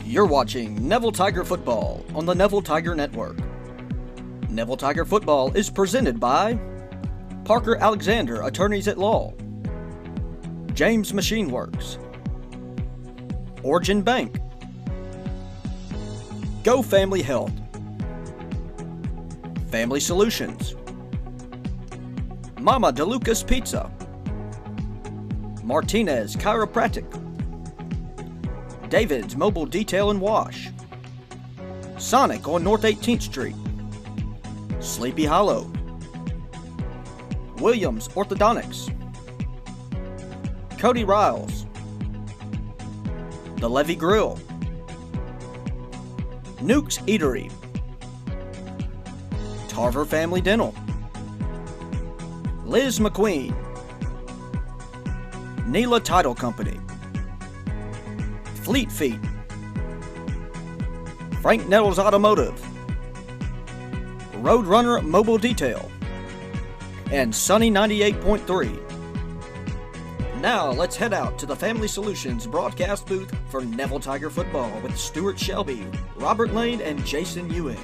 You're watching Neville Tiger Football on the Neville Tiger Network. Neville Tiger Football is presented by Parker Alexander Attorneys at Law, James Machine Works, Origin Bank, Go Family Health, Family Solutions, Mama DeLuca's Pizza, Martinez Chiropractic, David's Mobile Detail and Wash, Sonic on North 18th Street, Sleepy Hollow, Williams Orthodontics, Cody Riles, The Levy Grill, Nuke's Eatery, Tarver Family Dental, Liz McQueen, Neela Title Company, Fleet Feet, Frank Nettles Automotive, Roadrunner Mobile Detail, and Sunny 98.3. Now let's head out to the Family Solutions broadcast booth for Neville Tiger Football with Stewart Shelby, Robert Lane, and Jason Ewing,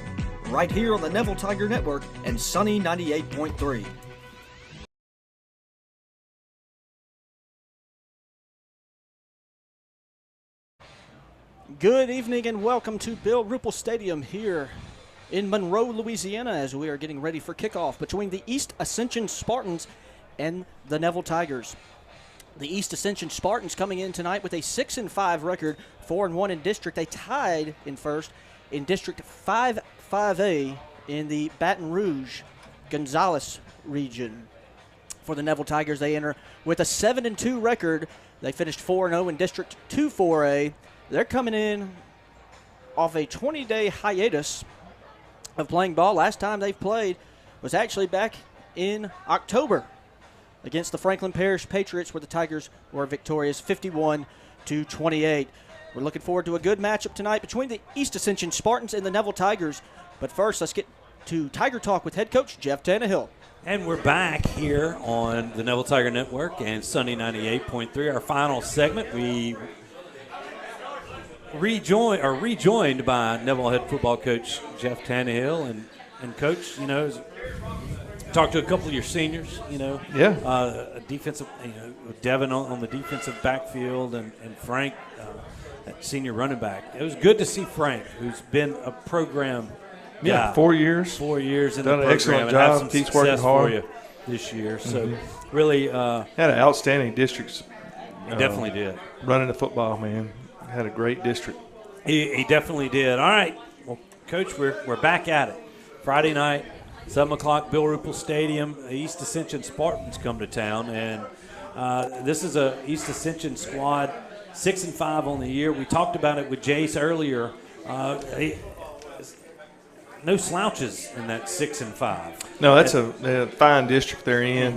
right here on the Neville Tiger Network and Sunny 98.3. Good evening and welcome to Bill Ruple Stadium here in Monroe, Louisiana, as we are getting ready for kickoff between the East Ascension Spartans and the Neville Tigers. The East Ascension Spartans coming in tonight with a 6-5 record, 4-1 in district. They tied in first in District 5A in the Baton Rouge, Gonzales region. For the Neville Tigers, they enter with a 7-2 record. They finished 4-0 in District 2-4A. They're coming in off a 20-day hiatus of playing ball. Last time they've played was actually back in October against the Franklin Parish Patriots, where the Tigers were victorious 51-28. We're looking forward to a good matchup tonight between the East Ascension Spartans and the Neville Tigers. But first, let's get to Tiger Talk with head coach Jeff Tannehill. And we're back here on the Neville Tiger Network and Sunday 98.3. Our final segment, we rejoined by Neville head football coach Jeff Tannehill. And coach, you know, talked to a couple of your seniors, you know. Yeah. Defensive, you know, Devin on the defensive backfield and Frank, that senior running back. It was good to see Frank, who's been a program guy. 4 years. 4 years in Done the an program excellent and have job. some Keeps success working hard for you this year. So really, had an outstanding district. he definitely did. Running the football, man. Had a great district. He definitely did. All right, well, Coach, we're back at it. Friday night, 7 o'clock, Bill Ruple Stadium. The East Ascension Spartans come to town, and this is a East Ascension squad, 6-5 on the year. We talked about it with Jace earlier. No slouches in that 6-5. No, that's a fine district they're in.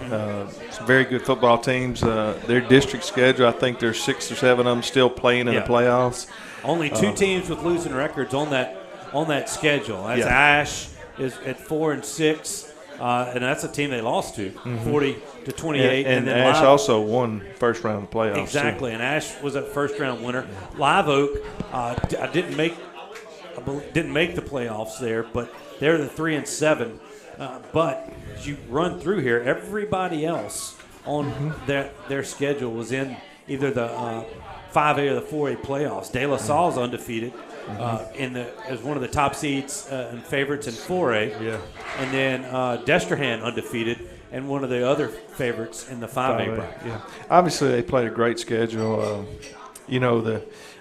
Some very good football teams. Their district schedule, I think there's 6 or 7 of them still playing in the playoffs. Only 2 teams with losing records on that schedule. That's Ash is at 4-6, and that's a team they lost to, 40-28. And then Ash also won first round of the playoffs. Exactly, and Ash was a first round winner. Live Oak didn't make the playoffs there, but they're the 3-7. But as you run through here, everybody else on their schedule was in either the 5A or the 4A playoffs. De La Salle's undefeated as one of the top seeds and favorites in 4A. Yeah. And then Destrehan undefeated and one of the other favorites in the 5A bracket. Yeah. Obviously, they played a great schedule.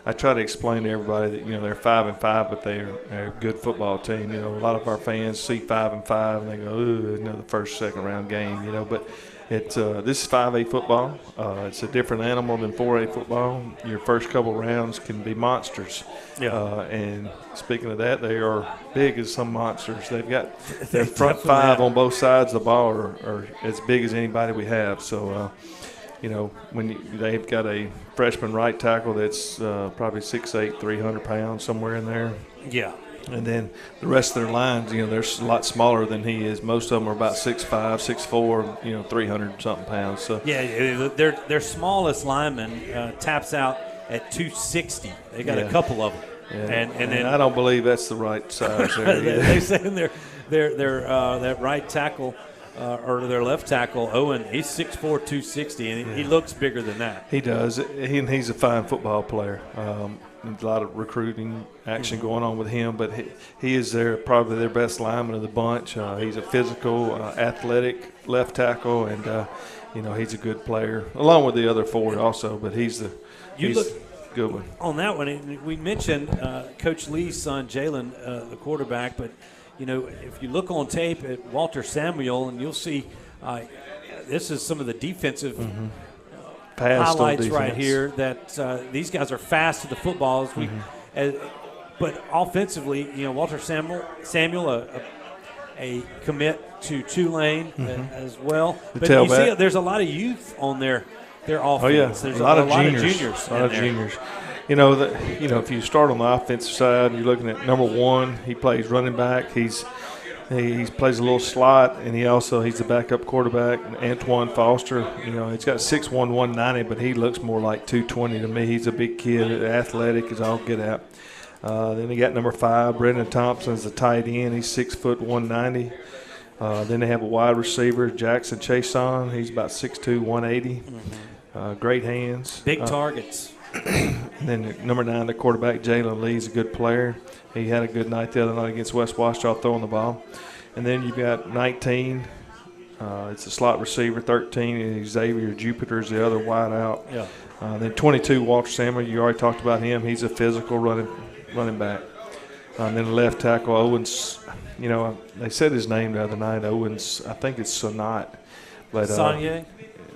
I try to explain to everybody that, you know, they're 5-5, but they're a good football team. You know, a lot of our fans see 5-5 and they go, ooh, another first, second round game, you know. But this is 5A football. It's a different animal than 4A football. Your first couple rounds can be monsters. Yeah. And speaking of that, they are big as some monsters. They've got their front five on both sides of the ball are as big as anybody we have. So, you know, they've got a freshman right tackle that's probably 6'8", 300 pounds, somewhere in there. Yeah. And then the rest of their lines, you know, they're a lot smaller than he is. Most of them are about 6'5", 6'4", you know, 300-something pounds. So yeah, their smallest lineman taps out at 260. They got a couple of them. Yeah. And then I don't believe that's the right size there. they say their that right tackle or their left tackle, Owen, he's 6'4", 260, and he looks bigger than that. He does, and he's a fine football player. A lot of recruiting action going on with him, but he is probably their best lineman of the bunch. He's a physical, athletic left tackle, and he's a good player, along with the other four also. But he's a good one. On that one, we mentioned Coach Lee's son, Jalen, the quarterback, but if you look on tape at Walter Samuel, and you'll see this is some of the defensive highlights right here that these guys are fast to the football. But offensively, Walter Samuel, a commit to Tulane as well. But you see there's a lot of youth on their offense. Oh, yeah. There's a lot of juniors. A lot of juniors. If you start on the offensive side, you're looking at number 1. He plays running back. He plays a little slot, and he's the backup quarterback. Antoine Foster, he's got 6'1", 190, but he looks more like 220 to me. He's a big kid, athletic as all get out. Then you got number 5, Brendan Thompson's the tight end. He's 6 foot 190. Then they have a wide receiver, Jackson Chason. He's about 6'2", 180. Great hands. Big targets. And then number 9, the quarterback, Jalen Lee's a good player. He had a good night the other night against West Washita throwing the ball. And then you've got 19. It's a slot receiver. 13 is Xavier Jupiter's the other wide out. Yeah. Then 22, Walter Samuel. You already talked about him. He's a physical running back. And then left tackle, Owens. They said his name the other night. Owens, I think it's Sonat. But Sonye?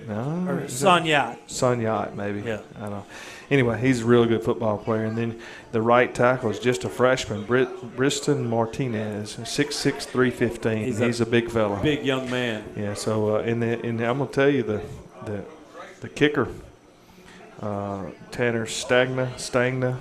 No. Or Sonyat. Sonyat, maybe. Yeah. I don't know. Anyway, he's a really good football player. And then the right tackle is just a freshman, Briston Martinez, 6'6", 315. He's a big fella. Big young man. Yeah, so and I'm going to tell you the kicker, Tanner Stagna,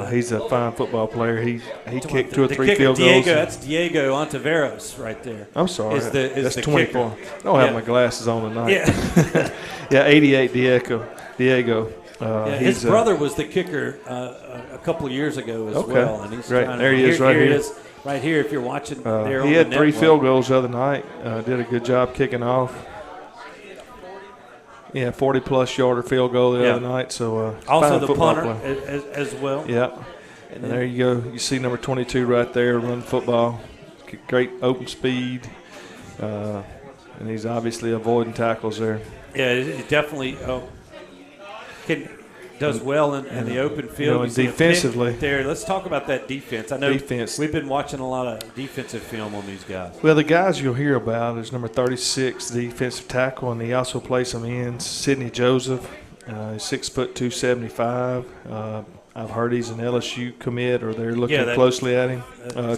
he's a fine football player. He kicked 2 or 3 field goals. That's Diego Ontiveros right there. I'm sorry. That's the 24. kicker. I don't have my glasses on tonight. Yeah. Yeah, 88 Diego. His brother was the kicker a couple of years ago as well. And he's great. There he is right here. He is right here if you're watching there. He had 3 field goals the other night. Did a good job kicking off. Yeah, 40-plus yarder field goal the other night. So also the punter as well. Yeah. And there you go. You see number 22 right there, run football. Great open speed. And he's obviously avoiding tackles there. Yeah, he definitely does well in the open field. And defensively. There, let's talk about that defense. I know we've been watching a lot of defensive film on these guys. Well, the guys you'll hear about is number 36, the defensive tackle, and he also plays some ends. Sidney Joseph, 6 foot 275. I've heard he's an LSU commit, or they're looking closely at him.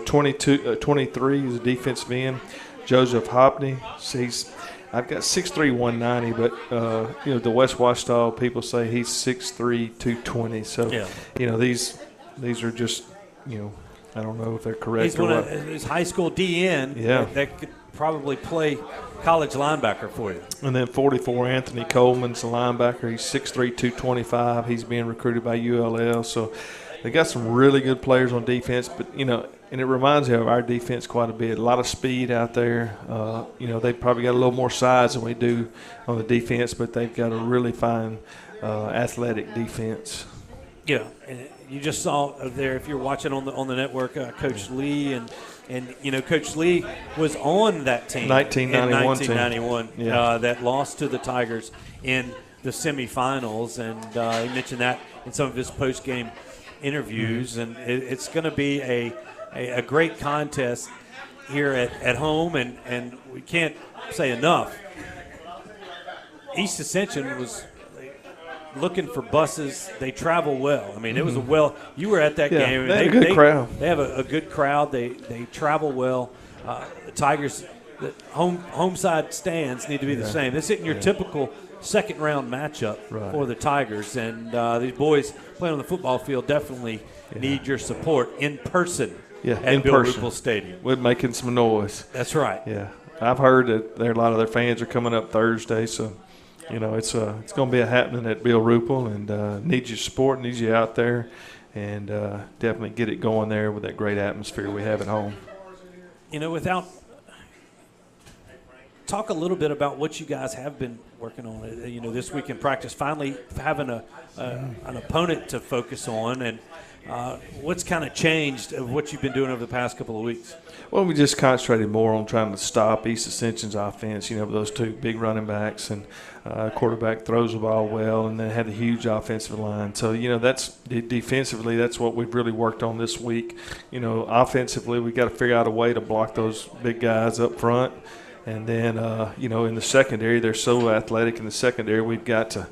23 is a defensive end. Joseph Hopney, I've got 6'3", 190, but the West Washita people say he's 6'3", 220. So these are just I don't know if they're correct. He's one of his high school DN. That could probably play college linebacker for you. And then 44, Anthony Coleman's a linebacker. He's 6'3", 225. He's being recruited by ULL. So they got some really good players on defense, but and it reminds me of our defense quite a bit. A lot of speed out there. They probably got a little more size than we do on the defense, but they've got a really fine athletic defense. Yeah, and you just saw there, if you're watching on the network, Coach Lee and Coach Lee was on that team 1991 team. That lost to the Tigers in the semifinals, and he mentioned that in some of his post-game interviews, and it's going to be a great contest here at home, and we can't say enough. East Ascension was looking for buses. They travel well. I mean, it was you were at that game. They have a good crowd. They have a good crowd. They travel well. The Tigers, the home side stands need to be the same. This isn't your typical second-round matchup for the Tigers, and these boys playing on the football field definitely need your support in person. Yeah, at Bill Ruple Stadium. We're making some noise. That's right. Yeah, I've heard that a lot of their fans are coming up Thursday, so it's going to be a happening at Bill Ruple, and needs your support, needs you out there, and definitely get it going there with that great atmosphere we have at home. Talk a little bit about what you guys have been working on, this week in practice, finally having an opponent to focus on, and what's kind of changed of what you've been doing over the past couple of weeks? Well, we just concentrated more on trying to stop East Ascension's offense, with those two big running backs, and quarterback throws the ball well, and then had a huge offensive line. So, that's defensively, that's what we've really worked on this week. Offensively, we got to figure out a way to block those big guys up front. And then, in the secondary, they're so athletic in the secondary, we've got to,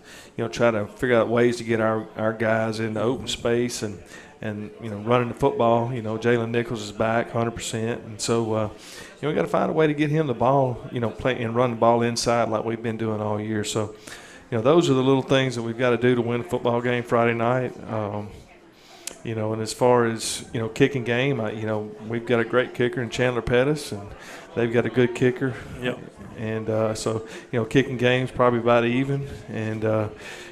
try to figure out ways to get our guys in the open space and running the football. Jalen Nichols is back 100%. And so, we got to find a way to get him the ball, play and run the ball inside like we've been doing all year. So, those are the little things that we've got to do to win a football game Friday night. And as far as, kicking game, we've got a great kicker in Chandler Pettis, and they've got a good kicker. Yep. And so, kicking game's probably about even. And,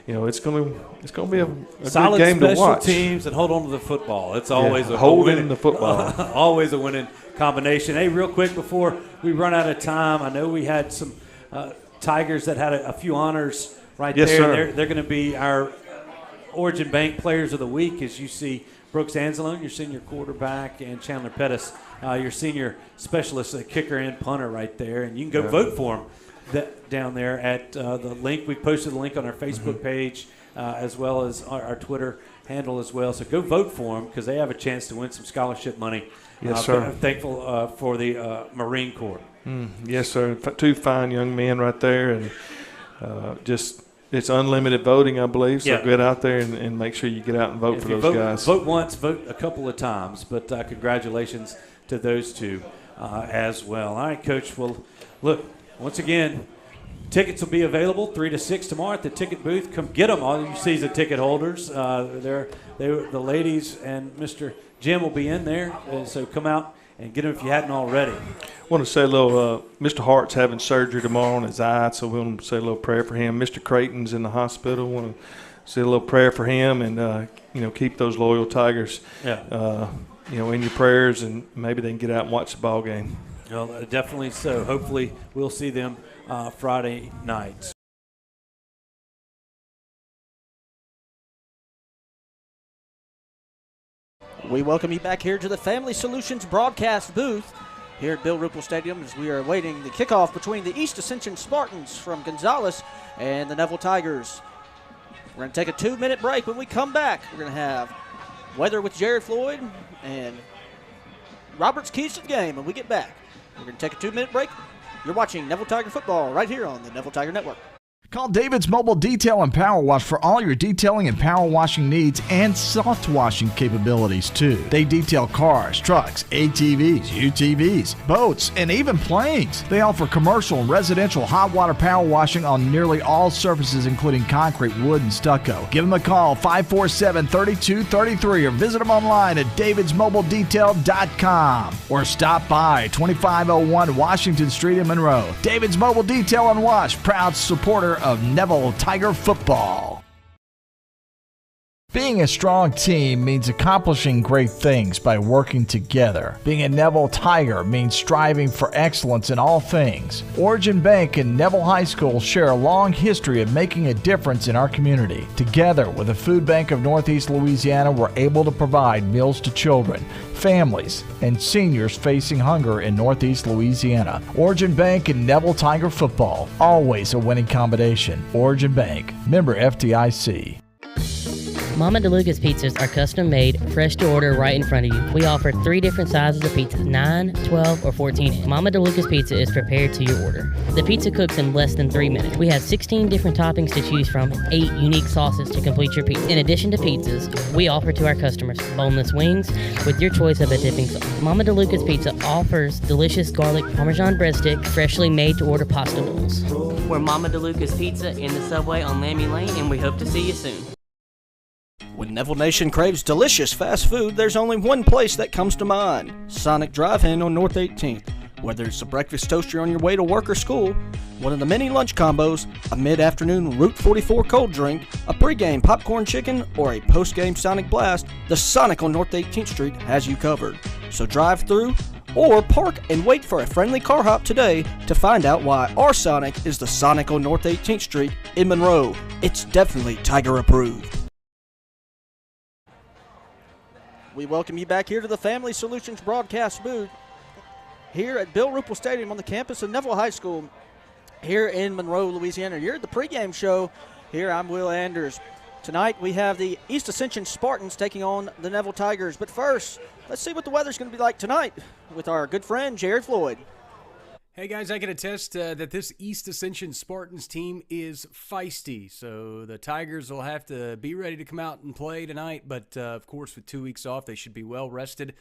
it's going to be a solid good game to watch. Solid special teams and hold on to the football. It's always holding the football. Always a winning combination. Hey, real quick before we run out of time, I know we had some Tigers that had a few honors right yes, there. Sir. They're going to be our Origin Bank Players of the Week, as you see Brooks Anzalone, your senior quarterback, and Chandler Pettis, your senior specialist, kicker and punter right there. And you can go vote for them down there at the link. We posted the link on our Facebook page as well as our Twitter handle as well. So go vote for them because they have a chance to win some scholarship money. Yes, sir. I'm thankful for the Marine Corps. Yes, sir. Two fine young men right there, and it's unlimited voting, I believe. So get out there and make sure you get out and vote for those guys. Vote once, vote a couple of times. But congratulations to those two as well. All right, Coach. Well, look, once again, tickets will be available 3 to 6 tomorrow at the ticket booth. Come get them. All you see is the ticket holders. The ladies and Mr. Jim will be in there. So come out and get them if you hadn't already. I want to say a little, Mr. Hart's having surgery tomorrow on his eye, so we want to say a little prayer for him. Mr. Creighton's in the hospital. We want to say a little prayer for him and, keep those loyal Tigers, in your prayers, and maybe they can get out and watch the ball game. Well, definitely so. Hopefully we'll see them Friday night. We welcome you back here to the Family Solutions broadcast booth here at Bill Ruple Stadium as we are awaiting the kickoff between the East Ascension Spartans from Gonzales and the Neville Tigers. We're going to take a 2-minute break. When we come back, we're going to have weather with Jared Floyd and Robert's keys to the game. When we get back, we're going to take a 2-minute break. You're watching Neville Tiger football right here on the Neville Tiger Network. Call David's Mobile Detail and Power Wash for all your detailing and power washing needs and soft washing capabilities too. They detail cars, trucks, ATVs, UTVs, boats, and even planes. They offer commercial and residential hot water power washing on nearly all surfaces including concrete, wood, and stucco. Give them a call 547-3233 or visit them online at davidsmobiledetail.com or stop by 2501 Washington Street in Monroe. David's Mobile Detail and Wash, proud supporter of Neville Tiger football. Being a strong team means accomplishing great things by working together. Being a Neville Tiger means striving for excellence in all things. Origin Bank and Neville High School share a long history of making a difference in our community. Together with the Food Bank of Northeast Louisiana, we're able to provide meals to children, families, and seniors facing hunger in Northeast Louisiana. Origin Bank and Neville Tiger football, always a winning combination. Origin Bank, member FDIC. Mama DeLuca's pizzas are custom made, fresh to order right in front of you. We offer 3 different sizes of pizza, 9, 12, or 14 inch. Mama DeLuca's pizza is prepared to your order. The pizza cooks in less than 3 minutes. We have 16 different toppings to choose from, 8 unique sauces to complete your pizza. In addition to pizzas, we offer to our customers boneless wings with your choice of a dipping sauce. Mama DeLuca's Pizza offers delicious garlic Parmesan breadstick, freshly made to order pasta noodles. We're Mama DeLuca's Pizza in the subway on Lammy Lane, and we hope to see you soon. When Neville Nation craves delicious fast food, there's only one place that comes to mind: Sonic Drive-In on North 18th. Whether it's a breakfast toaster on your way to work or school, one of the many lunch combos, a mid-afternoon Route 44 cold drink, a pregame popcorn chicken, or a postgame Sonic Blast, the Sonic on North 18th Street has you covered. So drive through or park and wait for a friendly car hop today to find out why our Sonic is the Sonic on North 18th Street in Monroe. It's definitely Tiger approved. We welcome you back here to the Family Solutions broadcast booth here at Bill Ruple Stadium on the campus of Neville High School here in Monroe, Louisiana. You're at the pregame show. Here, I'm Will Anders. Tonight, we have the East Ascension Spartans taking on the Neville Tigers. But first, let's see what the weather's going to be like tonight with our good friend, Jared Floyd. Hey guys, I can attest that this East Ascension Spartans team is feisty, so the Tigers will have to be ready to come out and play tonight, but of course with 2 weeks off, they should be well rested.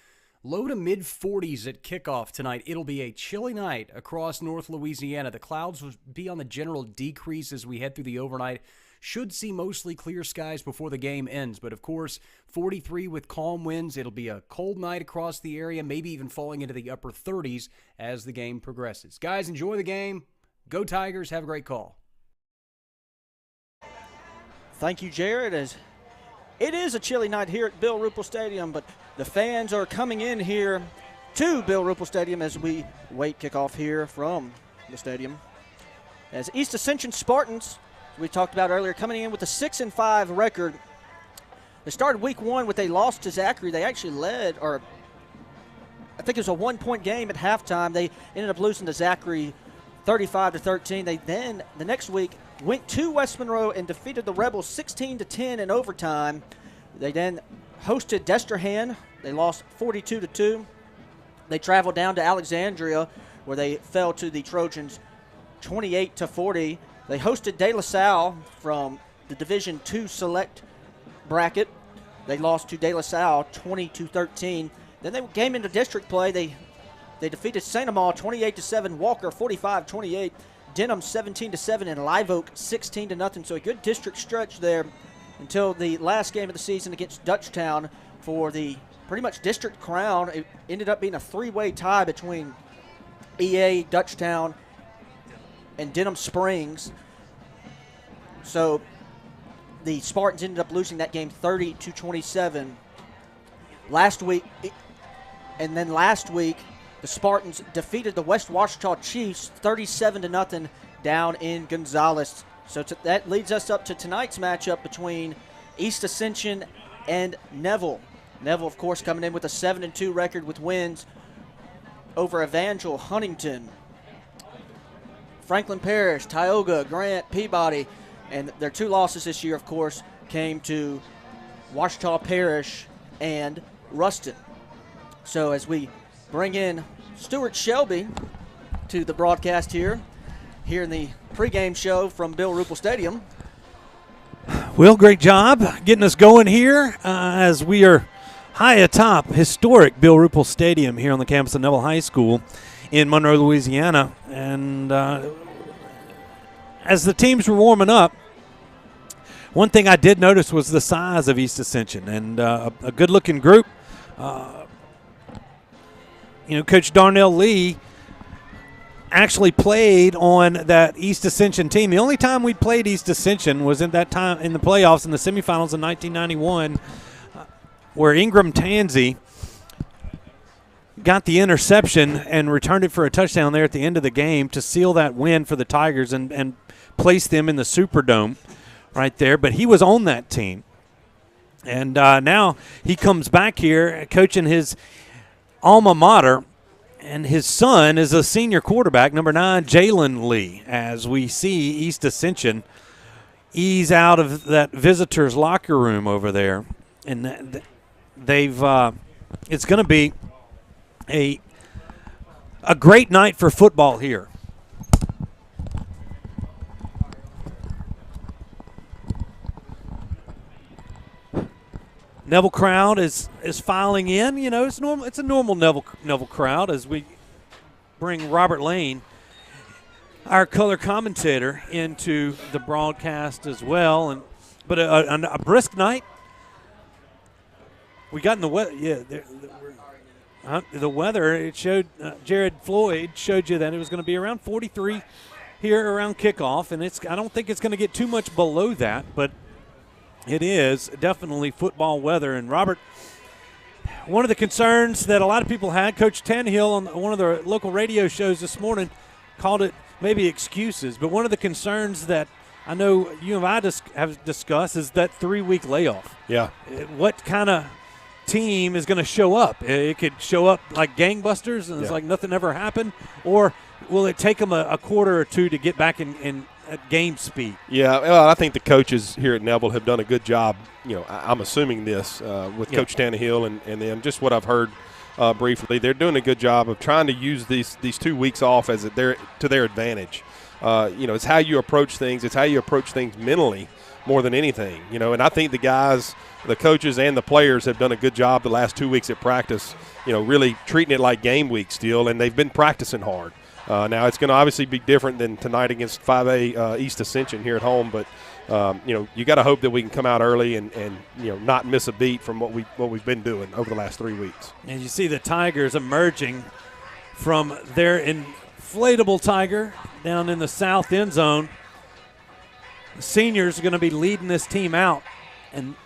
Low to mid-40s at kickoff tonight. It'll be a chilly night across North Louisiana. The clouds will be on the general decrease as we head through the overnight. Should see mostly clear skies before the game ends, but of course, 43 with calm winds. It'll be a cold night across the area, maybe even falling into the upper 30s as the game progresses. Guys, enjoy the game. Go Tigers. Have a great call. Thank you, Jared. As it is a chilly night here at Bill Ruple Stadium, but the fans are coming in here to Bill Ruple Stadium as we wait kickoff here from the stadium. As East Ascension Spartans, we talked about earlier, coming in with a 6-5 record. They started week one with a loss to Zachary. They actually led, or I think it was a 1-point game at halftime. They ended up losing to Zachary 35-13. They then, the next week, went to West Monroe and defeated the Rebels 16-10 in overtime. They then hosted Destrehan. They lost 42-2. They traveled down to Alexandria, where they fell to the Trojans 28-40. They hosted De La Salle from the Division II Select bracket. They lost to De La Salle 20-13. Then they came into district play. They defeated St. Amal 28-7, Walker 45-28, Denham 17-7, and Live Oak 16-0. So a good district stretch there until the last game of the season against Dutchtown for the pretty much district crown. It ended up being a three-way tie between EA, Dutchtown, and Denham Springs. So the Spartans ended up losing that game 30-27 last week. And then last week, the Spartans defeated the West Washita Chiefs 37-0 down in Gonzales. So that leads us up to tonight's matchup between East Ascension and Neville. Neville, of course, coming in with a 7-2 record with wins over Evangel, Huntington, Franklin Parish, Tioga, Grant, Peabody, and their two losses this year, of course, came to Washita Parish and Ruston. So as we bring in Stewart Shelby to the broadcast here in the pregame show from Bill Ruple Stadium. Well, great job getting us going here as we are high atop historic Bill Ruple Stadium here on the campus of Neville High School in Monroe, Louisiana. And as the teams were warming up, one thing I did notice was the size of East Ascension, and a good-looking group. Coach Darnell Lee actually played on that East Ascension team. The only time we played East Ascension was in that time in the playoffs in the semifinals in 1991, where Ingram Tansey got the interception and returned it for a touchdown there at the end of the game to seal that win for the Tigers and place them in the Superdome right there. But he was on that team. And now he comes back here coaching his alma mater, and his son is a senior quarterback, number 9, Jalen Lee, as we see East Ascension ease out of that visitors' locker room over there. And they've it's going to be a great night for football here. Neville crowd is filing in. It's normal. It's a normal Neville crowd as we bring Robert Lane, our color commentator, into the broadcast as well. But a brisk night. We got in the weather. Yeah, The weather, it showed, Jared Floyd showed you that it was going to be around 43 here around kickoff, and I don't think it's going to get too much below that, but it is definitely football weather. And, Robert, one of the concerns that a lot of people had, Coach Tannehill on one of the local radio shows this morning called it maybe excuses, but one of the concerns that I know you and I have discussed is that 3-week layoff. Yeah. What kind of team is going to show up? It could show up like gangbusters and it's like nothing ever happened, or will it take them a quarter or two to get back in at game speed? Yeah, well, I think the coaches here at Neville have done a good job. I'm assuming this with Coach Tannehill and them. Just what I've heard briefly, they're doing a good job of trying to use these 2 weeks off as to their advantage. It's how you approach things. It's how you approach things mentally more than anything. And I think the guys, the coaches and the players have done a good job the last 2 weeks at practice, really treating it like game week still, and they've been practicing hard. Now, it's going to obviously be different than tonight against 5A East Ascension here at home, but, you got to hope that we can come out early and not miss a beat from what we've been doing over the last 3 weeks. And you see the Tigers emerging from their inflatable Tiger down in the south end zone. The seniors are going to be leading this team out, and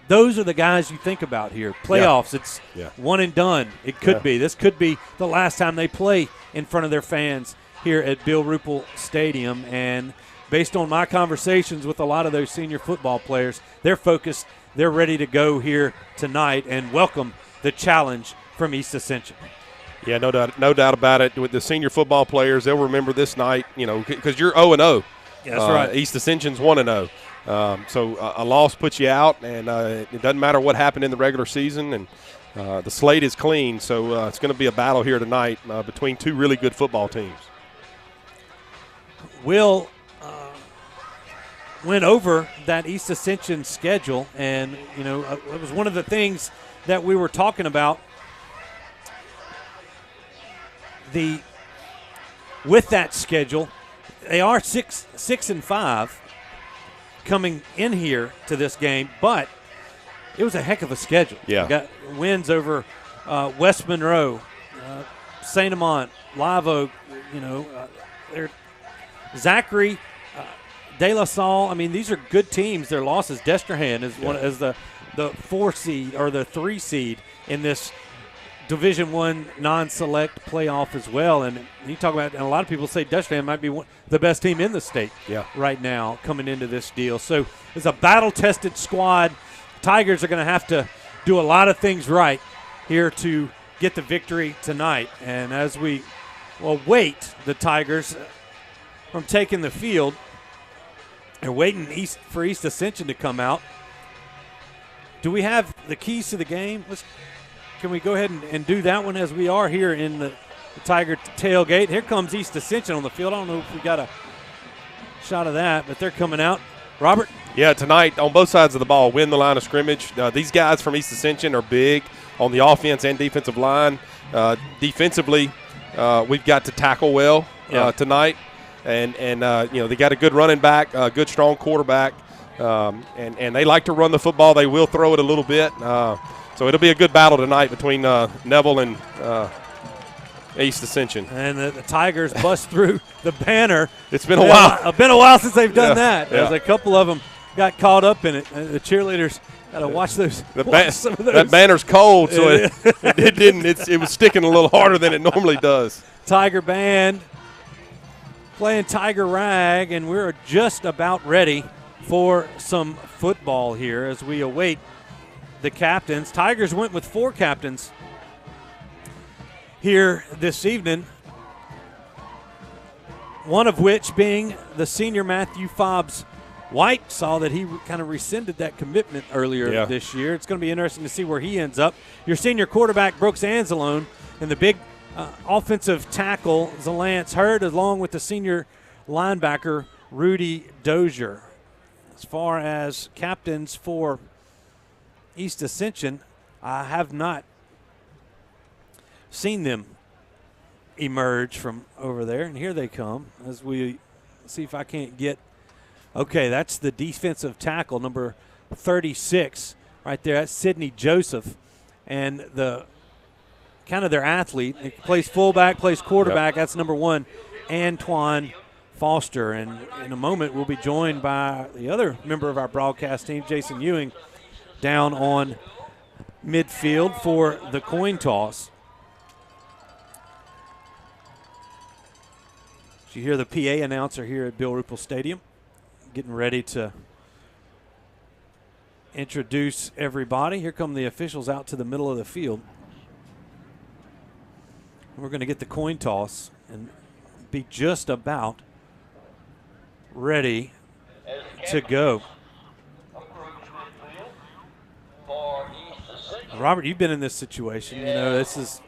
those are the guys you think about here. Playoffs, it's one and done. It could be. This could be the last time they play in front of their fans here at Bill Ruple Stadium. And based on my conversations with a lot of those senior football players, they're focused. They're ready to go here tonight and welcome the challenge from East Ascension. Yeah, no doubt about it. With the senior football players, they'll remember this night, because you're 0-0. That's right. East Ascension's 1-0. So a loss puts you out, and it doesn't matter what happened in the regular season, and the slate is clean. So it's going to be a battle here tonight between two really good football teams. Will went over that East Ascension schedule, and it was one of the things that we were talking about. With that schedule, they are 6-5 coming in here to this game, but it was a heck of a schedule. Yeah, we got wins over West Monroe, St. Amant, Live Oak. Zachary, De La Salle. I mean, these are good teams. Their losses. Destrehan is one as the 4 seed or the 3 seed in this Division I non-select playoff as well. And you talk about, and a lot of people say Destrehan might be the best team in the state right now coming into this deal. So it's a battle-tested squad. Tigers are going to have to do a lot of things right here to get the victory tonight. And as we await the Tigers from taking the field, they're waiting for East Ascension to come out. Do we have the keys to the game? Can we go ahead and do that one as we are here in the Tiger tailgate? Here comes East Ascension on the field. I don't know if we got a shot of that, but they're coming out. Robert? Yeah, tonight on both sides of the ball, win the line of scrimmage. These guys from East Ascension are big on the offense and defensive line. Defensively, we've got to tackle well tonight. And they got a good running back, a good, strong quarterback. And they like to run the football. They will throw it a little bit. So it'll be a good battle tonight between Neville and East Ascension. And the Tigers bust through the banner. It's been a while. It's been a while since they've done that. Yeah. There's a couple of them got caught up in it. The cheerleaders got to watch those. Some of those. That banner's cold, so it didn't. It was sticking a little harder than it normally does. Tiger band playing Tiger Rag, and we're just about ready for some football here as we await the captains. Tigers went with 4 captains here this evening, one of which being the senior Matthew Fobbs White. Saw that he kind of rescinded that commitment earlier this year. It's going to be interesting to see where he ends up. Your senior quarterback, Brooks Anzalone, and the big offensive tackle, Zalance Hurd, along with the senior linebacker, Rudy Dozier. As far as captains for East Ascension, I have not seen them emerge from over there. And here they come as we see if I can't get – okay, that's the defensive tackle, number 36 right there. That's Sidney Joseph. And the kind of their athlete. He plays fullback, plays quarterback. That's number 1, Antoine Foster. And in a moment, we'll be joined by the other member of our broadcast team, Jason Ewing, down on midfield for the coin toss. You hear the PA announcer here at Bill Ruple Stadium getting ready to introduce everybody. Here come the officials out to the middle of the field. We're going to get the coin toss and be just about ready to go. Robert, you've been in this situation. You know, this is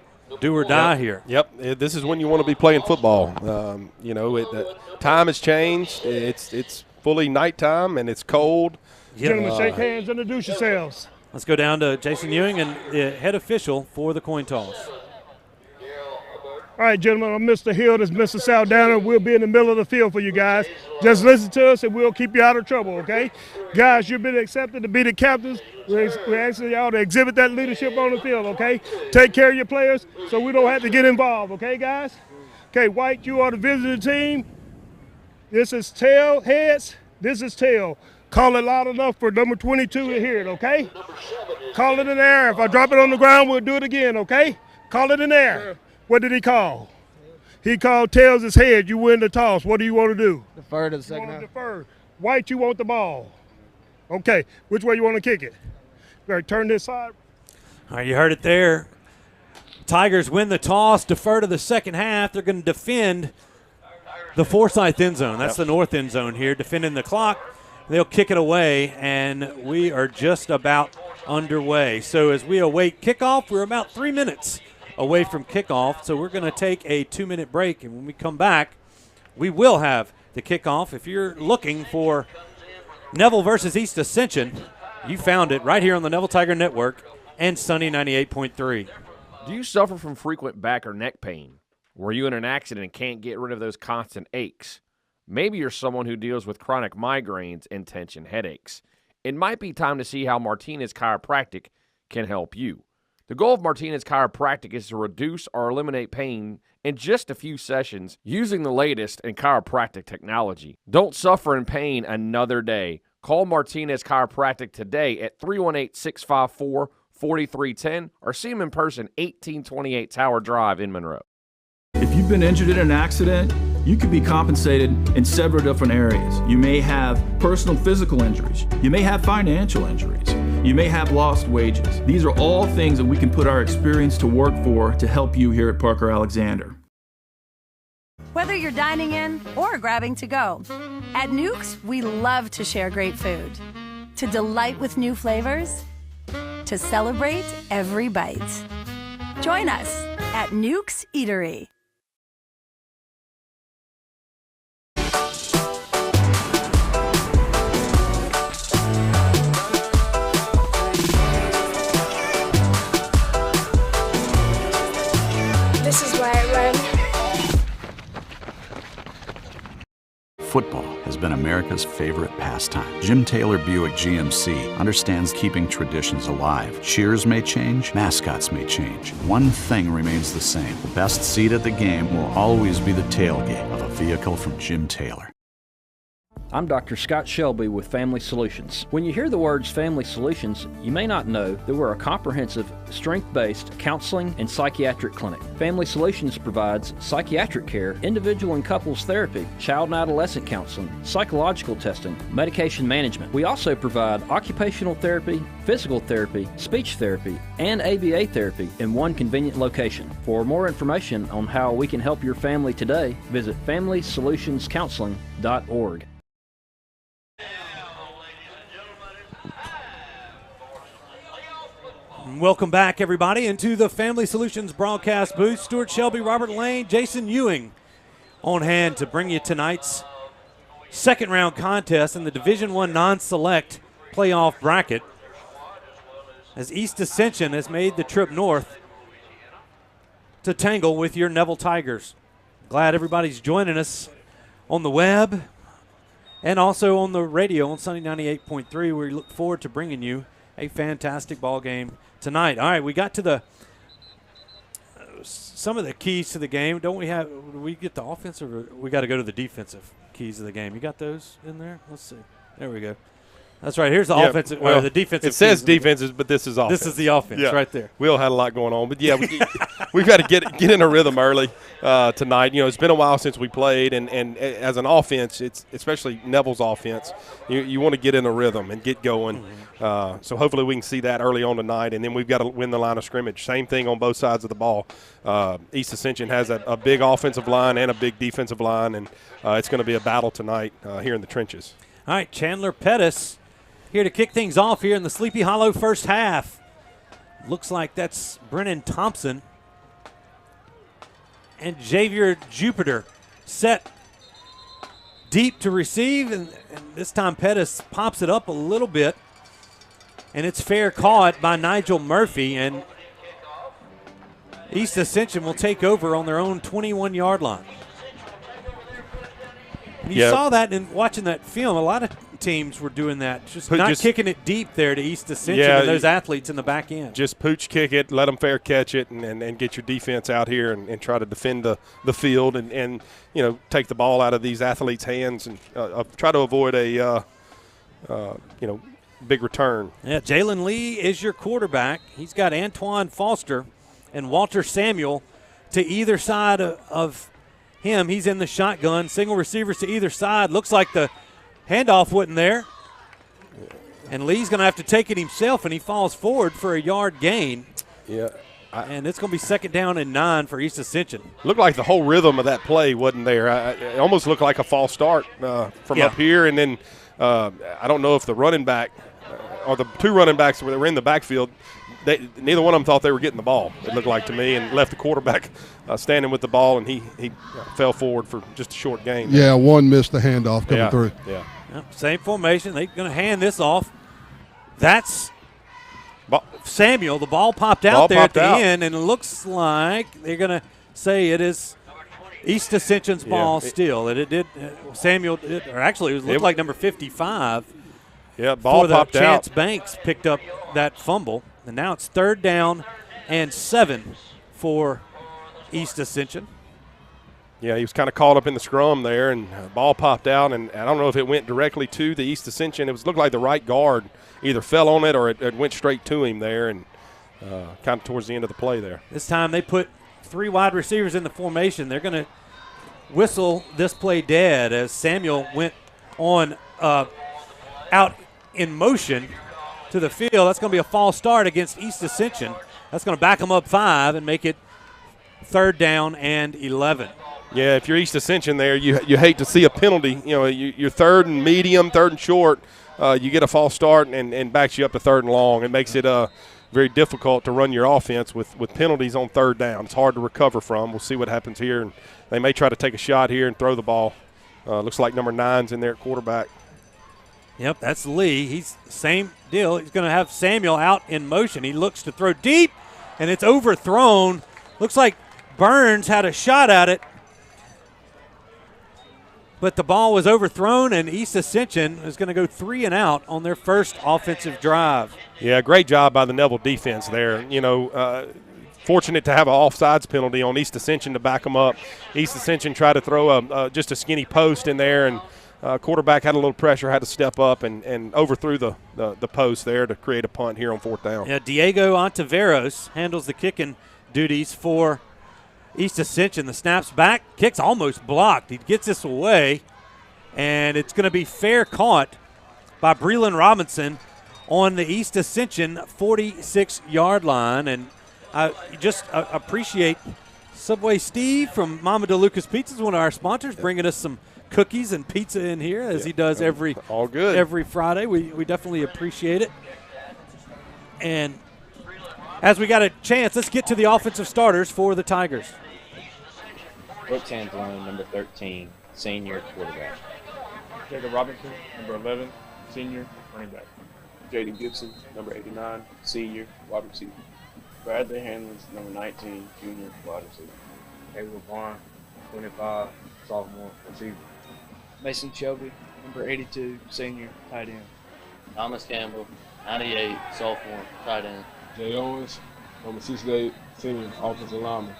do or die here. Yep, this is when you want to be playing football. The time has changed. It's fully nighttime and it's cold. Gentlemen, shake hands, introduce yourselves. Let's go down to Jason Ewing and the head official for the coin toss. All right, gentlemen, I'm Mr. Hill. This is Mr. Saldana. We'll be in the middle of the field for you guys. Just listen to us and we'll keep you out of trouble, okay? Guys, you've been accepted to be the captains. We're asking y'all to exhibit that leadership on the field, okay? Take care of your players so we don't have to get involved, okay, guys? Okay, White, you are the visiting team. This is tail, heads. This is tail. Call it loud enough for number 22 to hear it, okay? Call it in the air. If I drop it on the ground, we'll do it again, okay? Call it in the air. What did he call? He called tails as head. You win the toss. What do you want to do? Defer to the second half. Defer. White, you want the ball. Okay. Which way you want to kick it? You better turn this side. All right, you heard it there. Tigers win the toss, defer to the second half. They're going to defend the Forsyth end zone. That's the north end zone here, defending the clock. They'll kick it away, and we are just about underway. So as we await kickoff, we're about 3 minutes away from kickoff, so we're going to take a 2-minute break, and when we come back, we will have the kickoff. If you're looking for Neville versus East Ascension, you found it right here on the Neville Tiger Network and Sunny 98.3. Do you suffer from frequent back or neck pain? Were you in an accident and can't get rid of those constant aches? Maybe you're someone who deals with chronic migraines and tension headaches. It might be time to see how Martinez Chiropractic can help you. The goal of Martinez Chiropractic is to reduce or eliminate pain in just a few sessions using the latest in chiropractic technology. Don't suffer in pain another day. Call Martinez Chiropractic today at 318-654-4310 or see them in person, 1828 Tower Drive in Monroe. If you've been injured in an accident, you could be compensated in several different areas. You may have personal physical injuries. You may have financial injuries. You may have lost wages. These are all things that we can put our experience to work for to help you here at Parker Alexander. Whether you're dining in or grabbing to go, at Nukes, we love to share great food, to delight with new flavors, to celebrate every bite. Join us at Nukes Eatery. This is why I run. Football has been America's favorite pastime. Jim Taylor Buick GMC understands keeping traditions alive. Cheers may change, mascots may change. One thing remains the same. The best seat at the game will always be the tailgate of a vehicle from Jim Taylor. I'm Dr. Stewart Shelby with Family Solutions. When you hear the words Family Solutions, you may not know that we're a comprehensive, strength-based counseling and psychiatric clinic. Family Solutions provides psychiatric care, individual and couples therapy, child and adolescent counseling, psychological testing, medication management. We also provide occupational therapy, physical therapy, speech therapy, and ABA therapy in one convenient location. For more information on how we can help your family today, visit FamilySolutionsCounseling.org. Welcome back, everybody, into the Family Solutions broadcast booth. Stewart Shelby, Robert Lane, Jason Ewing on hand to bring you tonight's second-round contest in the Division I non-select playoff bracket, as East Ascension has made the trip north to tangle with your Neville Tigers. Glad everybody's joining us on the web and also on the radio on Sunny 98.3, where we look forward to bringing you a fantastic ball game tonight. All right, we got to the some of the keys to the game. Do we get the offensive, or we got to go to the defensive keys of the game? You got those in there? Let's see. There we go. That's right. Here's the offensive, or the defensive. It says defenses, but this is offense. This is the offense right there. We all had a lot going on, but we've got to get in a rhythm early tonight. It's been a while since we played, and as an offense, it's especially Neville's offense. You want to get in a rhythm and get going. So hopefully we can see that early on tonight, and then we've got to win the line of scrimmage. Same thing on both sides of the ball. East Ascension has a big offensive line and a big defensive line, and it's going to be a battle tonight here in the trenches. All right, Chandler Pettis here to kick things off here in the Sleepy Hollow first half. Looks like that's Brennan Thompson. And Javier Jupiter set deep to receive, and this time Pettis pops it up a little bit, and it's fair caught by Nigel Murphy, and East Ascension will take over on their own 21-yard line. And you saw that in watching that film. A lot of teams were doing that, just kicking it deep there to East Ascension and those athletes in the back end. Just pooch kick it, let them fair catch it, and get your defense out here and try to defend the field and take the ball out of these athletes' hands and try to avoid a big return. Yeah, Jalen Lee is your quarterback. He's got Antoine Foster and Walter Samuel to either side of him. He's in the shotgun. Single receivers to either side. Looks like the handoff wasn't there. And Lee's going to have to take it himself, and he falls forward for a yard gain. Yeah. And it's going to be 2nd down and 9 for East Ascension. Looked like the whole rhythm of that play wasn't there. It almost looked like a false start from up here. And then I don't know if the running back or the two running backs that were in the backfield, neither one of them thought they were getting the ball, it looked like to me, and left the quarterback standing with the ball, and he fell forward for just a short gain. Yeah, one missed the handoff coming through. Yeah. Yep, same formation. They're going to hand this off. That's Samuel. The ball popped out there at the end, and it looks like they're going to say it is East Ascension's ball still. It did Samuel, or actually it looked like number 55. Yeah, ball popped out. Chance Banks picked up that fumble, and now it's 3rd down and 7 for East Ascension. Yeah, he was kind of caught up in the scrum there, and ball popped out, and I don't know if it went directly to the East Ascension. It looked like the right guard either fell on it or it went straight to him there, and kind of towards the end of the play there. This time they put 3 wide receivers in the formation. They're going to whistle this play dead as Samuel went on out in motion to the field. That's going to be a false start against East Ascension. That's going to back them up 5 and make it 3rd down and 11. Yeah, if you're East Ascension there, you hate to see a penalty. You're 3rd and medium, 3rd and short. You get a false start and backs you up to 3rd and long. It makes it very difficult to run your offense with penalties on 3rd down. It's hard to recover from. We'll see what happens here. And they may try to take a shot here and throw the ball. Looks like number 9's in there at quarterback. Yep, that's Lee. He's same deal. He's going to have Samuel out in motion. He looks to throw deep, and it's overthrown. Looks like Burns had a shot at it, but the ball was overthrown, and East Ascension is going to go 3 and out on their first offensive drive. Yeah, great job by the Neville defense there. Fortunate to have an offsides penalty on East Ascension to back them up. East Ascension tried to throw just a skinny post in there, and quarterback had a little pressure, had to step up and overthrew the post there to create a punt here on 4th down. Yeah, Diego Ontiveros handles the kicking duties for East Ascension. The snap's back, kick's almost blocked. He gets this away, and it's going to be fair caught by Breland Robinson on the East Ascension 46-yard line. And I just appreciate Subway Steve from Mama DeLuca's Pizzas, one of our sponsors, bringing us some cookies and pizza in here as he does every Friday. We definitely appreciate it. And as we got a chance, let's get to the offensive starters for the Tigers. Brooks Anzalone, number 13, senior quarterback. Jacob Robinson, number 11, senior running back. Jaden Gibson, number 89, senior wide receiver. Bradley Hanlons, number 19, junior wide receiver. Caleb Vaughn, 25, sophomore receiver. Mason Shelby, number 82, senior tight end. Thomas Campbell, 98, sophomore tight end. Jay Owens, number 68, senior offensive lineman.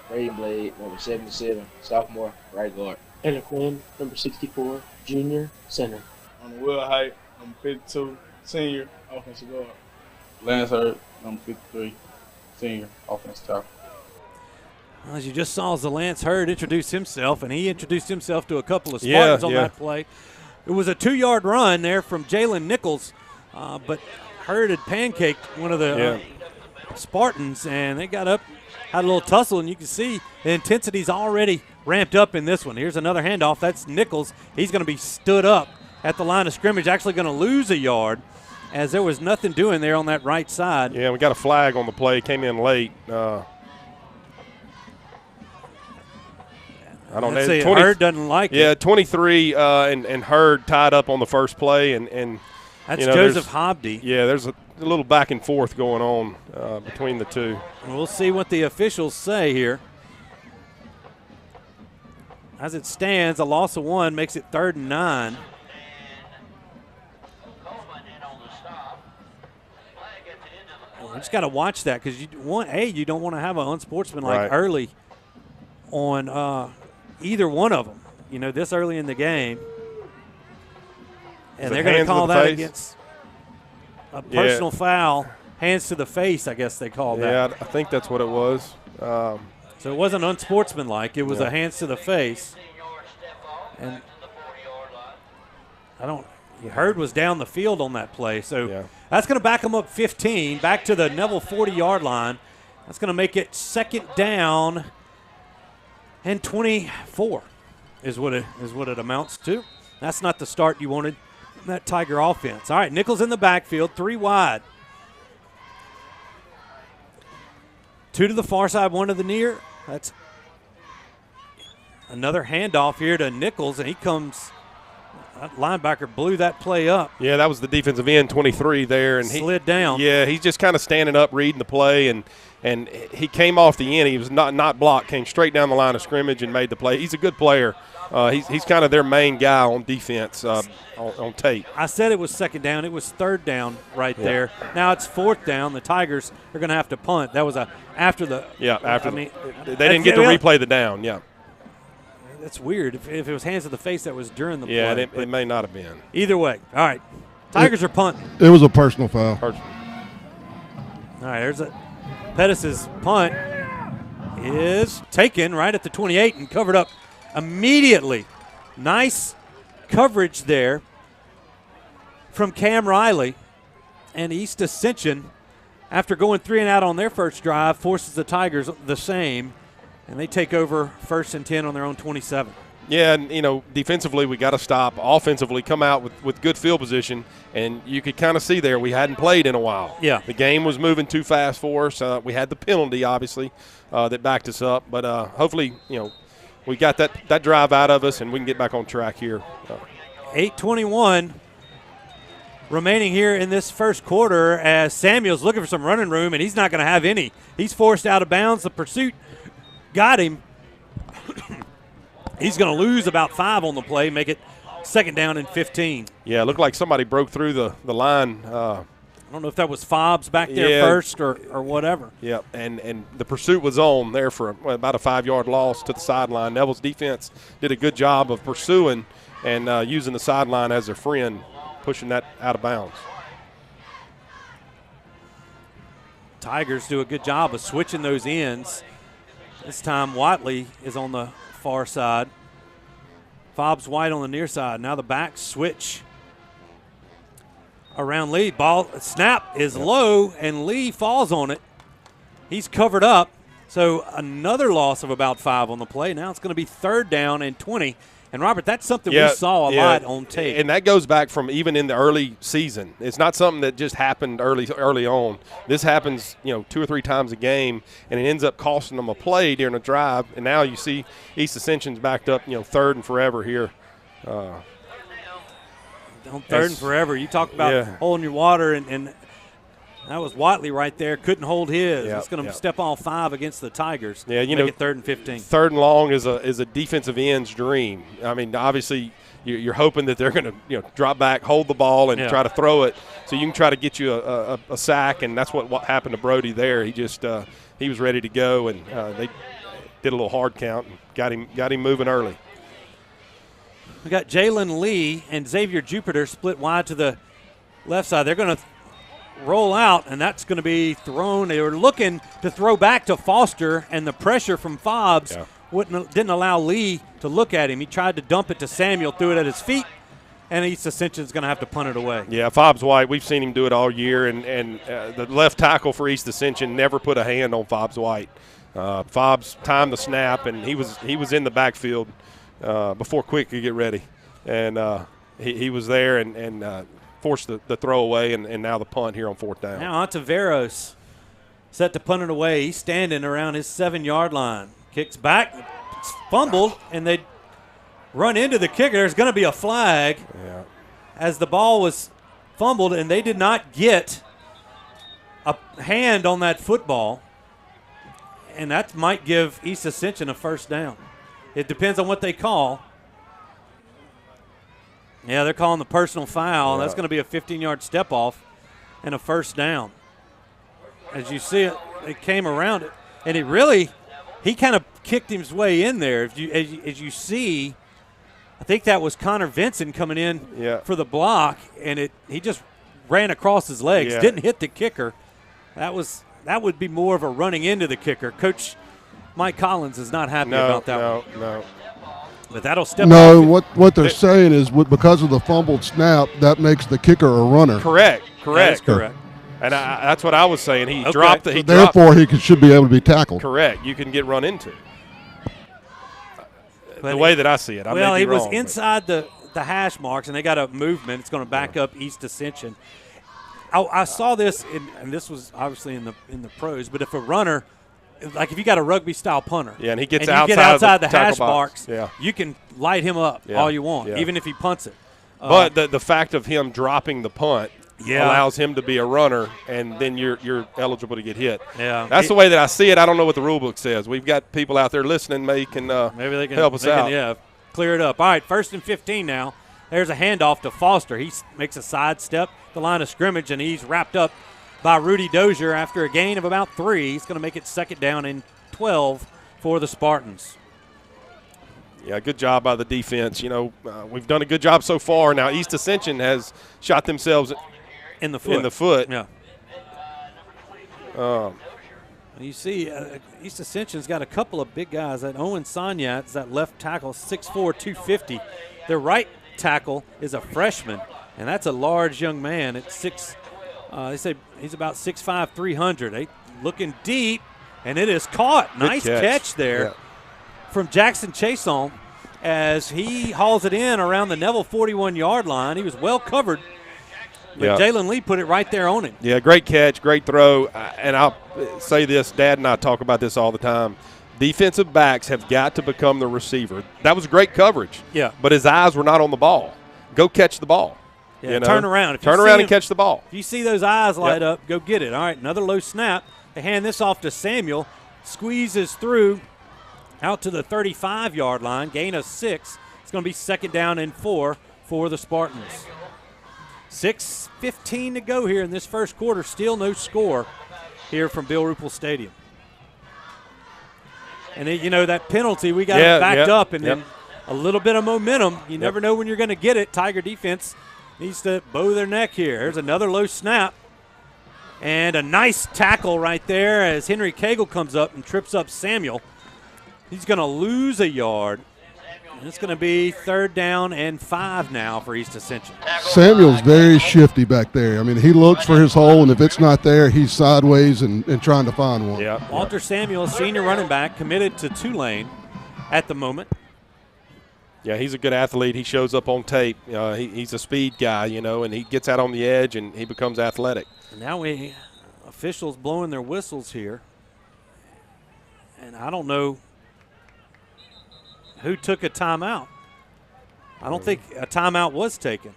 Braden Blade, number 77, sophomore, right guard. Taylor Quinn, number 64, junior, center. On Will Height, number 52, senior, offensive guard. Lance Hurd, number 53, senior, offensive tackle. As you just saw, Lance Hurd introduce himself, and he introduced himself to a couple of Spartans on that play. It was a 2-yard run there from Jalen Nichols, but Hurd had pancaked one of the Spartans, and they got up, had a little tussle, and you can see the intensity's already ramped up in this one. Here's another handoff. That's Nichols. He's going to be stood up at the line of scrimmage, actually going to lose a yard, as there was nothing doing there on that right side. Yeah, we got a flag on the play. Came in late. I don't know. Hurd doesn't like it. Yeah, 23 and Hurd tied up on the first play. And that's Joseph Hobdy. Yeah, there's a little back and forth going on between the two. We'll see what the officials say here. As it stands, a loss of 1 makes it 3rd and 9. We just got to watch that because you don't want to have an unsportsmanlike early on either one of them, this early in the game. And they're going to call that against a personal foul, hands to the face, I guess they call that. Yeah, I think that's what it was. So it wasn't unsportsmanlike. It was a hands to the face. And Hurd was down the field on that play. So that's going to back them up 15, back to the Neville 40-yard line. That's going to make it 2nd down and 24 is what it amounts to. That's not the start you wanted from that Tiger offense. All right, Nichols in the backfield, 3 wide. 2 to the far side, 1 to the near. That's another handoff here to Nichols, and he comes – that linebacker blew that play up. Yeah, that was the defensive end, 23 there. And slid down. Yeah, he's just kind of standing up, reading the play, and he came off the end. He was not blocked, came straight down the line of scrimmage and made the play. He's a good player. He's kind of their main guy on defense on tape. I said it was 2nd down. It was 3rd down right there. Now it's 4th down. The Tigers are going to have to punt. That was after the – Yeah, they didn't get to replay the down, That's weird. If it was hands to the face, that was during the play. Yeah, it may not have been. Either way. All right. Tigers are punting. It was a personal foul. All right, there's Pettis' punt is taken right at the 28 and covered up immediately. Nice coverage there from Cam Riley. And East Ascension, after going 3 and out on their first drive, forces the Tigers the same. And they take over 1st and 10 on their own 27. Yeah, and, defensively we got to stop. Offensively, come out with good field position. And you could kind of see there we hadn't played in a while. Yeah. The game was moving too fast for us. We had the penalty, obviously, that backed us up. But hopefully, we got that drive out of us and we can get back on track here. 8:21 remaining here in this first quarter as Samuel's looking for some running room, and he's not going to have any. He's forced out of bounds. The pursuit got him. He's going to lose about 5 on the play, make it 2nd down and 15. Yeah, it looked like somebody broke through the line. I don't know if that was Fobbs back there first or whatever. Yeah, and the pursuit was on there for about a 5-yard loss to the sideline. Neville's defense did a good job of pursuing and using the sideline as their friend, pushing that out of bounds. Tigers do a good job of switching those ends. This time Watley is on the far side. Fobbs White on the near side. Now the back switch around Lee. Ball snap is low, and Lee falls on it. He's covered up. So another loss of about 5 on the play. Now it's going to be 3rd down and 20. And, Robert, that's something we saw a lot on tape. And that goes back from even in the early season. It's not something that just happened early on. This happens, 2 or 3 times a game, and it ends up costing them a play during a drive. And now you see East Ascension's backed up, 3rd and forever here. On 3rd and forever. You talk about holding your water, and that was Watley right there. Couldn't hold his. It's going to step on 5 against the Tigers. Yeah, make it 3rd and 15. 3rd and long is a defensive end's dream. I mean, obviously you're hoping that they're going to drop back, hold the ball, and try to throw it so you can try to get you a sack. And that's what happened to Brody there. He just he was ready to go, and did a little hard count and got him moving early. We got Jalen Lee and Xavier Jupiter split wide to the left side. They're going to roll out, and that's going to be thrown. They were looking to throw back to Foster, and the pressure from Fobbs didn't allow Lee to look at him. He tried to dump it to Samuel, threw it at his feet, and East Ascension's going to have to punt it away. Yeah, Fobbs White, we've seen him do it all year, and the left tackle for East Ascension never put a hand on Fobbs White. Fobbs timed the snap, and he was in the backfield before Quick could get ready. And he was there and forced the throw away, and now the punt here on 4th down. Now Ontiveros set to punt it away. He's standing around his 7-yard line. Kicks back, it's fumbled, and they run into the kicker. There's going to be a flag as the ball was fumbled, and they did not get a hand on that football. And that might give East Ascension a 1st down. It depends on what they call. Yeah, they're calling the personal foul. That's going to be a 15-yard step off and a 1st down. As you see it came around it. And he kind of kicked his way in there. As you see, I think that was Connor Vinson coming in for the block, and he just ran across his legs, didn't hit the kicker. That would be more of a running into the kicker. Coach Mike Collins is not happy about that one. No. But that'll step No, off. what they're saying is because of the fumbled snap, that makes the kicker a runner. Correct. That is correct. And that's what I was saying. He dropped the. Therefore, he should be able to be tackled. Correct. You can get run into. The way that I see it. He was inside the hash marks, and they got a movement. It's going to back up East Ascension. I saw this, and this was obviously in the pros, but if a runner, like if you got a rugby-style punter, and he gets outside the hash box, marks, you can light him up all you want, even if he punts it. But the fact of him dropping the punt allows him to be a runner, and then you're eligible to get hit. Yeah, that's the way that I see it. I don't know what the rule book says. We've got people out there listening. Maybe they can help us out. Clear it up. All right, 1st and 15 now. There's a handoff to Foster. He makes a sidestep, the line of scrimmage, and he's wrapped up by Rudy Dozier after a gain of about 3. He's going to make it 2nd down and 12 for the Spartans. Yeah, good job by the defense. We've done a good job so far. Now East Ascension has shot themselves in the foot. Yeah. You see, East Ascension's got a couple of big guys. That Owen Sanyat's that left tackle, 6'4", 250. Their right tackle is a freshman, and that's a large young man at 6. They say he's about 6'5", 300. They looking deep, and it is caught. Nice catch there from Jackson Chason as he hauls it in around the Neville 41-yard line. He was well covered, but Jalen Lee put it right there on him. Yeah, great catch, great throw. And I'll say this, Dad and I talk about this all the time. Defensive backs have got to become the receiver. That was great coverage. Yeah. But his eyes were not on the ball. Go catch the ball. Yeah, turn around. Turn around and catch the ball. If you see those eyes light up, go get it. All right, another low snap. They hand this off to Samuel. Squeezes through out to the 35-yard line. Gain of 6. It's going to be 2nd down and 4 for the Spartans. 6:15 to go here in this first quarter. Still no score here from Bill Ruple Stadium. And, that penalty, we got it backed up, and then a little bit of momentum. You never know when you're going to get it. Tiger defense needs to bow their neck here. There's another low snap. And a nice tackle right there as Henry Cagle comes up and trips up Samuel. He's going to lose a yard. And it's going to be 3rd down and 5 now for East Ascension. Samuel's very shifty back there. I mean, he looks for his hole, and if it's not there, he's sideways and trying to find one. Yeah. Walter Samuel, senior running back, committed to Tulane at the moment. Yeah, he's a good athlete. He shows up on tape. He's a speed guy, and he gets out on the edge, and he becomes athletic. Now officials blowing their whistles here. And I don't know who took a timeout. I don't think a timeout was taken.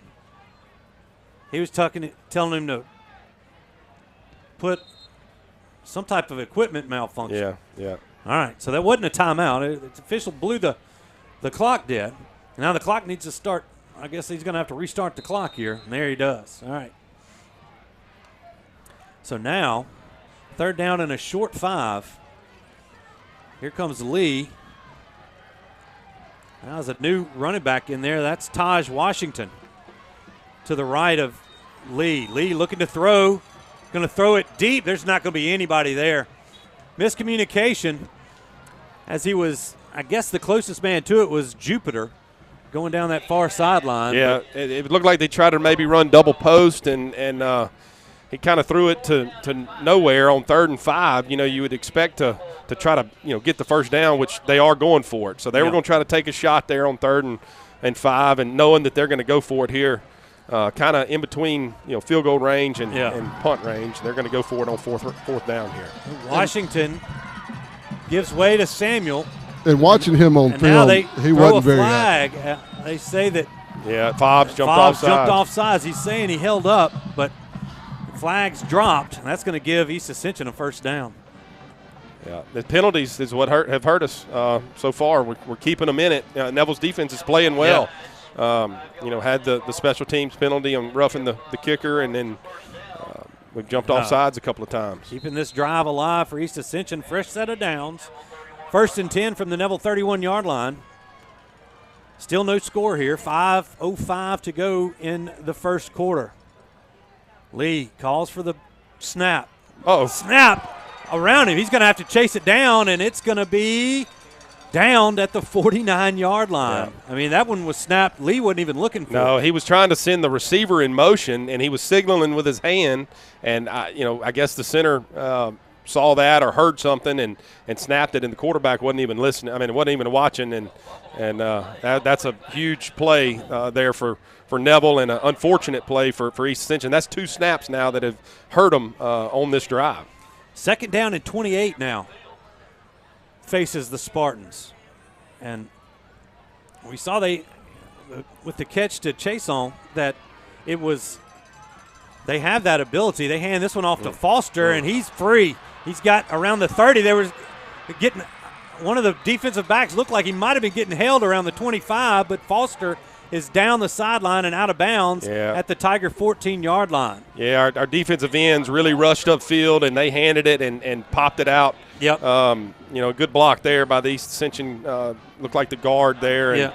He was telling him to put some type of equipment malfunction. Yeah. All right, so that wasn't a timeout. The official blew the clock dead. Now the clock needs to start. I guess he's going to have to restart the clock here, and there he does. All right. So now, 3rd down and a short 5. Here comes Lee. Now there's a new running back in there. That's Taj Washington to the right of Lee. Lee looking to throw. Going to throw it deep. There's not going to be anybody there. Miscommunication as he was, I guess the closest man to it was Jupiter going down that far sideline. Yeah, it looked like they tried to maybe run double post, and he kind of threw it to nowhere on 3rd and 5. You know, you would expect to try to, get the first down, which they are going for it. So they were going to try to take a shot there on 3rd and 5, and knowing that they're going to go for it here, kind of in between, field goal range and punt range. They're going to go for it on fourth down here. Washington gives way to Samuel. And watching him on film, he wasn't very happy. They say that Fobbs jumped off sides. He's saying he held up, but flags dropped, and that's going to give East Ascension a first down. Yeah, the penalties is what have hurt us so far. We're keeping them in it. Neville's defense is playing well. Yeah. Had the special teams penalty on roughing the kicker, and then we've jumped off sides a couple of times. Keeping this drive alive for East Ascension. Fresh set of downs. 1st and 10 from the Neville 31-yard line. Still no score here. 5:05 to go in the first quarter. Lee calls for the snap. Snap around him. He's going to have to chase it down, and it's going to be downed at the 49-yard line. Yeah. I mean, that one was snapped. Lee wasn't even looking for it. No, he was trying to send the receiver in motion, and he was signaling with his hand. And, I guess the center saw that or heard something and snapped it, and the quarterback wasn't even listening. I mean, wasn't even watching, and that's a huge play there for Neville, and an unfortunate play for East Ascension. That's 2 snaps now that have hurt them on this drive. 2nd down and 28 now faces the Spartans. And we saw with the catch to Chason that they have that ability. They hand this one off to Foster, and he's free. He's got around the 30. They were getting one of the defensive backs looked like he might have been getting held around the 25, but Foster is down the sideline and out of bounds at the Tiger 14-yard line. Yeah, our defensive ends really rushed upfield, and they handed it and popped it out. Yep. Good block there by the East Ascension. Looked like the guard there.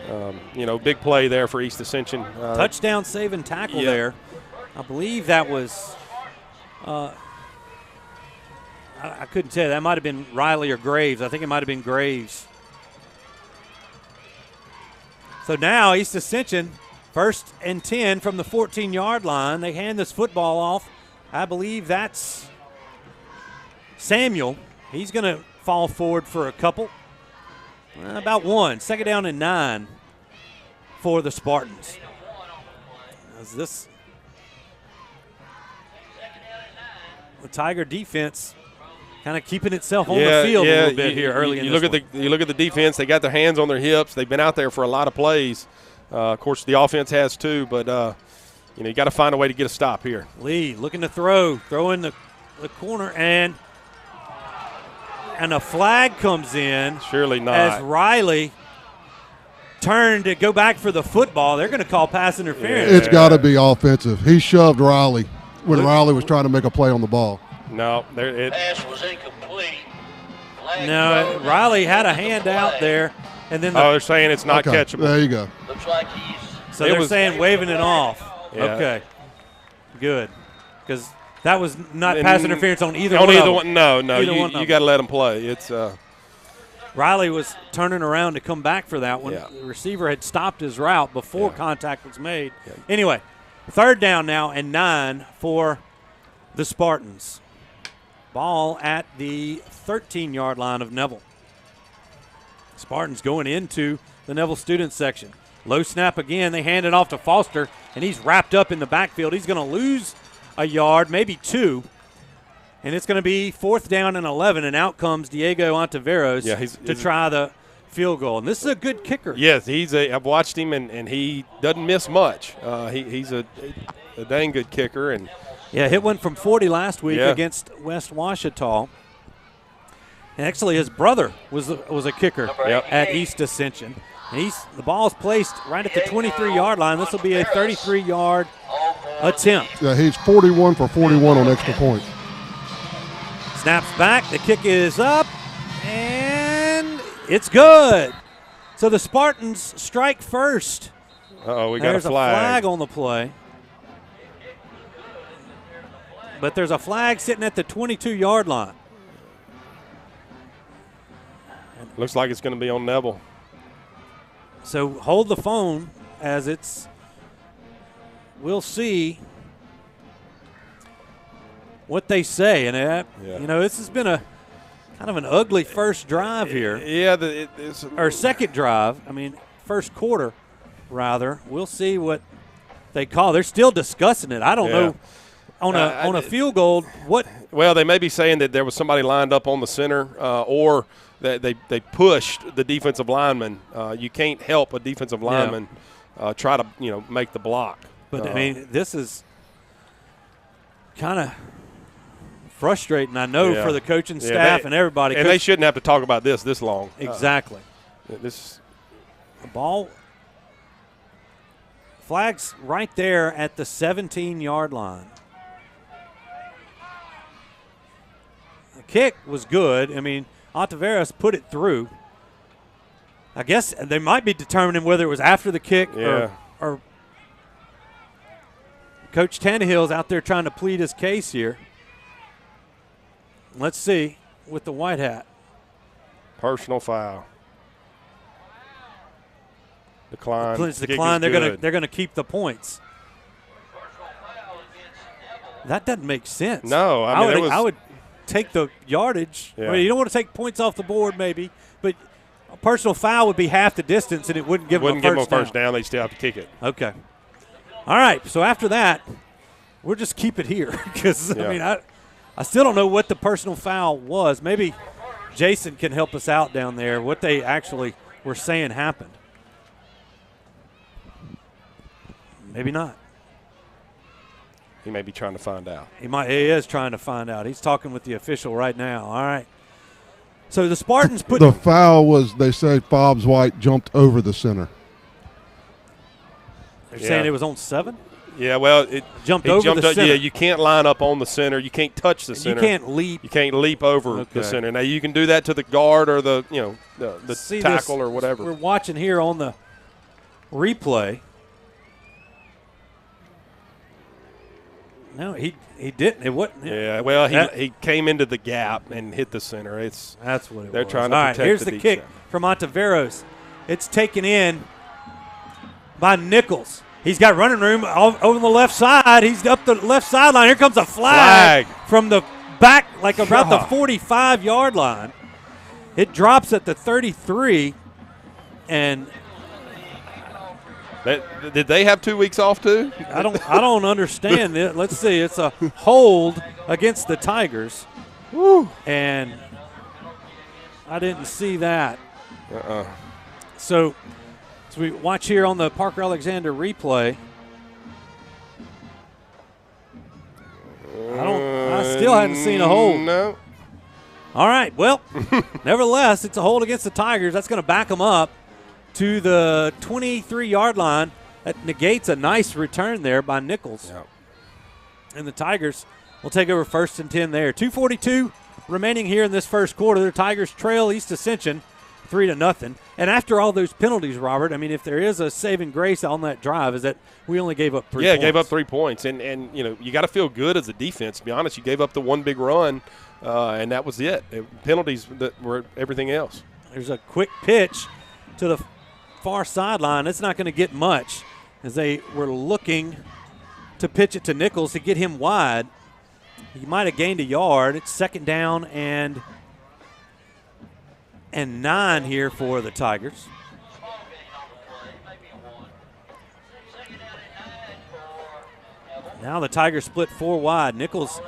And, big play there for East Ascension. Touchdown saving tackle there. I believe that was I couldn't tell. That might have been Riley or Graves. I think it might have been Graves. So now East Ascension, 1st and 10 from the 14-yard line. They hand this football off. I believe that's Samuel. He's going to fall forward for a couple. About one. 2nd down and 9 for the Spartans. The Tiger defense kind of keeping itself on the field a little bit here early in this one. You look at the defense. They got their hands on their hips. They've been out there for a lot of plays. Of course, the offense has too, but you got to find a way to get a stop here. Lee looking to throw in the corner, and a flag comes in. Surely not. As Riley turned to go back for the football. They're going to call pass interference. It's got to be offensive. He shoved Riley when Riley was trying to make a play on the ball. No, pass was incomplete. No, Riley had a hand out there, and then they're saying it's not catchable. There you go. Looks like he's. So they're saying waving it off. Yeah. Okay, good, because that was not pass interference on either one. No. You got to let them play. It's. Riley was turning around to come back for that one. Yeah. The receiver had stopped his route before contact was made. Yeah. Anyway, 3rd down now and 9 for the Spartans. Ball at the 13-yard line of Neville. Spartans going into the Neville student section. Low snap again. They hand it off to Foster, and he's wrapped up in the backfield. He's going to lose a yard, maybe 2. And it's going to be 4th down and 11, and out comes Diego Ontiveros to try the field goal. And this is a good kicker. Yes, I've watched him, and he doesn't miss much. He's a dang good kicker. And hit one from 40 last week against West Ouachita. And actually, his brother was a kicker at East Ascension. And the ball's placed right at the 23-yard line. This will be a 33-yard attempt. Yeah, he's 41 for 41 on extra points. Snaps back. The kick is up, and It's good. So the Spartans strike first. Uh-oh, we got There's a flag. a flag on the play. But there's a flag sitting at the 22-yard line. Looks like it's going to be on Neville. So hold the phone as it's – we'll see what they say. And, you know, this has been a kind of an ugly first drive here. Yeah. Or second drive. I mean, first quarter, rather. We'll see what they call. They're still discussing it. I don't know. On a field goal, what? Well, they may be saying that there was somebody lined up on the center or that they pushed the defensive lineman. You can't help a defensive lineman try to, make the block. But, I mean, this is kind of frustrating, I know, for the coaching staff and everybody. And they shouldn't have to talk about this long. Exactly. The ball flags right there at the 17-yard line. The kick was good. I mean, Ontiveros put it through. I guess they might be determining whether it was after the kick or Coach Tannehill's out there trying to plead his case here. Let's see with the white hat. Personal foul. Decline. It's decline. They're gonna keep the points. That doesn't make sense. No, I would take the yardage. Yeah. I mean, you don't want to take points off the board, maybe, but a personal foul would be half the distance, and it wouldn't give them a first down. They still have to kick it. Okay. All right. So after that, we'll just keep it here because I mean, I still don't know what the personal foul was. Maybe Jason can help us out down there. What they actually were saying happened. Maybe not. He may be trying to find out. He is trying to find out. He's talking with the official right now. All right. So the Spartans put the foul was, they say Fobbs White jumped over the center. They're saying it was on 7? Yeah, well, it jumped over the center. Yeah, you can't line up on the center. You can't touch the center. You can't leap. You can't leap over the center. Now you can do that to the guard or the tackle or whatever. We're watching here on the replay. No, he didn't. It wasn't. Yeah, well, he came into the gap and hit the center. That's what it was. They're trying to All protect right, here's the the kick from Ontiveros. It's taken in by Nichols. He's got running room over the left side. He's up the left sideline. Here comes a flag from the back, like about the 45-yard line. It drops at the 33, and did they have 2 weeks off too? I don't understand it. Let's see. It's a hold against the Tigers. Woo. And I didn't see that. So we watch here on the Parker Alexander replay. I still hadn't seen a hold. No. All right. Well, nevertheless, it's a hold against the Tigers. That's going to back them up to the 23-yard line. That negates a nice return there by Nichols. Yep. And the Tigers will take over 1st and 10 there. 2:42 remaining here in this first quarter. The Tigers trail East Ascension 3-0. And after all those penalties, Robert, I mean, if there is a saving grace on that drive, is that we only gave up 3 points. Yeah, gave up 3 points. And you got to feel good as a defense. To be honest, you gave up the one big run, and that was it. Penalties that were everything else. There's a quick pitch to the far sideline. It's not going to get much as they were looking to pitch it to Nichols to get him wide. He might have gained a yard. It's 2nd down and 9 here for the Tigers. Now the Tigers split 4 wide. Nichols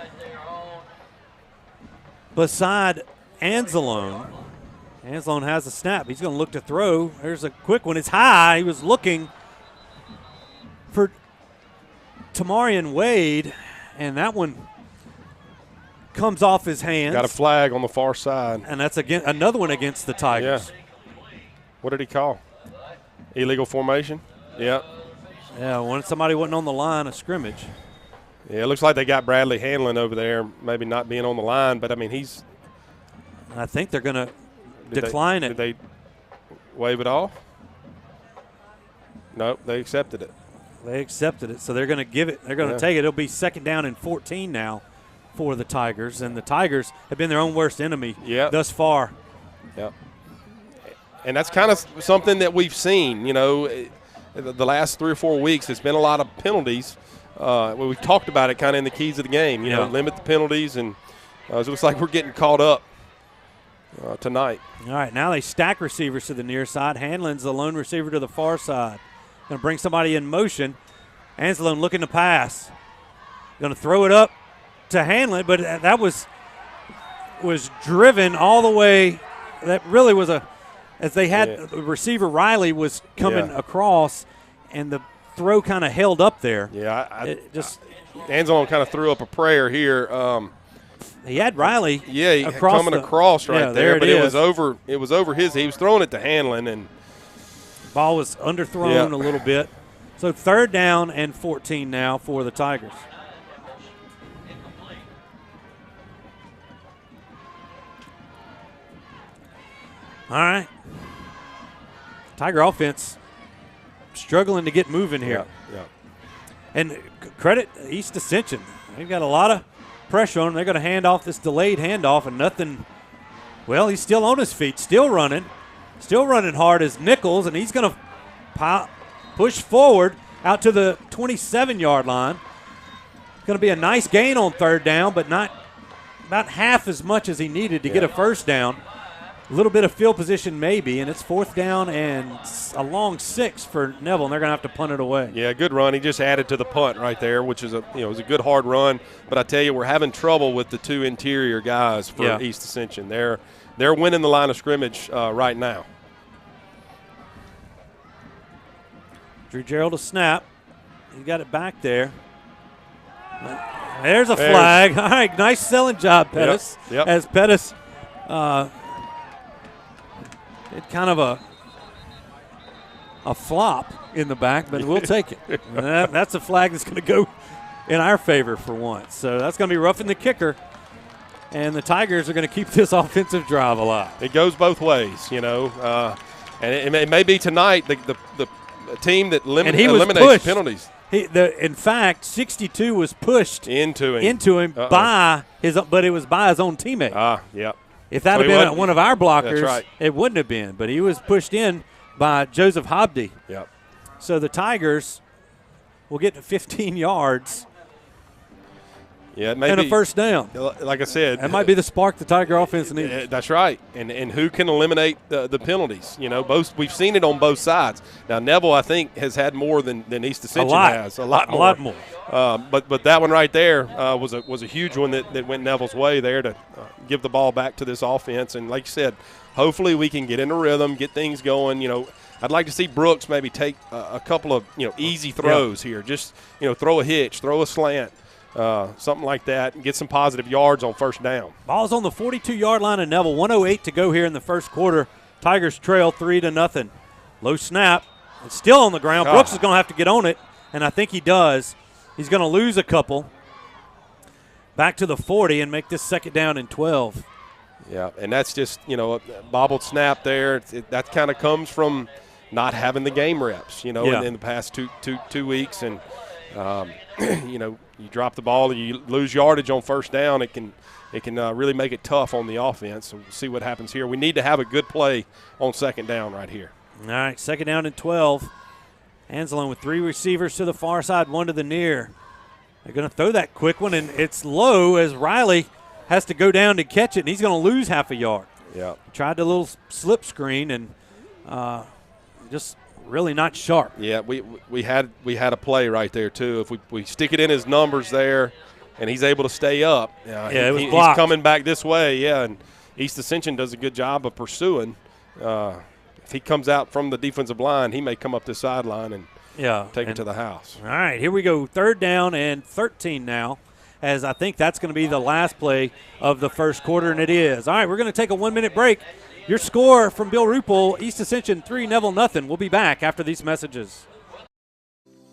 beside Anzalone. Anzalone has a snap. He's going to look to throw. There's a quick one. It's high. He was looking for Tamarian Wade, and that one comes off his hands. Got a flag on the far side. And that's another one against the Tigers. Yeah. What did he call? Illegal formation? Yeah. Yeah, when somebody wasn't on the line of scrimmage. Yeah, it looks like they got Bradley Hanlon over there, maybe not being on the line, but, I mean, I think they're going to decline it. Did they wave it off. Nope, they accepted it. They accepted it, so they're going to give it. They're going to take it. It'll be 2nd down and 14 now for the Tigers, and the Tigers have been their own worst enemy thus far. Yep. And that's kind of something that we've seen, you know, the last 3 or 4 weeks. There's been a lot of penalties. We've talked about it kind of in the keys of the game, you know, limit the penalties, and it looks like we're getting caught up tonight. All right, now they stack receivers to the near side. Hanlon's the lone receiver to the far side. Going to bring somebody in motion. Anzalone looking to pass. Going to throw it up to Hanlon, but that was driven all the way. That really was as they had the receiver Riley was coming across, and the throw kind of held up there. Yeah, Anzalone kind of threw up a prayer here. He had Riley. Coming across right there, but it was over. It was over his. He was throwing it to Hanlon, and ball was underthrown a little bit. So 3rd down and 14 now for the Tigers. All right. Tiger offense struggling to get moving here. Yeah. And credit East Ascension. They've got a lot of pressure on them. They're going to hand off this delayed handoff and nothing. Well, he's still on his feet, still running hard as Nichols, and he's going to push forward out to the 27-yard line. It's going to be a nice gain on 3rd down, but not about half as much as he needed to get a 1st down. A little bit of field position maybe, and it's 4th down and a long 6 for Neville, and they're going to have to punt it away. Yeah, good run. He just added to the punt right there, which is it was a good hard run. But I tell you, we're having trouble with the 2 interior guys for East Ascension. They're winning the line of scrimmage right now. Drew Gerald a snap. He got it back there. There's a flag. All right, nice selling job, Pettis. Yep. As Pettis did kind of a flop in the back, but we'll take it. That's a flag that's going to go in our favor for once. So that's going to be roughing the kicker, and the Tigers are going to keep this offensive drive alive. It goes both ways, you know. And it may be tonight the team that eliminates penalties. In fact, 62 was pushed into him by but it was by his own teammate. Yeah. If that had been one of our blockers, it wouldn't have been. But he was pushed in by Joseph Hobdy. Yep. So the Tigers will get to 15 yards. Yeah, it may and be a 1st down. Like I said, that might be the spark the Tiger offense needs. That's right. And who can eliminate the penalties? You know, we've seen it on both sides. Now Neville, I think, has had more than East Ascension has. A lot more. But that one right there was a huge one that went Neville's way there to give the ball back to this offense. And like you said, hopefully we can get in a rhythm, get things going. You know, I'd like to see Brooks maybe take a couple of easy throws here. Just throw a hitch, throw a slant. Something like that, and get some positive yards on 1st down. Ball's on the 42-yard line of Neville. 1:08 to go here in the 1st quarter. Tigers trail 3-0. Low snap. It's still on the ground. Brooks is going to have to get on it, and I think he does. He's going to lose a couple. Back to the 40 and make this 2nd down and 12. Yeah, and that's just, a bobbled snap there. That kind of comes from not having the game reps, in the past two weeks. And, you drop the ball and you lose yardage on 1st down, it can really make it tough on the offense. So we'll see what happens here. We need to have a good play on 2nd down right here. All right, 2nd down and 12. Anzalone with 3 receivers to the far side, 1 to the near. They're going to throw that quick one, and it's low as Riley has to go down to catch it, and he's going to lose half a yard. Yeah. Tried the little slip screen and just really not sharp. Yeah, we had a play right there too. If we stick it in his numbers there, and he's able to stay up, it was blocked. He's coming back this way. Yeah, and East Ascension does a good job of pursuing. If he comes out from the defensive line, he may come up the sideline and take it to the house. All right, here we go. 3rd down and 13 now, as I think that's going to be the last play of the 1st quarter, and it is. All right, we're going to take a 1-minute break. Your score from Bill Ruple, East Ascension 3, Neville 0. We'll be back after these messages.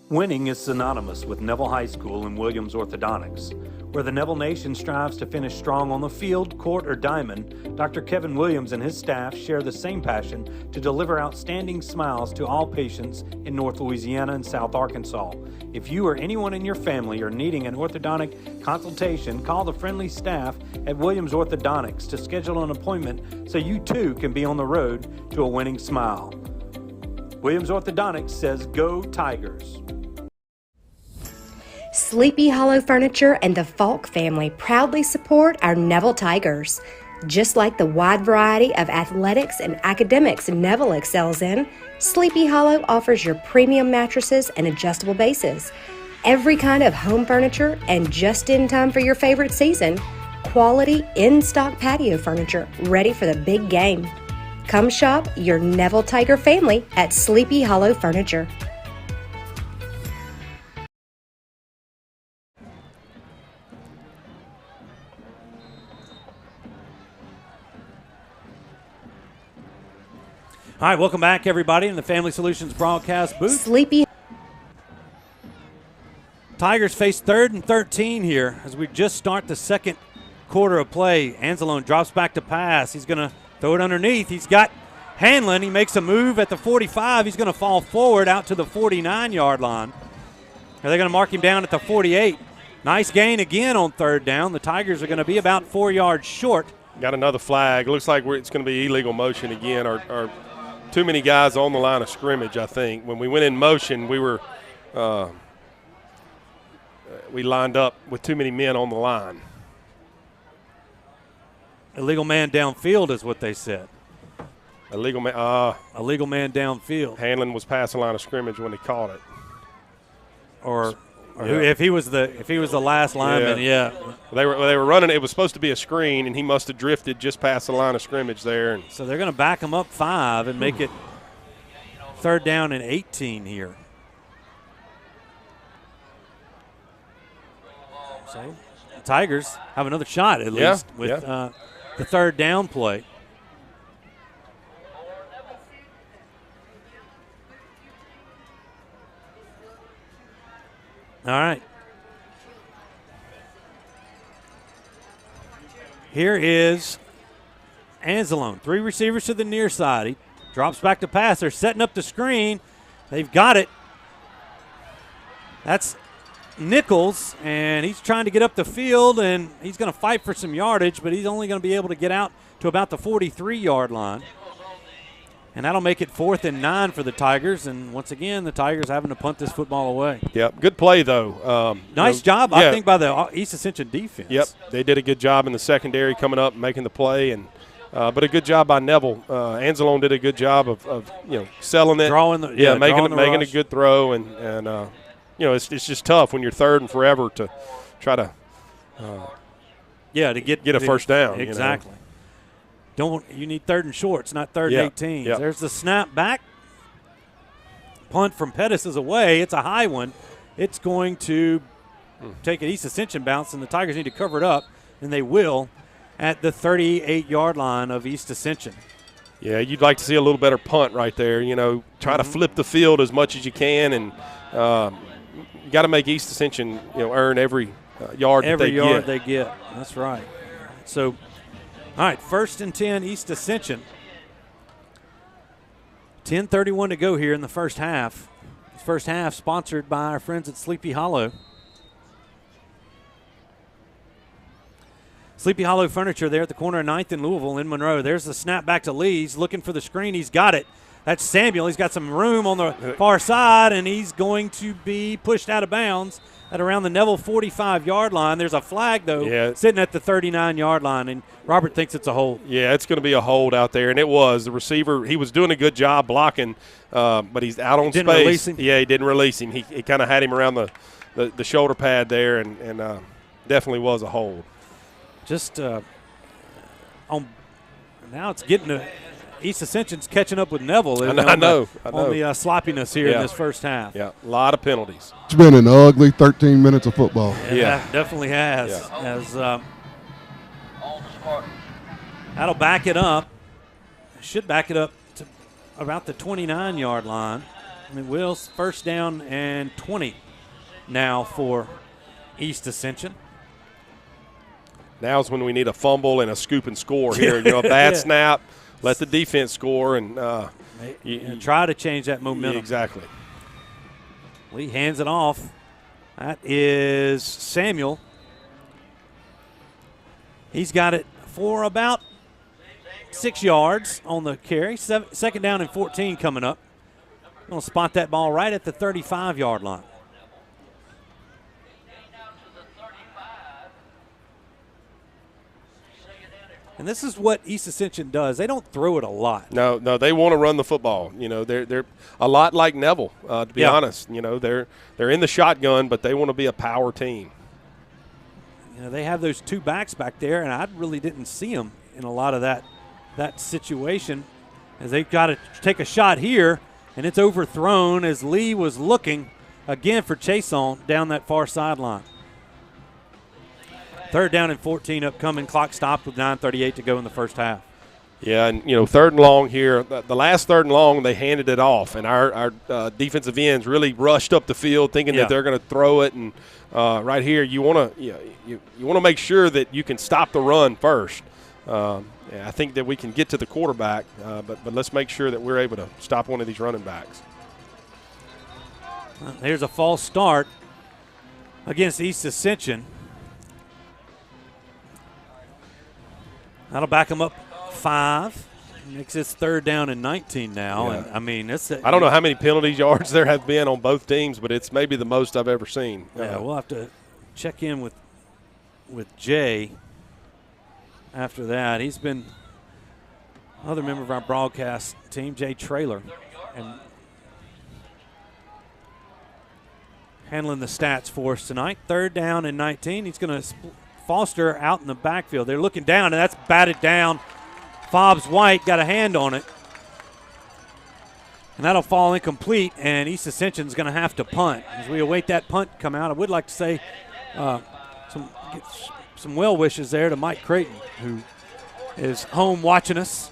Winning is synonymous with Neville High School and Williams Orthodontics. Where the Neville Nation strives to finish strong on the field, court, or diamond, Dr. Kevin Williams and his staff share the same passion to deliver outstanding smiles to all patients in North Louisiana and South Arkansas. If you or anyone in your family are needing an orthodontic consultation, call the friendly staff at Williams Orthodontics to schedule an appointment so you too can be on the road to a winning smile. Williams Orthodontics says, "Go Tigers." Sleepy Hollow Furniture and the Falk family proudly support our Neville Tigers. Just like the wide variety of athletics and academics Neville excels in, Sleepy Hollow offers your premium mattresses and adjustable bases, every kind of home furniture, and just in time for your favorite season, quality in-stock patio furniture ready for the big game. Come shop your Neville Tiger family at Sleepy Hollow Furniture. All right, welcome back, everybody, in the Family Solutions broadcast booth. Sleepy Tigers face 3rd and 13 here as we just start the second quarter of play. Anzalone drops back to pass. He's going to throw it underneath. He's got Hanlon. He makes a move at the 45. He's going to fall forward out to the 49-yard line. Are they going to mark him down at the 48? Nice gain again on 3rd down. The Tigers are going to be about 4 yards short. Got another flag. Looks like it's going to be illegal motion again, or too many guys on the line of scrimmage, I think. When we went in motion, we lined up with too many men on the line. Illegal man downfield is what they said. Illegal man downfield. Hanlon was past the line of scrimmage when he caught it. Or if he was the last lineman, yeah. They were running. It was supposed to be a screen, and he must have drifted just past the line of scrimmage there. And so they're going to back him up 5 and make it 3rd down and 18 here. So the Tigers have another shot at least with the 3rd down play. All right. Here is Anzalone. 3 receivers to the near side. He drops back to pass. They're setting up the screen. They've got it. That's Nichols, and he's trying to get up the field, and he's going to fight for some yardage, but he's only going to be able to get out to about the 43-yard line. And that'll make it 4th and 9 for the Tigers. And once again, the Tigers having to punt this football away. Yep, good play, though. Nice job, I think, by the East Ascension defense. Yep, they did a good job in the secondary coming up and making the play. And but a good job by Neville. Anzalone did a good job of selling it. Making a good throw. And it's just tough when you're 3rd and forever to try to get a first down. Exactly. You need 3rd and shorts, not 3rd and 18. Yep. There's the snap back. Punt from Pettis is away. It's a high one. It's going to take an East Ascension bounce, and the Tigers need to cover it up, and they will at the 38-yard line of East Ascension. Yeah, you'd like to see a little better punt right there. Try to flip the field as much as you can, and you got to make East Ascension earn every yard they get. That's right. So, all right, 1st and 10, East Ascension. 10:31 to go here in the first half. This first half sponsored by our friends at Sleepy Hollow. Sleepy Hollow Furniture there at the corner of 9th and Louisville in Monroe. There's the snap back to Lee. He's looking for the screen. He's got it. That's Samuel. He's got some room on the far side, and he's going to be pushed out of bounds at around the Neville 45-yard line. There's a flag, though, sitting at the 39-yard line, and Robert thinks it's a hold. Yeah, it's going to be a hold out there, and it was. The receiver, he was doing a good job blocking, but he's out on space. Didn't release him? Yeah, he didn't release him. He kind of had him around the shoulder pad there, and definitely was a hold. Just now it's getting to East Ascension's catching up with Neville. I know. On the sloppiness here in this first half. Yeah, a lot of penalties. It's been an ugly 13 minutes of football. Yeah, definitely has. That'll back it up. Should back it up to about the 29-yard line. It will. First down and 20 now for East Ascension. Now's when we need a fumble and a scoop and score here. A bad snap, let the defense score, and you try to change that momentum. Exactly. Lee hands it off. That is Samuel. He's got it for about 6 yards on the carry. Second down and 14 coming up. Going to spot that ball right at the 35-yard line. And this is what East Ascension does. They don't throw it a lot. No, they want to run the football. They're a lot like Neville, to be honest. They're in the shotgun, but they want to be a power team. They have those two backs back there, and I really didn't see them in a lot of that situation, as they've got to take a shot here, and it's overthrown as Lee was looking again for Chason down that far sideline. Third down and 14 upcoming. Clock stopped with 9:38 to go in the first half. Yeah, and, third and long here. The last third and long, they handed it off, and our defensive ends really rushed up the field thinking that they're going to throw it. And right here, you want to make sure that you can stop the run first. I think that we can get to the quarterback, but let's make sure that we're able to stop one of these running backs. Here's a false start against East Ascension. That'll back them up 5. Makes this third down and 19 now. Yeah. And I don't know how many penalty yards there have been on both teams, but it's maybe the most I've ever seen. Yeah, we'll have to check in with Jay after that. He's been another member of our broadcast team, Jay Traylor, and handling the stats for us tonight. Third down and 19. He's going to Foster out in the backfield. They're looking down, and that's batted down. Fobbs White got a hand on it. And that'll fall incomplete, and East Ascension's going to have to punt. As we await that punt come out, I would like to say some well wishes there to Mike Creighton, who is home watching us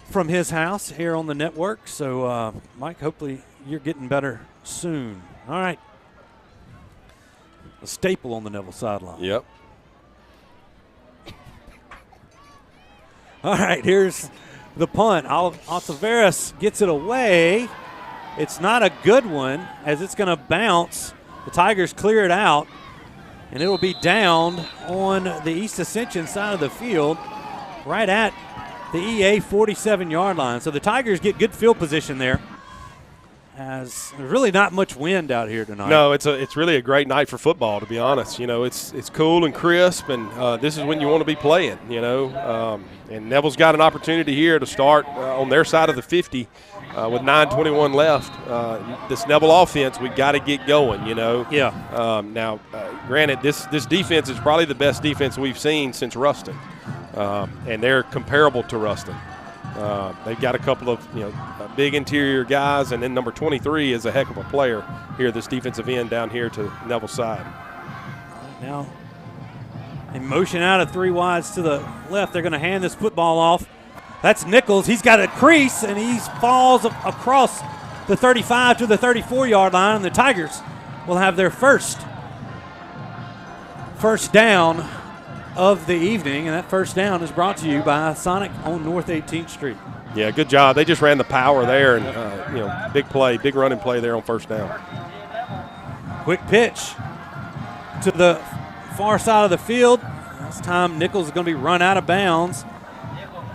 from his house here on the network. So, Mike, hopefully you're getting better soon. All right. A staple on the Neville sideline. Yep. All right, here's the punt. Altaveras gets it away. It's not a good one, as it's going to bounce. The Tigers clear it out, and it will be down on the East Ascension side of the field, right at the EA 47-yard line. So the Tigers get good field position there, as there's really not much wind out here tonight. No, it's really a great night for football, to be honest. It's cool and crisp, and this is when you want to be playing, and Neville's got an opportunity here to start on their side of the 50 with 9:21 left. This Neville offense, we got to get going, Yeah. Now, granted, this defense is probably the best defense we've seen since Ruston, and they're comparable to Ruston. They've got a couple of big interior guys, and then number 23 is a heck of a player here, this defensive end down here to Neville's side. Now, in motion out of 3 wides to the left, they're going to hand this football off. That's Nichols. He's got a crease, and he falls across the 35 to the 34-yard line, and the Tigers will have their first down of the evening, and that first down is brought to you by Sonic on North 18th Street. Yeah, good job. They just ran the power there, and big play, big running play there on first down. Quick pitch to the far side of the field. This time Nichols is going to be run out of bounds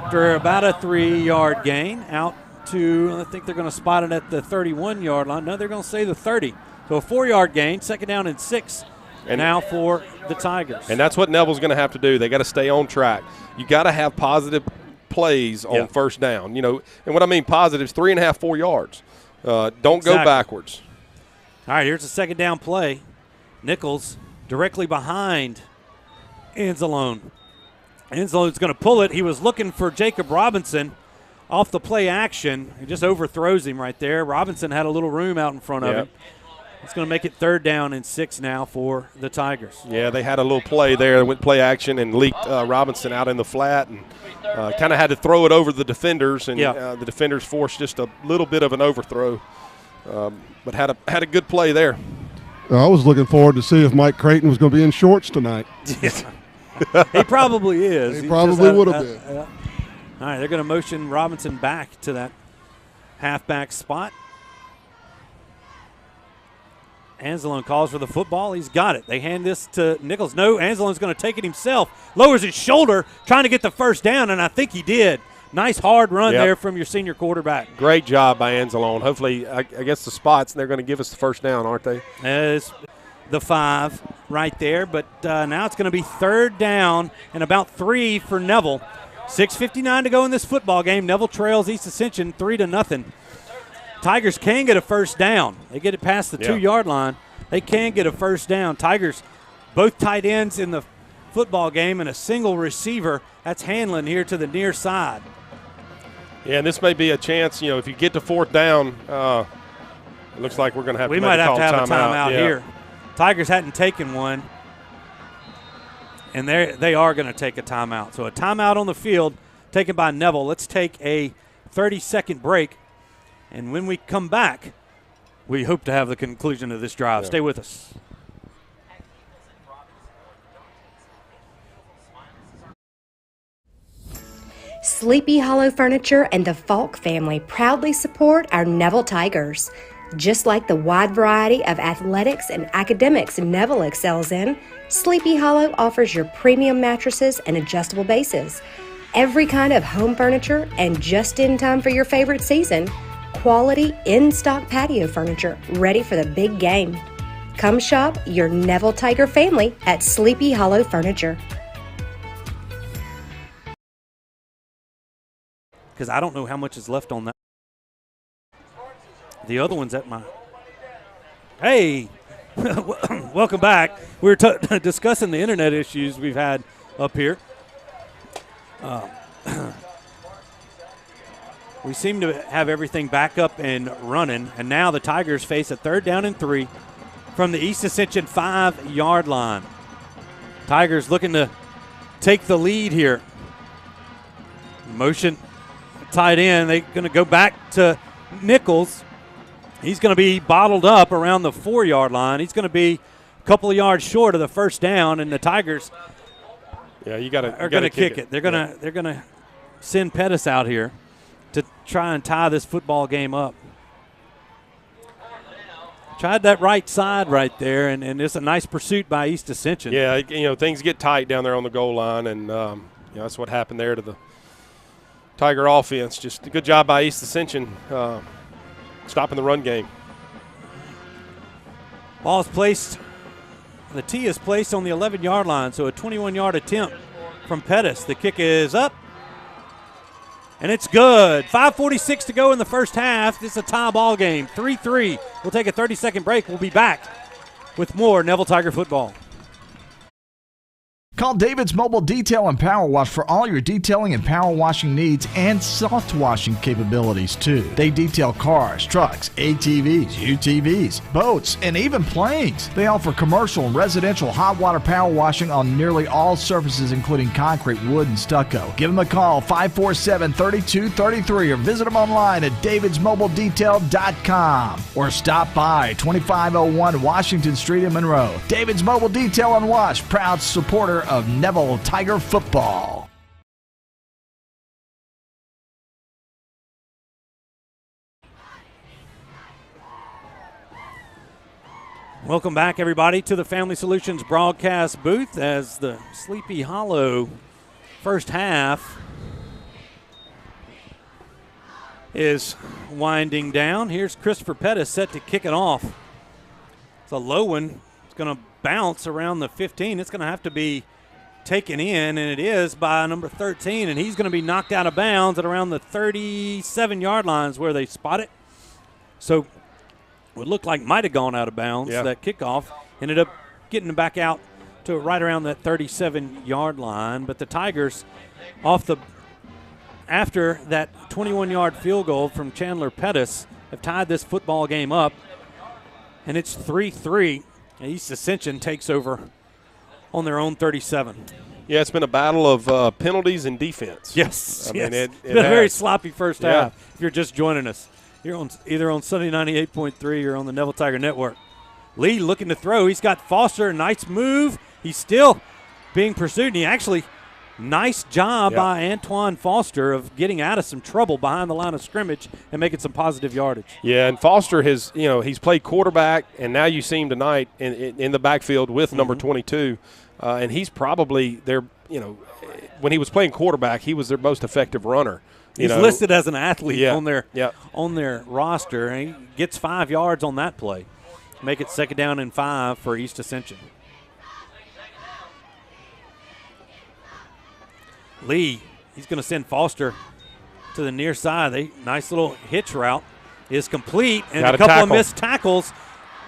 after about a 3-yard gain out to, I think they're going to spot it at the 31-yard line. No, they're going to say the 30. So a 4-yard gain, second down and 6. And now for the Tigers. And that's what Neville's going to have to do. They got to stay on track. You got to have positive plays on first down. And what I mean positive is 3.5, 4 yards. Don't go backwards. All right, here's a second down play. Nichols directly behind Anzalone. Anzalone's going to pull it. He was looking for Jacob Robinson off the play action. He just overthrows him right there. Robinson had a little room out in front of him. It's going to make it 3rd down and 6 now for the Tigers. Yeah, they had a little play there, went play action and leaked Robinson out in the flat and kind of had to throw it over the defenders, and the defenders forced just a little bit of an overthrow, but had a good play there. I was looking forward to see if Mike Creighton was going to be in shorts tonight. He probably is. He probably would have been. All right, they're going to motion Robinson back to that halfback spot. Anzalone calls for the football. He's got it. They hand this to Nichols. No, Anzalone's going to take it himself. Lowers his shoulder, trying to get the first down, and I think he did. Nice hard run there from your senior quarterback. Great job by Anzalone. Hopefully, I guess the spots, they're going to give us the first down, aren't they? It's the 5 right there, but now it's going to be 3rd down and about 3 for Neville. 6:59 to go in this football game. Neville trails East Ascension 3-0. Tigers can get a first down. They get it past the 2-yard line. They can get a first down. Tigers, both tight ends in the football game and a single receiver. That's Hanlon here to the near side. Yeah, and this may be a chance, if you get to 4th down, it looks like we're going to have to might have a timeout here. Tigers hadn't taken one, and they are going to take a timeout. So a timeout on the field taken by Neville. Let's take a 30-second break. And when we come back, we hope to have the conclusion of this drive. Stay with us. Sleepy Hollow Furniture and the Falk family proudly support our Neville Tigers. Just like the wide variety of athletics and academics Neville excels in, Sleepy Hollow offers your premium mattresses and adjustable bases. Every kind of home furniture and just in time for your favorite season. Quality in-stock patio furniture ready for the big game. Come shop your Neville Tiger family at Sleepy Hollow Furniture. Because I don't know how much is left on that. The other one's at my. Hey, welcome back. We were discussing the internet issues we've had up here. We seem to have everything back up and running, and now the Tigers face a 3rd down and 3 from the East Ascension 5-yard line. Tigers looking to take the lead here. Motion tight end. They're going to go back to Nichols. He's going to be bottled up around the 4-yard line. He's going to be a couple of yards short of the first down, and the Tigers are going to kick it. They're going to send Pettis out here to try and tie this football game up. Tried that right side right there, and it's a nice pursuit by East Ascension. Yeah, things get tight down there on the goal line, and that's what happened there to the Tiger offense. Just a good job by East Ascension stopping the run game. Ball is placed, the tee is placed on the 11-yard line, so a 21-yard attempt from Pettis. The kick is up. And it's good. 5:46 to go in the first half. This is a tie ball game. 3-3. We'll take a 30-second break. We'll be back with more Neville Tiger football. Call David's Mobile Detail and Power Wash for all your detailing and power washing needs and soft washing capabilities too. They detail cars, trucks, ATVs, UTVs, boats, and even planes. They offer commercial and residential hot water power washing on nearly all surfaces including concrete, wood, and stucco. Give them a call 547-3233 or visit them online at davidsmobiledetail.com or stop by 2501 Washington Street in Monroe. David's Mobile Detail and Wash, proud supporter of Neville Tiger football. Welcome back, everybody, to the Family Solutions broadcast booth as the Sleepy Hollow first half is winding down. Here's Christopher Pettis set to kick it off. It's a low one. It's going to bounce around the 15. It's going to have to be taken in, and it is by number 13, and he's going to be knocked out of bounds at around the 37-yard lines where they spot it. So what looked like might have gone out of bounds. That kickoff ended up getting it back out to right around that 37-yard line. But the Tigers, after that 21-yard field goal from Chandler Pettis, have tied this football game up. and it's 3-3. East Ascension takes over on their own 37. Yeah, it's been a battle of penalties and defense. Yes. I mean, it's been a very sloppy first half. If you're just joining us, you're on either on Sunday 98.3 or on the Neville Tiger Network. Lee looking to throw. He's got Foster. Nice move. He's still being pursued. And he actually, nice job by Antoine Foster of getting out of some trouble behind the line of scrimmage and making some positive yardage. Yeah, and Foster has, he's played quarterback, and now you see him tonight in the backfield with number 22. And he's probably when he was playing quarterback, he was their most effective runner. He's listed as an athlete on their roster, and he gets 5 yards on that play. Make it 2nd down and 5 for East Ascension. Lee, he's going to send Foster to the near side. Nice little hitch route is complete, and a couple of missed tackles.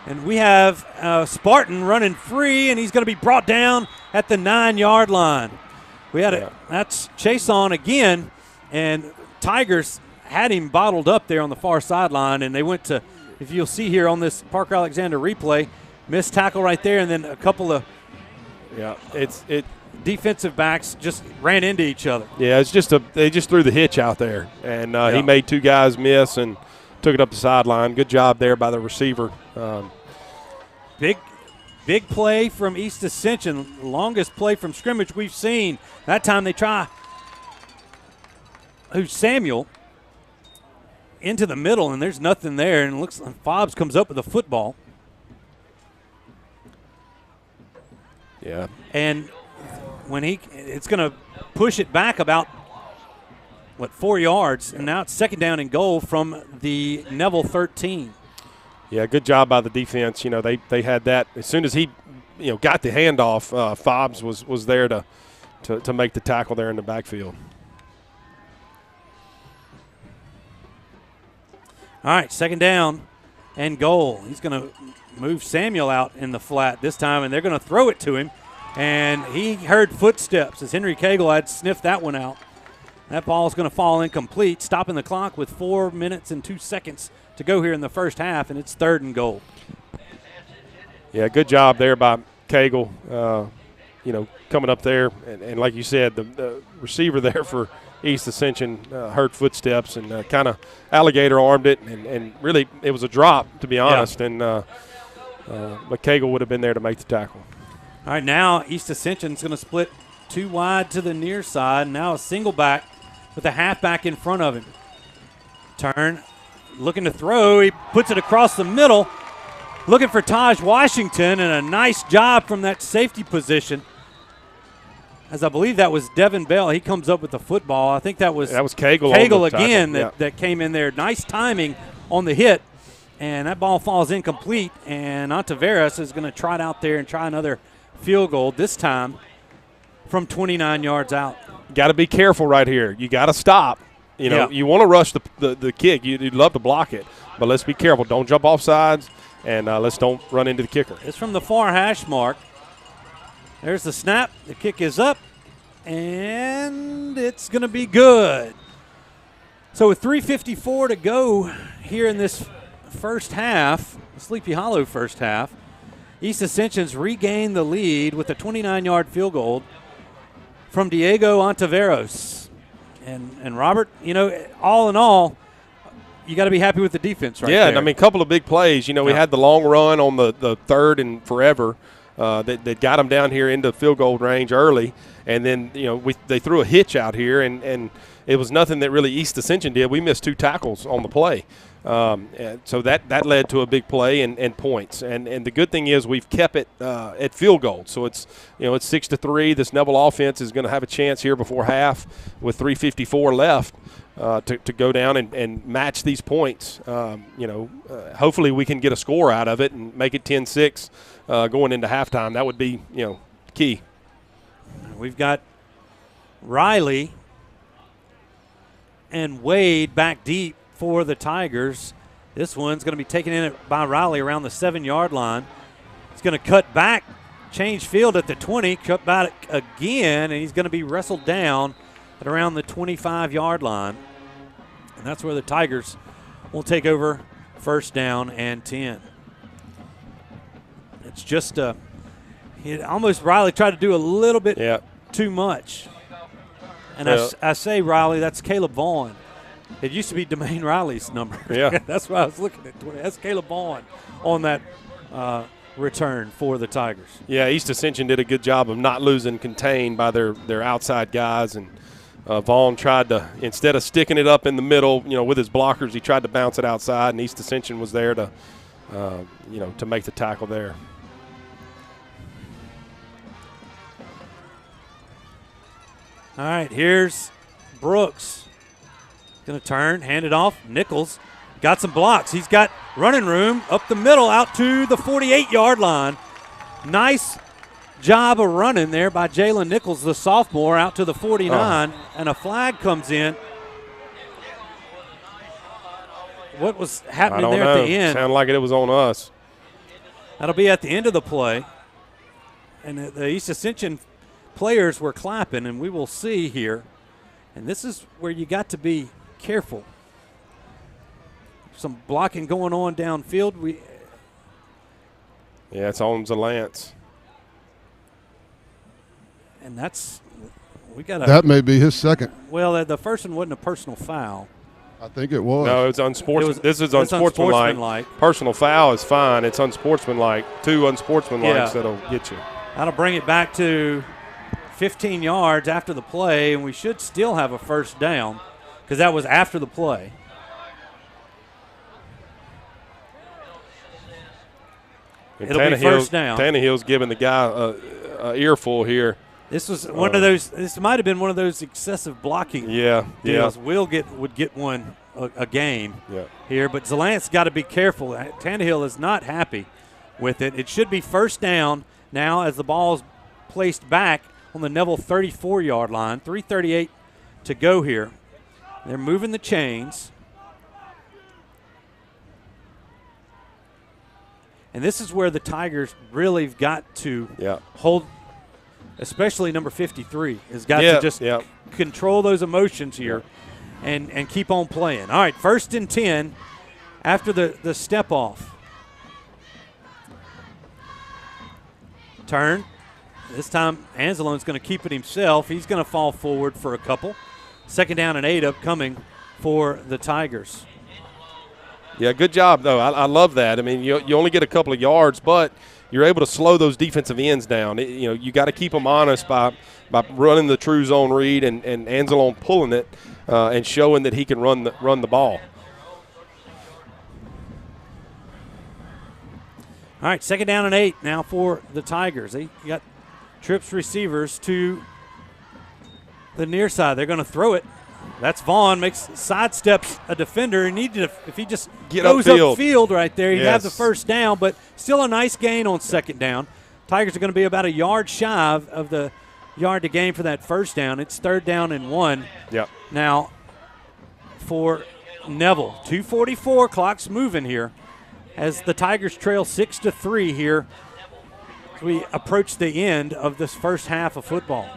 And we have Spartan running free, and he's going to be brought down at the 9-yard line. We had that's chase on again, and Tigers had him bottled up there on the far sideline, and they went to, if you'll see here on this Parker Alexander replay, missed tackle right there, and then a couple of defensive backs just ran into each other. Yeah, they just threw the hitch out there, and he made 2 guys miss and took it up the sideline. Good job there by the receiver. Big play from East Ascension, longest play from scrimmage we've seen. That time they try Samuel into the middle, and there's nothing there, and it looks like Fobbs comes up with a football. Yeah. And when it's going to push it back about 4 yards, and now it's 2nd down and goal from the Neville 13. Yeah, good job by the defense. They had that as soon as he, got the handoff. Fobbs was there to make the tackle there in the backfield. All right, 2nd down and goal. He's going to move Samuel out in the flat this time, and they're going to throw it to him. And he heard footsteps as Henry Cagle had sniffed that one out. That ball is going to fall incomplete, stopping the clock with 4 minutes and 2 seconds to go here in the first half, and it's 3rd and goal. Yeah, good job there by Cagle, coming up there. And like you said, the receiver there for East Ascension heard footsteps and kind of alligator armed it, and really it was a drop, to be honest, but Cagle would have been there to make the tackle. All right, now East Ascension's going to split 2 wide to the near side. Now a single back with a halfback in front of him. Turn, looking to throw. He puts it across the middle, looking for Taj Washington, and a nice job from that safety position. As I believe that was Devin Bell. He comes up with the football. I think that was Cagle again that came in there. Nice timing on the hit, and that ball falls incomplete, and Ontiveros is going to trot out there and try another field goal, this time from 29 yards out. Got to be careful right here. You got to stop. You want to rush the kick. You'd love to block it, but let's be careful. Don't jump off sides, and let's don't run into the kicker. It's from the far hash mark. There's the snap. The kick is up, and it's going to be good. So with 3:54 to go here in this first half, Sleepy Hollow first half, East Ascension's regained the lead with a 29-yard field goal from Diego Ontiveros. And Robert, all in all, you got to be happy with the defense right there. Yeah, and I mean, a couple of big plays. We had the long run on the 3rd and forever that got them down here into field goal range early. And then, they threw a hitch out here, and it was nothing that really East Ascension did. We missed 2 tackles on the play. So that led to a big play and points. And the good thing is we've kept it at field goal. So it's 6-3. This Neville offense is going to have a chance here before half with 3:54 left to go down and match these points. Hopefully we can get a score out of it and make it 10-6 going into halftime. That would be key. We've got Riley and Wade back deep for the Tigers. This one's going to be taken in by Riley around the 7-yard line. He's going to cut back, change field at the 20, cut back again, and he's going to be wrestled down at around the 25-yard line. And that's where the Tigers will take over 1st down and 10. It's just Riley tried to do a little bit too much. And I say Riley, that's Caleb Vaughn. It used to be Demaine Riley's number. Yeah. That's why I was looking at 20. That's Caleb Vaughn on that return for the Tigers. Yeah, East Ascension did a good job of not losing contained by their outside guys, and Vaughn tried to, instead of sticking it up in the middle, with his blockers, he tried to bounce it outside, and East Ascension was there to, to make the tackle there. All right, here's Brooks. Going to turn, hand it off. Nichols got some blocks. He's got running room up the middle out to the 48-yard line. Nice job of running there by Jalen Nichols, the sophomore, out to the 49, and a flag comes in. What was happening there at the end? Sounded like it was on us. That'll be at the end of the play. And the East Ascension players were clapping, and we will see here. And this is where you got to be careful. Some blocking going on downfield. Yeah, it's on Zalance. And we got that may be his second. Well, the first one wasn't a personal foul. I think it was. No, it's unsportsmanlike. This is unsportsmanlike. Personal foul is fine. It's unsportsmanlike. 2 unsportsmanlikes that'll get you. That'll bring it back to 15 yards after the play, and we should still have a first down because that was after the play. And It'll be first down. Tannehill's giving the guy an earful here. This was one of those. This might have been one of those excessive blocking deals. Yeah. Would get one a game here, but Zalance got to be careful. Tannehill is not happy with it. It should be first down now as the ball is placed back on the Neville 34-yard line. 3:38 to go here. They're moving the chains. And this is where the Tigers really have got to hold, especially number 53, has got to just control those emotions here and keep on playing. All right, 1st and 10 after the step off. Turn. This time Anzalone's going to keep it himself. He's going to fall forward for a couple. 2nd down and 8 upcoming for the Tigers. Yeah, good job, though. I love that. I mean, you only get a couple of yards, but you're able to slow those defensive ends down. You got to keep them honest by running the true zone read and Anzalone pulling it and showing that he can run the ball. All right, 2nd down and 8 now for the Tigers. They got trips receivers to the near side. They're going to throw it. That's Vaughn, sidesteps a defender. If he just goes upfield right there, he'd have the first down, but still a nice gain on 2nd down. Tigers are going to be about a yard shy of the yard to gain for that first down. It's 3rd down and 1. Yep. Now for Neville, 2:44, clock's moving here as the Tigers trail 6-3 here as we approach the end of this first half of football.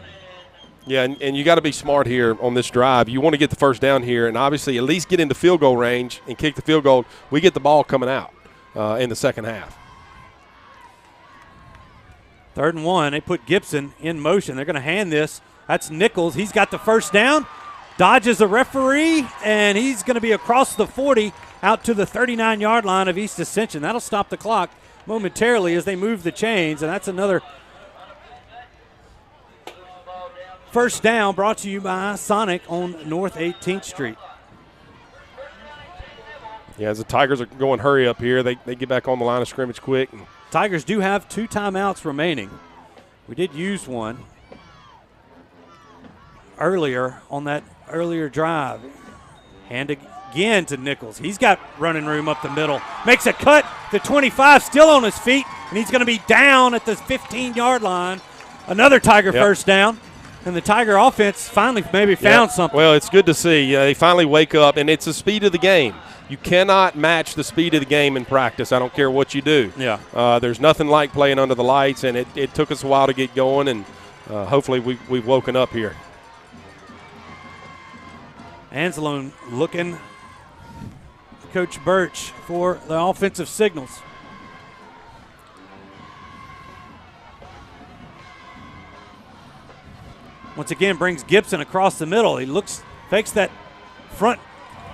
Yeah, and you got to be smart here on this drive. You want to get the first down here and obviously at least get into field goal range and kick the field goal. We get the ball coming out in the second half. 3rd and 1. They put Gibson in motion. They're going to hand this. That's Nichols. He's got the first down. Dodges the referee, and he's going to be across the 40 out to the 39-yard line of East Ascension. That'll stop the clock momentarily as they move the chains, and that's another first down brought to you by Sonic on North 18th Street. Yeah, as the Tigers are going hurry up here, they get back on the line of scrimmage quick. Tigers do have 2 timeouts remaining. We did use one earlier on that earlier drive. Hand again to Nichols. He's got running room up the middle. Makes a cut to 25, still on his feet, and he's going to be down at the 15-yard line. Another Tiger first down. And the Tiger offense finally maybe found something. Well, it's good to see. They finally wake up, and it's the speed of the game. You cannot match the speed of the game in practice. I don't care what you do. Yeah. There's nothing like playing under the lights, and it took us a while to get going, and hopefully we've woken up here. Anzalone looking Coach Birch for the offensive signals. Once again, brings Gibson across the middle. He fakes that front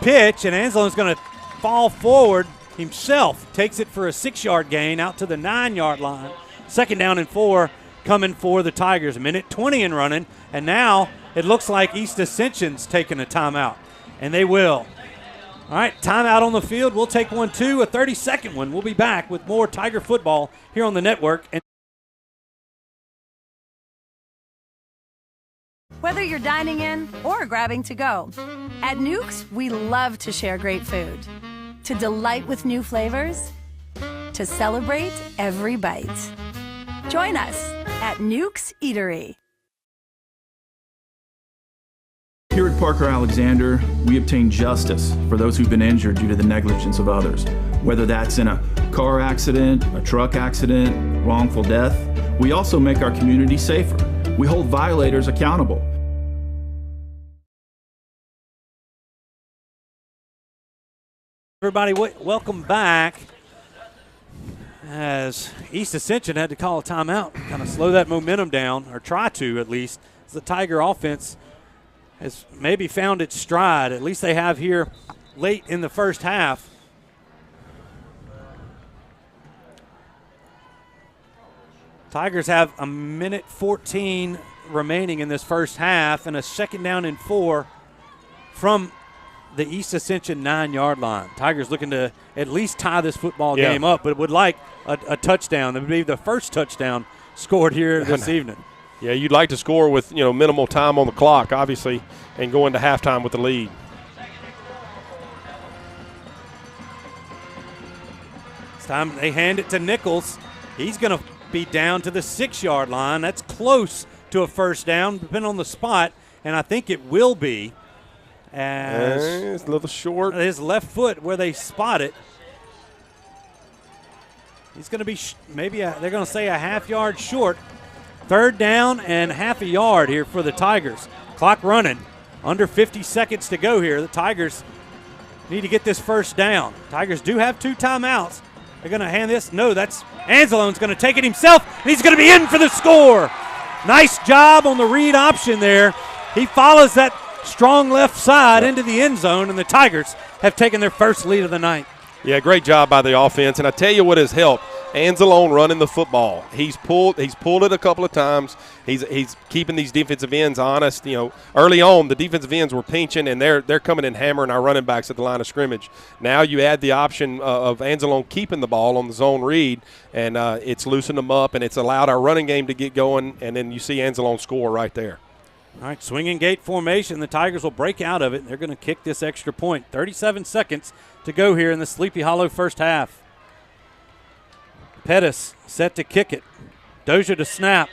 pitch, and Anzalone's going to fall forward himself. Takes it for a 6-yard gain out to the 9-yard line. 2nd down and 4 coming for the Tigers. 1:20 and running, and now it looks like East Ascension's taking a timeout, and they will. All right, timeout on the field. We'll take one, too, a 30-second one. We'll be back with more Tiger football here on the network. Whether you're dining in or grabbing to go, at Nukes, we love to share great food. To delight with new flavors, to celebrate every bite. Join us at Nukes Eatery. Here at Parker Alexander, we obtain justice for those who've been injured due to the negligence of others. Whether that's in a car accident, a truck accident, wrongful death, we also make our community safer. We hold violators accountable. Everybody, welcome back. As East Ascension had to call a timeout, kind of slow that momentum down, or try to at least, as the Tiger offense has maybe found its stride. At least they have here late in the first half. Tigers have 1:14 remaining in this first half, and a 2nd down and 4 from the East Ascension 9-yard line. Tigers looking to at least tie this football game up, but would like a touchdown. That would be the first touchdown scored here this evening. Yeah, you'd like to score with, minimal time on the clock, obviously, and go into halftime with the lead. This time they hand it to Nichols. He's going to be down to the 6-yard line. That's close to a first down, depending on the spot, and I think it will be. As it's a little short. His left foot where they spot it. He's going to be they're going to say a half-yard short. 3rd down and half a yard here for the Tigers. Clock running. Under 50 seconds to go here. The Tigers need to get this first down. Tigers do have 2 timeouts. They're going to hand this. No, that's Anzalone's going to take it himself, and he's going to be in for the score. Nice job on the read option there. He follows that strong left side into the end zone, and the Tigers have taken their first lead of the night. Yeah, great job by the offense. And I tell you what has helped. Anzalone running the football. He's pulled it a couple of times. He's keeping these defensive ends honest. Early on the defensive ends were pinching, and they're coming and hammering our running backs at the line of scrimmage. Now you add the option of Anzalone keeping the ball on the zone read, and it's loosened them up, and it's allowed our running game to get going, and then you see Anzalone score right there. All right, swinging gate formation. The Tigers will break out of it. They're going to kick this extra point. 37 seconds to go here in the Sleepy Hollow first half. Pettis set to kick it. Dozier to snap.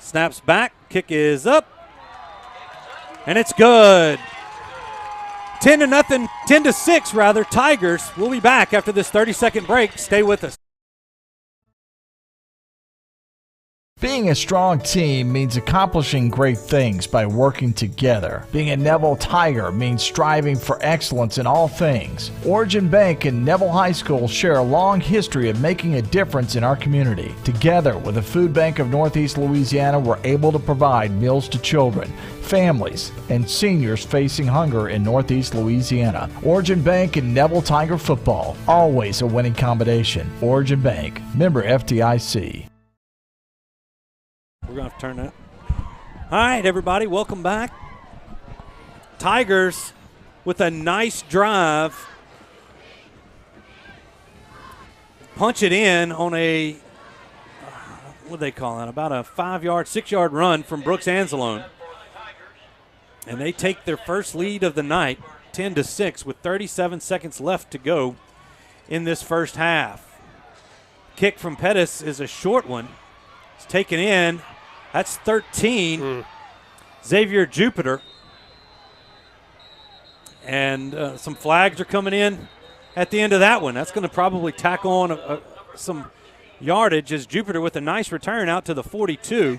Snaps back. Kick is up. And it's good. 10-6 rather. Tigers. We'll be back after this 30-second break. Stay with us. Being a strong team means accomplishing great things by working together. Being a Neville Tiger means striving for excellence in all things. Origin Bank and Neville High School share a long history of making a difference in our community. Together with the Food Bank of Northeast Louisiana, we're able to provide meals to children, families, and seniors facing hunger in Northeast Louisiana. Origin Bank and Neville Tiger football, always a winning combination. Origin Bank, member FDIC. We're going to have to turn that. All right, everybody, welcome back. Tigers with a nice drive. Punch it in on a, what do they call that, about a 5-yard, 6-yard run from Brooks Anzalone. And they take their first lead of the night, 10-6, with 37 seconds left to go in this first half. Kick from Pettis is a short one. It's taken in. That's 13. Xavier Jupiter. And some flags are coming in at the end of that one. That's going to probably tack on some yardage as Jupiter with a nice return out to the 42.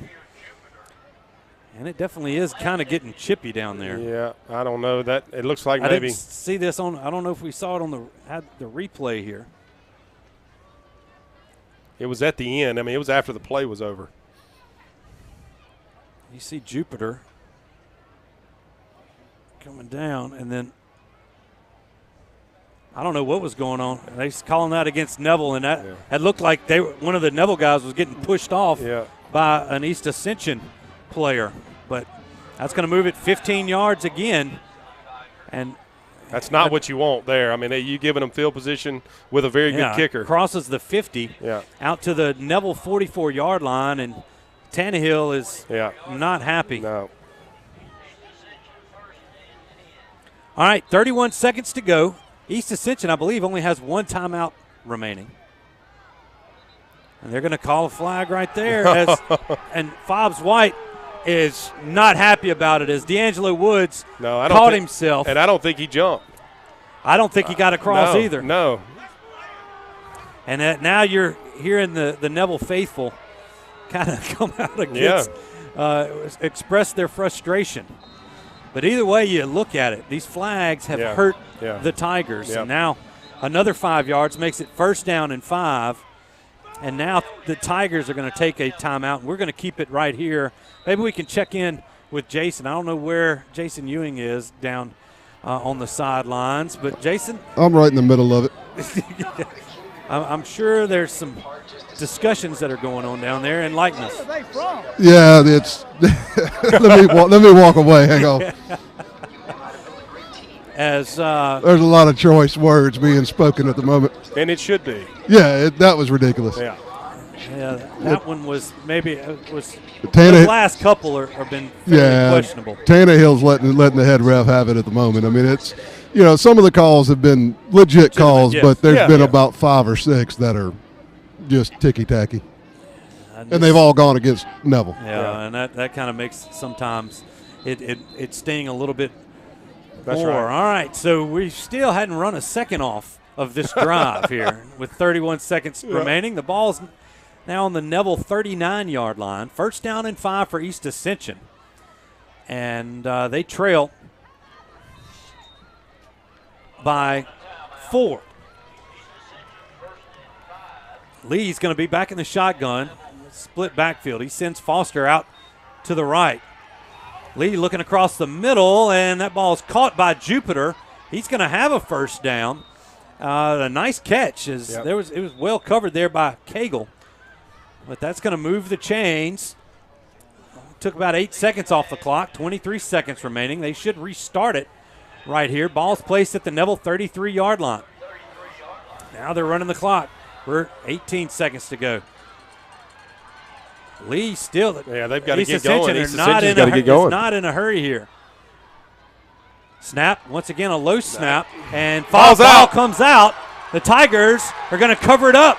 And it definitely is kind of getting chippy down there. Yeah, I don't know. That it looks like I maybe. didn't see this on. I don't know if we saw it on the replay here. It was at the end. I mean, it was after the play was over. You see Jupiter coming down, and then I don't know what was going on. They was calling that against Neville, and that it looked like one of the Neville guys was getting pushed off by an East Ascension player. But that's going to move it 15 yards again, and that's not what you want there. I mean, you giving them field position with a very good kicker. Crosses the 50 out to the Neville 44-yard line, and Tannehill is not happy. No. All right, 31 seconds to go. East Ascension, I believe, only has one timeout remaining. And they're going to call a flag right there. And Fobbs White is not happy about it as D'Angelo Woods caught himself. And I don't think he jumped. I don't think he got across either. No. And now you're hearing the Neville faithful kind of come out against, express their frustration. But either way you look at it, these flags have hurt the Tigers. And now another 5 yards makes it 1st down and 5. And now the Tigers are going to take a timeout. We're going to keep it right here. Maybe we can check in with Jason. I don't know where Jason Ewing is down on the sidelines. But, Jason? I'm right in the middle of it. I'm sure there's some discussions that are going on down there. Enlighten us. Where are they from? Yeah, it's let me walk away. Hang on. As there's a lot of choice words being spoken at the moment, and it should be. Yeah, that was ridiculous. Yeah, that one was maybe the last couple have been fairly questionable. Tannehill's letting the head ref have it at the moment. I mean, it's some of the calls have been legit calls, but there's been about 5 or 6 that are just ticky-tacky. And they've all gone against Neville. Yeah, and that kind of makes sometimes it sting a little bit more. Right. All right, so we still hadn't run a second off of this drive here with 31 seconds remaining. The ball's now on the Neville 39-yard line. 1st down and 5 for East Ascension. And they trail by 4. Lee's going to be back in the shotgun. Split backfield. He sends Foster out to the right. Lee looking across the middle, and that ball is caught by Jupiter. He's going to have a 1st down. A nice catch. It was well covered there by Cagle. But that's going to move the chains. Took about 8 seconds off the clock. 23 seconds remaining. They should restart it right here. Ball's placed at the Neville 33-yard line. Now they're running the clock. We're 18 seconds to go. Lee still. They've got to get going. East Ascension's got to get going. Not in a hurry here. Snap, once again a low snap, and foul comes out. The Tigers are going to cover it up,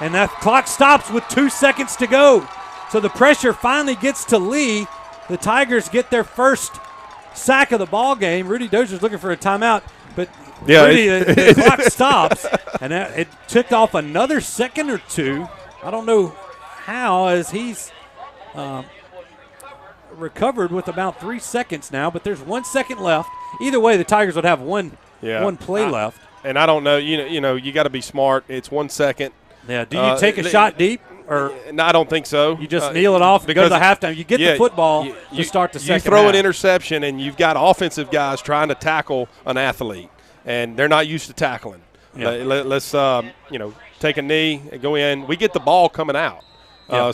and that clock stops with 2 seconds to go. So the pressure finally gets to Lee. The Tigers get their first sack of the ball game. Rudy Dozier's looking for a timeout, but the clock stops, and it took off another second or two. I don't know how, as he's recovered with about 3 seconds now, but there's 1 second left. Either way, the Tigers would have one play left. And I don't know, you got to be smart. It's 1 second. Yeah. Do you take a shot deep? Or no, I don't think so. You just kneel it off and go to the halftime. You get the football to start the second You throw half. an interception, and you've got offensive guys trying to tackle an athlete, and they're not used to tackling. Yeah. Let's take a knee and go in. We get the ball coming out.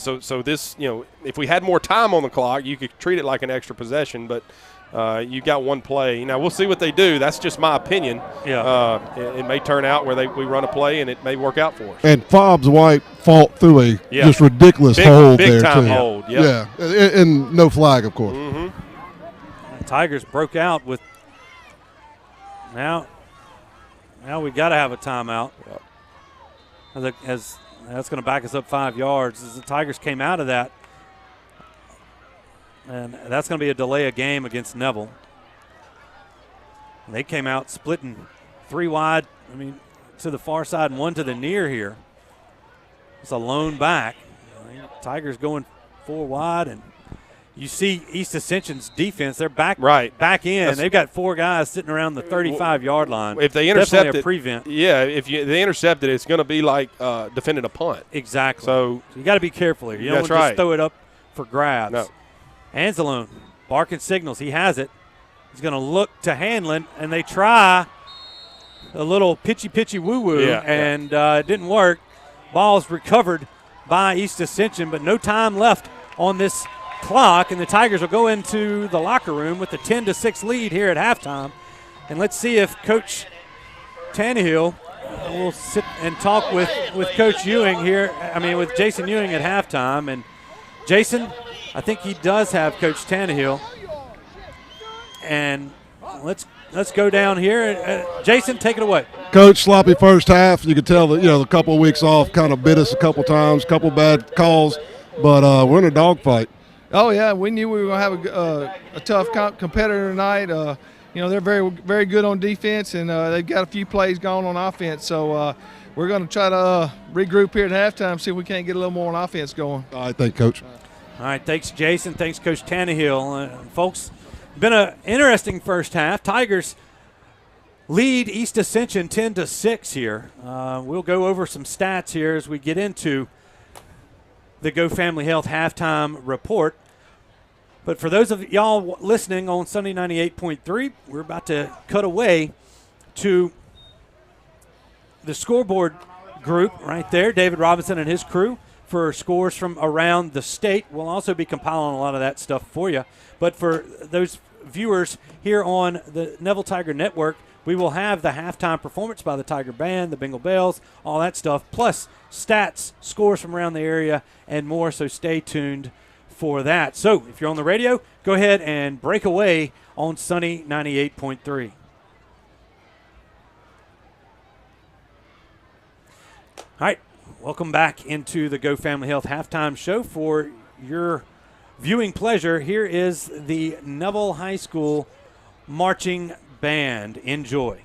So this, if we had more time on the clock, you could treat it like an extra possession, but you got one play. Now, we'll see what they do. That's just my opinion. Yeah. It may turn out where we run a play, and it may work out for us. And Fobbs White fought through a just ridiculous hold there, too. Big time hold, yeah. And no flag, of course. Mm-hmm. The Tigers broke out with now we got to have a timeout. As that's going to back us up 5 yards. As the Tigers came out of that, and that's going to be a delay of game against Neville. They came out splitting 3 wide, to the far side and 1 to the near here. It's a lone back. Tigers going 4 wide, and you see East Ascension's defense. They're back in. They've got 4 guys sitting around the 35-yard line. If they intercept definitely a prevent. If they intercept it, it's going to be like defending a punt. Exactly. So you got to be careful here. You don't want to just throw it up for grabs. No. Anzalone barking signals. He has it. He's going to look to Hanlon, and they try a little pitchy woo-woo, and it didn't work. Ball's recovered by East Ascension, but no time left on this clock, and the Tigers will go into the locker room with a 10-6 lead here at halftime. And let's see if Coach Tannehill will sit and talk with Coach Ewing here, with Jason Ewing at halftime. And Jason, I think he does have Coach Tannehill. And let's go down here. Jason, take it away. Coach, sloppy first half. You could tell that, the couple of weeks off kind of bit us a couple times, couple bad calls, but we're in a dogfight. Oh, yeah, we knew we were going to have a tough competitor tonight. They're very, very good on defense, and they've got a few plays going on offense. So we're going to try to regroup here at halftime, see if we can't get a little more on offense going. All right, thanks, Coach. All right, thanks, Jason. Thanks, Coach Tannehill. Folks, been an interesting first half. Tigers lead East Ascension 10-6 here. We'll go over some stats here as we get into the Go Family Health halftime report. But for those of y'all listening on Sunday 98.3, we're about to cut away to the scoreboard group right there, David Robinson and his crew, for scores from around the state. We'll also be compiling a lot of that stuff for you. But for those viewers here on the Neville Tiger Network, we will have the halftime performance by the Tiger Band, the Bengal Bells, all that stuff, plus stats, scores from around the area, and more. So stay tuned for that. So if you're on the radio, go ahead and break away on Sunny 98.3. All right, welcome back into the Go Family Health halftime show. For your viewing pleasure, here is the Neville High School marching band. Enjoy.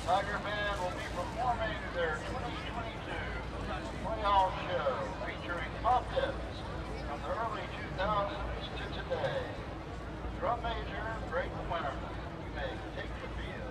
Tiger Band will be performing their 2022 playoff show featuring top hits from the early 2000s to today. Drum major, Greg Winter. You may take the field.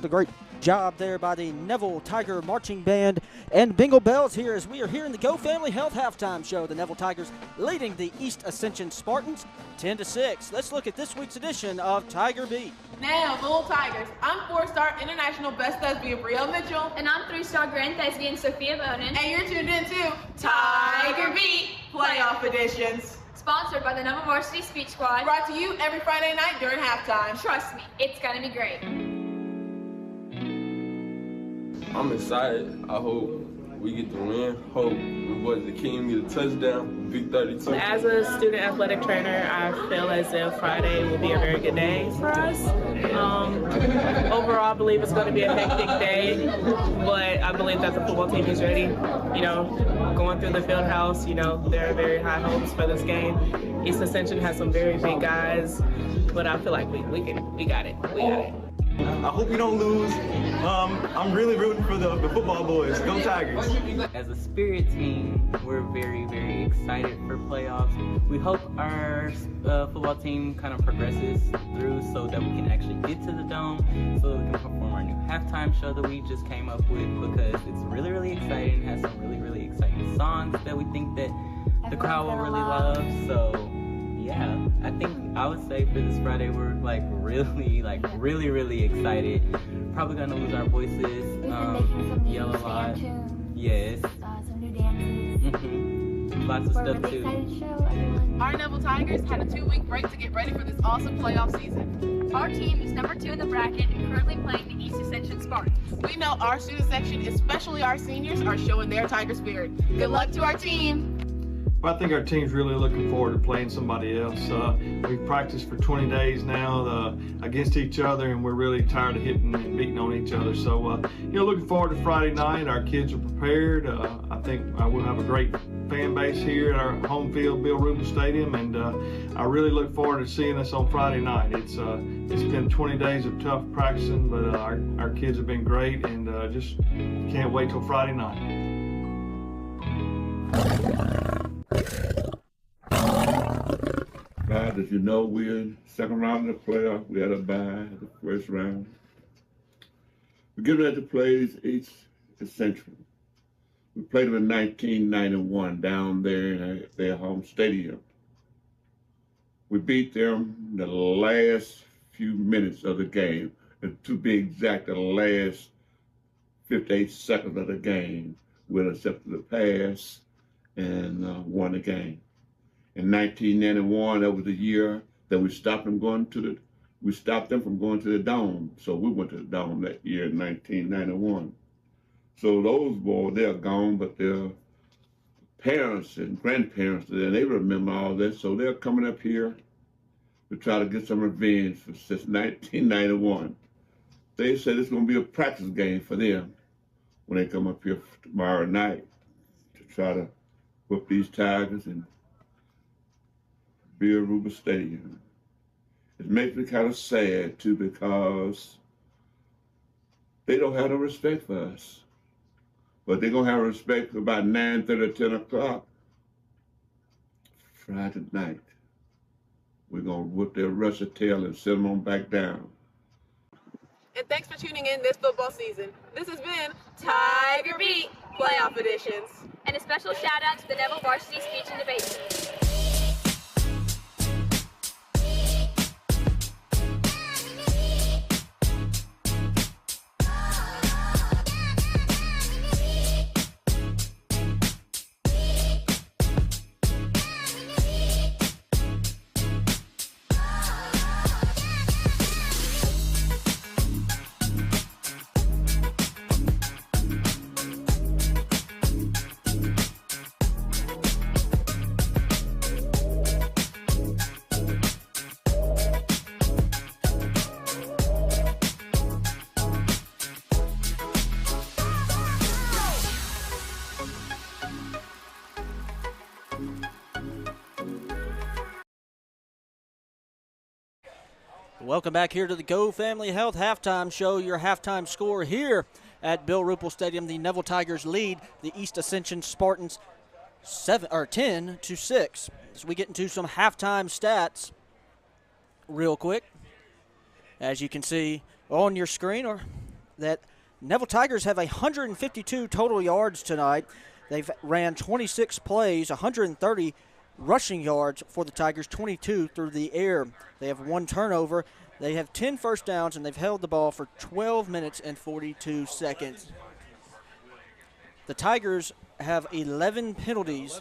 A great job there by the Neville Tiger Marching Band and Bingo Bells here as we are here in the Go Family Health Halftime Show. The Neville Tigers leading the East Ascension Spartans 10-6. Let's look at this week's edition of Tiger Beat. Now, Little Tigers. I'm 4-star international best thespian Brielle Mitchell. And I'm 3-star grand thespian Sophia Bonin. And you're tuned in to Tiger Beat Playoff Editions. Sponsored by the Neville Varsity Speech Squad. Brought to you every Friday night during halftime. Trust me, it's gonna be great. I'm excited. I hope we get the win. Hope the boys the King get a touchdown. Big 32. As a student athletic trainer, I feel as if Friday will be a very good day for us. Overall, I believe it's going to be a hectic day, but I believe that the football team is ready. You know, going through the field house, you know, there are very high hopes for this game. East Ascension has some very big guys, but I feel like we got it. We got it. I hope we don't lose. I'm really rooting for the football boys. Go Tigers. As a Spirit team, we're very, very excited for playoffs. We hope our football team kind of progresses through so that we can actually get to the Dome so we can perform our new halftime show that we just came up with, because it's really, really exciting. It has some really, really exciting songs that we think that the crowd will really love. So yeah, I think I would say for this Friday we're really, really excited. Probably gonna lose our voices, yell a lot. Yes. Lots of stuff too. Our Neville Tigers had a 2-week break to get ready for this awesome playoff season. Our team is number 2 in the bracket and currently playing the East Ascension Spartaans. We know our student section, especially our seniors, are showing their Tiger spirit. Good luck to our team. I think our team's really looking forward to playing somebody else. We've practiced for 20 days now against each other, and we're really tired of hitting and beating on each other. So, looking forward to Friday night. Our kids are prepared. I think we'll have a great fan base here at our home field, Bill Ruple Stadium, and I really look forward to seeing us on Friday night. It's been 20 days of tough practicing, but our kids have been great, and just can't wait till Friday night. Guys, as you know, we're in the second round of the playoff. We had a bye the first round. We're getting ready to play East Ascension. We played them in 1991 down there in their home stadium. We beat them the last few minutes of the game. And to be exact, the last 58 seconds of the game. We intercepted the pass and won the game. In 1991, that was the year that we stopped them from going to the Dome. So we went to the Dome that year in 1991. So those boys, they're gone, but their parents and grandparents, they remember all this. So they're coming up here to try to get some revenge since 1991. They said it's going to be a practice game for them when they come up here tomorrow night to try to whoop these Tigers and Bill Ruple Stadium. It makes me kind of sad too, because they don't have no respect for us. But they're gonna have respect for about 9:30 or 10 o'clock Friday night. We're gonna whip their rusty tail and sit them on back down. And thanks for tuning in this football season. This has been Tiger Beat Playoff Editions. And a special shout out to the Neville Varsity Speech and Debate Team. Welcome back here to the Go Family Health Halftime Show. Your halftime score here at Bill Ruple Stadium. The Neville Tigers lead the East Ascension Spartans 10-6. So we get into some halftime stats real quick. As you can see on your screen, that Neville Tigers have 152 total yards tonight. They've ran 26 plays, 130 rushing yards for the Tigers, 22 through the air. They have 1 turnover. They have 10 first downs, and they've held the ball for 12 minutes and 42 seconds. The Tigers have 11 penalties.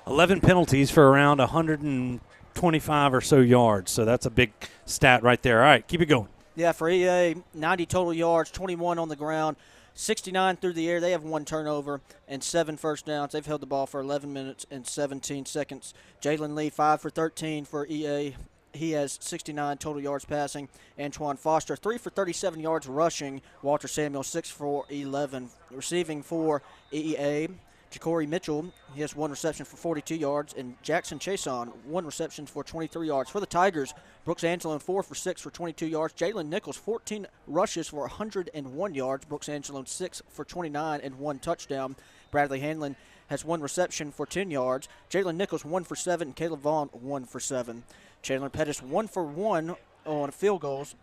11 penalties for around 125 or so yards. So that's a big stat right there. All right, keep it going. Yeah, for EA, 90 total yards, 21 on the ground, 69 through the air. They have 1 turnover and 7 first downs. They've held the ball for 11 minutes and 17 seconds. Jalen Lee, 5 for 13 for EA. He has 69 total yards passing. Antoine Foster, 3 for 37 yards rushing. Walter Samuel, 6 for 11. Receiving for EA, Ja'Cory Mitchell, he has 1 reception for 42 yards. And Jackson Chason, 1 reception for 23 yards. For the Tigers, Brooks Angelone, 4 for 6 for 22 yards. Jalen Nichols, 14 rushes for 101 yards. Brooks Angelone, 6 for 29 and 1 touchdown. Bradley Hanlon has 1 reception for 10 yards. Jalen Nichols, 1 for 7. And Caleb Vaughn, 1 for 7. Chandler Pettis 1 for 1 on field goals.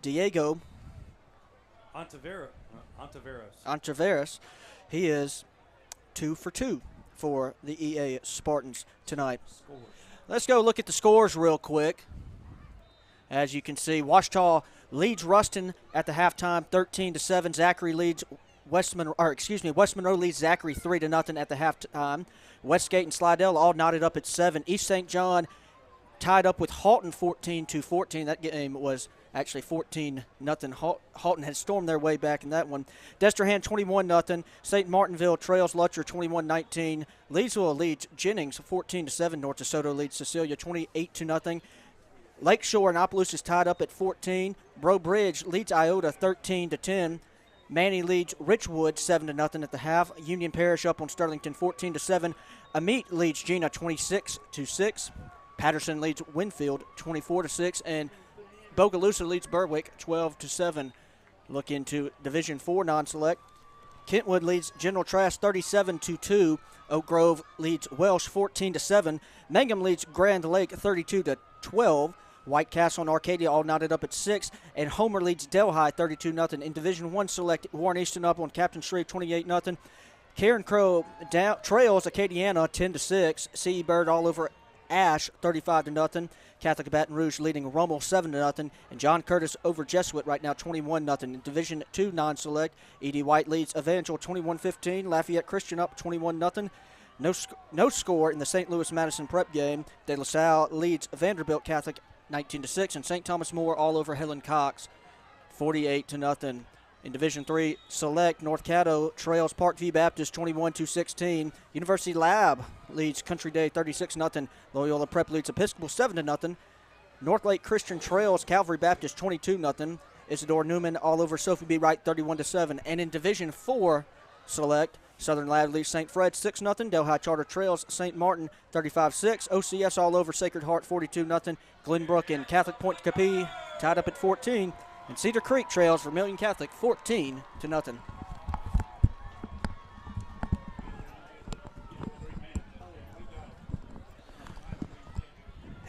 Diego Ontiveros, he is 2 for 2 for the EA Spartans tonight. Let's go look at the scores real quick. As you can see, Ouachita leads Ruston at the halftime 13-7. Zachary leads West Monroe leads Zachary 3-0 at the halftime. Westgate and Slidell all knotted up at 7. East St. John tied up with Halton 14-14. That game was actually 14-0. Halton had stormed their way back in that one. Destrehan 21-0. St. Martinville trails Lutcher 21-19. Leesville leads Jennings 14-7. North DeSoto leads Cecilia 28-0. Lakeshore and Opelousas tied up at 14. Breaux Bridge leads Iota 13-10. Manny leads Richwood 7-0 at the half. Union Parish up on Sterlington 14-7. Amite leads Gina 26-6. Patterson leads Winfield 24-6, and Bogalusa leads Berwick 12-7. Look into Division 4 non-select. Kentwood leads General Trask 37-2. Oak Grove leads Welsh 14-7. Mangum leads Grand Lake 32-12. White Castle and Arcadia all knotted up at 6, and Homer leads Delhi 32-0. In Division 1 select, Warren Easton up on Captain Shreve 28-0. Karen Crow trails Acadiana 10-6. C.E. Bird all over Ash 35-0. Catholic Baton Rouge leading Rummel 7-0, and John Curtis over Jesuit right now 21-0. In Division 2 non-select, E.D. White leads Evangel 21-15. Lafayette Christian up 21-0. No score in the St. Louis Madison Prep game. De La Salle leads Vanderbilt Catholic 19-6, and St. Thomas More all over Helen Cox 48-0. In Division 3 select, North Caddo trails Parkview Baptist 21-16. University Lab leads Country Day 36-0. Loyola Prep leads Episcopal 7-0. North Lake Christian trails Calvary Baptist 22-0. Isidore Newman all over Sophie B. Wright 31-7. And in Division 4 select, Southern Lab leads St. Fred 6-0. Delhi Charter trails St. Martin 35-6. OCS all over Sacred Heart 42-0. Glenbrook and Catholic Point Capee tied up at 14. And Cedar Creek trails Vermilion Catholic 14-0.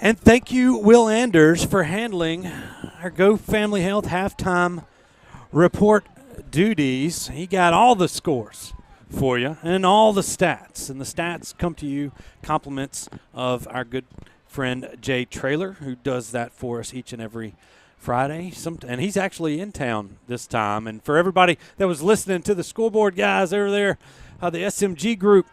And thank you, Will Anders, for handling our Go Family Health halftime report duties. He got all the scores for you and all the stats. And the stats come to you compliments of our good friend Jay Traylor, who does that for us each and every Friday. And he's actually in town this time. And for everybody that was listening to the scoreboard guys over there, the SMG group,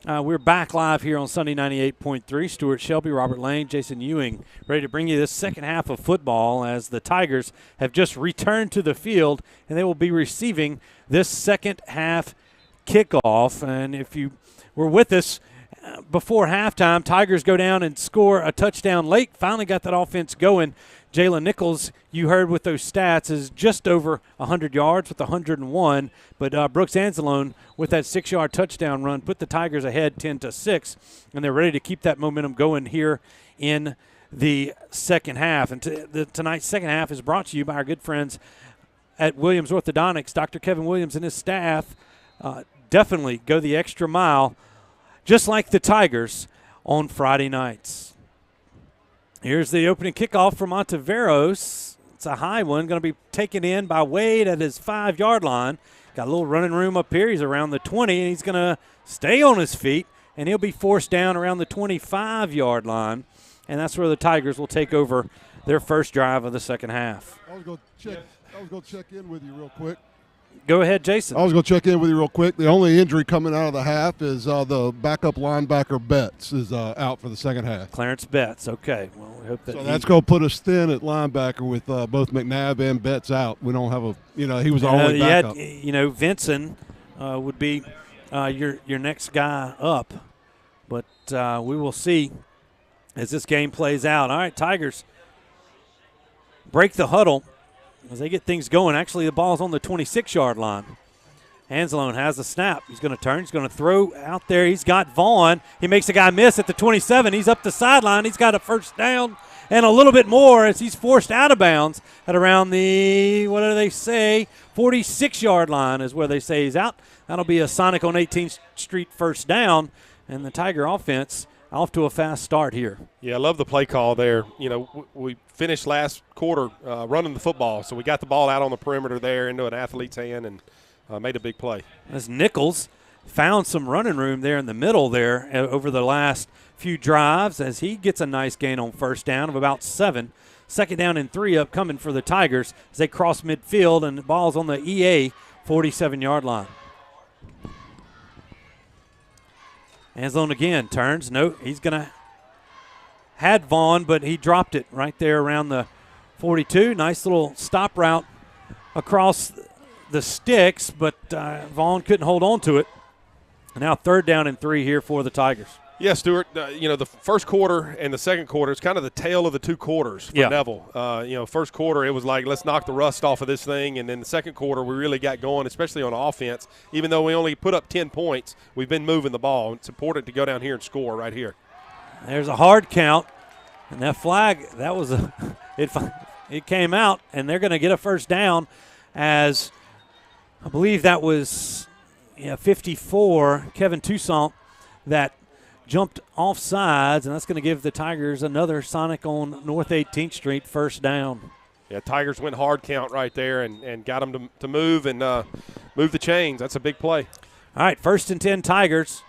we're back live here on Sunday 98.3. Stewart Shelby, Robert Lane, Jason Ewing, ready to bring you this second half of football as the Tigers have just returned to the field, and they will be receiving this second half kickoff. And if you were with us before halftime, Tigers go down and score a touchdown late, finally got that offense going. Jalen Nichols, you heard with those stats, is just over 100 yards with 101. But Brooks Anzalone with that 6-yard touchdown run put the Tigers ahead 10-6, and they're ready to keep that momentum going here in the second half. And tonight's second half is brought to you by our good friends at Williams Orthodontics. Dr. Kevin Williams and his staff definitely go the extra mile, just like the Tigers on Friday nights. Here's the opening kickoff from Ontiveros. It's a high one, going to be taken in by Wade at his 5-yard line. Got a little running room up here. He's around the 20, and he's going to stay on his feet, and he'll be forced down around the 25-yard line, and that's where the Tigers will take over their first drive of the second half. I was going to check in with you real quick. Go ahead, Jason. I was going to check in with you real quick. The only injury coming out of the half is the backup linebacker Betts is out for the second half. Clarence Betts, okay. Well, we hope that so that's going to put us thin at linebacker with both McNabb and Betts out. We don't have he was the only backup. Vinson would be your next guy up. But we will see as this game plays out. All right, Tigers break the huddle as they get things going. Actually, the ball's on the 26-yard line. Anzalone has the snap. He's going to turn. He's going to throw out there. He's got Vaughn. He makes a guy miss at the 27. He's up the sideline. He's got a first down and a little bit more as he's forced out of bounds at around the, 46-yard line is where they say he's out. That'll be a Sonic on 18th Street first down, and the Tiger offense off to a fast start here. Yeah, I love the play call there. You know, we finished last quarter running the football, so we got the ball out on the perimeter there into an athlete's hand and made a big play. As Nichols found some running room there in the middle there over the last few drives as he gets a nice gain on first down of about 7. Second down and 3 upcoming for the Tigers as they cross midfield, and the ball's on the EA 47-yard line. Anzalone again turns. No, he's going to had Vaughn, but he dropped it right there around the 42. Nice little stop route across the sticks, but Vaughn couldn't hold on to it. Now third down and 3 here for the Tigers. Yeah, Stewart, you know, the first quarter and the second quarter, it's kind of the tale of the two quarters for Neville. You know, first quarter it was like, let's knock the rust off of this thing, and then the second quarter we really got going, especially on offense. Even though we only put up 10 points, we've been moving the ball. It's important to go down here and score right here. There's a hard count, and that flag, that was it came out, and they're going to get a first down as I believe that was 54, Kevin Toussaint, that jumped off sides, and that's going to give the Tigers another Sonic on North 18th Street first down. Yeah, Tigers went hard count right there and got them to move and move the chains. That's a big play. All right, 1st and 10 Tigers.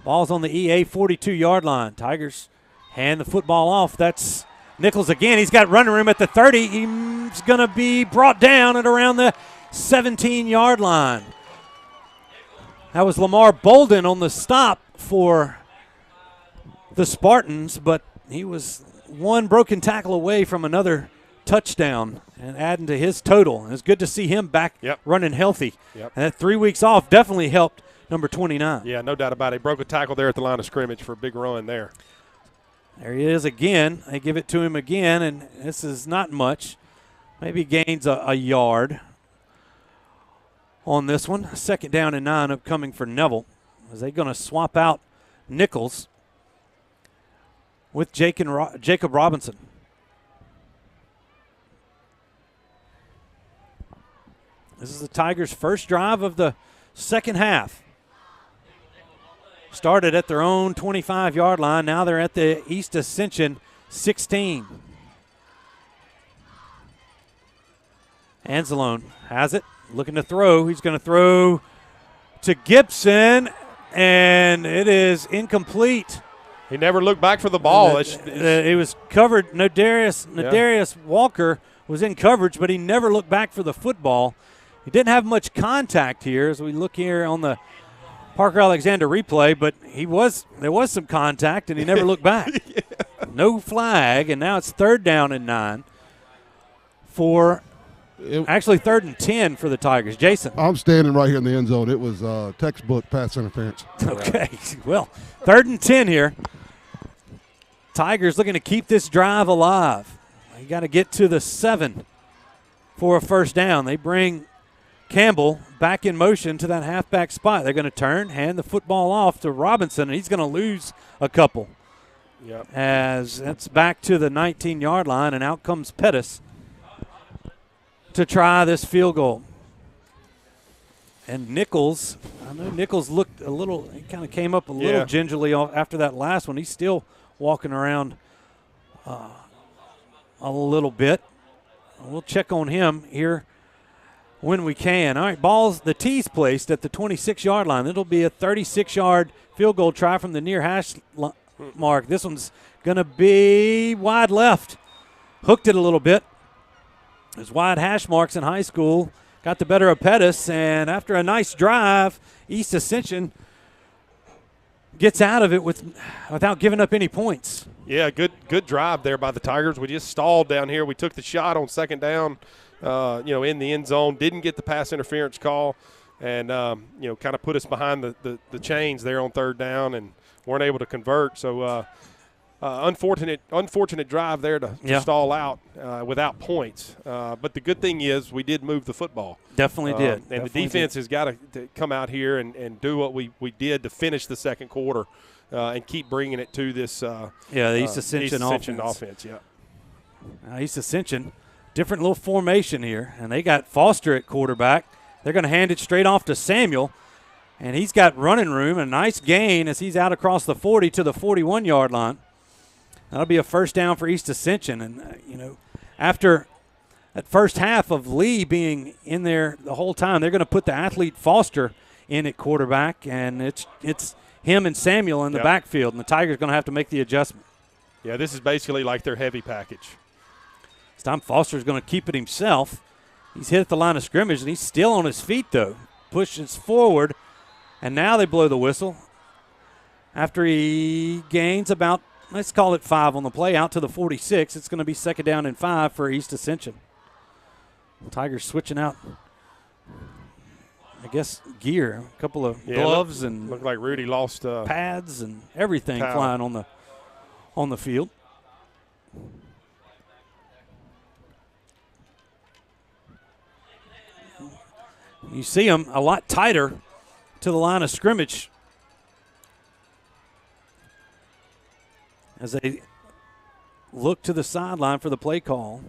Ball's on the EA 42-yard line. Tigers hand the football off. That's Nichols again. He's got running room at the 30. He's going to be brought down at around the 17-yard line. That was Lamar Bolden on the stop for the Spartans, but he was one broken tackle away from another touchdown and adding to his total. And it's good to see him back running healthy. Yep. And that 3 weeks off definitely helped number 29. Yeah, no doubt about it. He broke a tackle there at the line of scrimmage for a big run there. There he is again. They give it to him again, and this is not much. Maybe gains a yard on this one. 2nd down and 9 upcoming for Neville. Is they going to swap out Nichols with Jacob Robinson? This is the Tigers' first drive of the second half. Started at their own 25-yard line. Now they're at the East Ascension 16. Anzalone has it, looking to throw. He's going to throw to Gibson, and it is incomplete. He never looked back for the ball. It was covered. Nadarius Walker was in coverage, but he never looked back for the football. He didn't have much contact here as we look here on the Parker Alexander replay, but there was some contact, and he never looked back. No flag, and now it's 3rd down and 9 actually 3rd and 10 for the Tigers. Jason. I'm standing right here in the end zone. It was textbook pass interference. Okay, well, 3rd and 10 here. Tigers looking to keep this drive alive. They got to get to the 7 for a first down. They bring Campbell back in motion to that halfback spot. They're going to turn, hand the football off to Robinson, and he's going to lose a couple. Yep. As that's back to the 19-yard line, and out comes Pettis to try this field goal. And Nichols, I know Nichols looked a little, he kind of came up a little gingerly after that last one. He's still walking around a little bit. We'll check on him here when we can. All right, the tee's placed at the 26-yard line. It'll be a 36-yard field goal try from the near hash mark. This one's going to be wide left. Hooked it a little bit. There's wide hash marks in high school. Got the better of Pettis, and after a nice drive, East Ascension gets out of it without giving up any points. Yeah, good drive there by the Tigers. We just stalled down here. We took the shot on 2nd down, in the end zone. Didn't get the pass interference call, and kind of put us behind the chains there on 3rd down, and weren't able to convert. So unfortunate drive there to stall out without points. But the good thing is we did move the football. Definitely did. And the defense has got to come out here and do what we did to finish the second quarter and keep bringing it to this the East Ascension offense. East Ascension, different little formation here. And they got Foster at quarterback. They're going to hand it straight off to Samuel. And he's got running room, a nice gain as he's out across the 40 to the 41-yard line. That'll be a first down for East Ascension. And, after that first half of Lee being in there the whole time, they're going to put the athlete Foster in at quarterback, and it's him and Samuel in the backfield, and the Tigers going to have to make the adjustment. Yeah, this is basically like their heavy package. This time Foster's going to keep it himself. He's hit at the line of scrimmage, and he's still on his feet, though. Pushes forward, and now they blow the whistle. After he gains about, let's call it 5 on the play, out to the 46. It's going to be second down and 5 for East Ascension. Tigers switching out, I guess, gear. A couple of gloves and looked like Rudy lost pads and everything flying on the field. You see them a lot tighter to the line of scrimmage as they look to the sideline for the play call.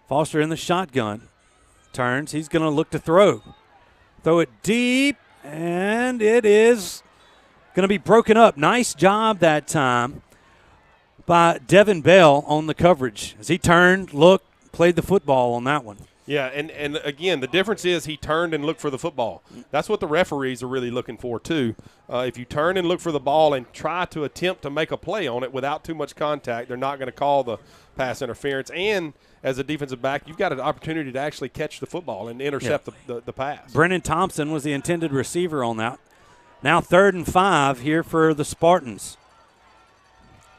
Foster in the shotgun. Turns. He's going to look to throw. Throw it deep, and it is going to be broken up. Nice job that time by Devin Bell on the coverage. As he turned, looked, played the football on that one. Yeah, and again, the difference is he turned and looked for the football. That's what the referees are really looking for, too. If you turn and look for the ball and try to attempt to make a play on it without too much contact, they're not going to call the pass interference. And as a defensive back, you've got an opportunity to actually catch the football and intercept the pass. Brennan Thompson was the intended receiver on that. Now 3rd and 5 here for the Spartans.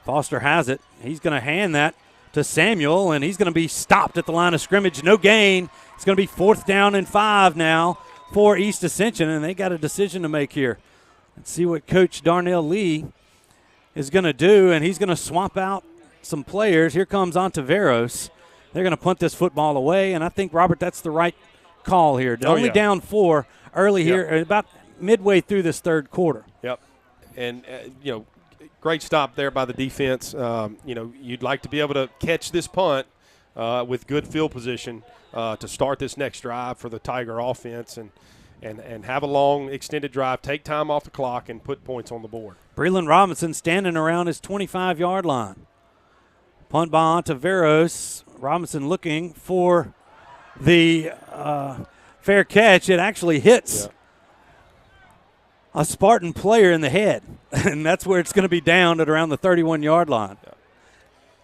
Foster has it. He's going to hand that to Samuel, and he's going to be stopped at the line of scrimmage. No gain. It's going to be 4th down and 5 now for East Ascension, and they got a decision to make here. Let's see what Coach Darnell Lee is going to do, and he's going to swap out some players. Here comes Ontiveros. They're going to punt this football away, and I think, Robert, that's the right call here. Only down 4 early here, about midway through this third quarter. Yep. And, great stop there by the defense. You'd like to be able to catch this punt with good field position to start this next drive for the Tiger offense and have a long extended drive, take time off the clock, and put points on the board. Breland Robinson standing around his 25-yard line. Punt by Ontiveros. Robinson looking for the fair catch. It actually hits a Spartan player in the head, and that's where it's going to be down at around the 31-yard line. Yeah.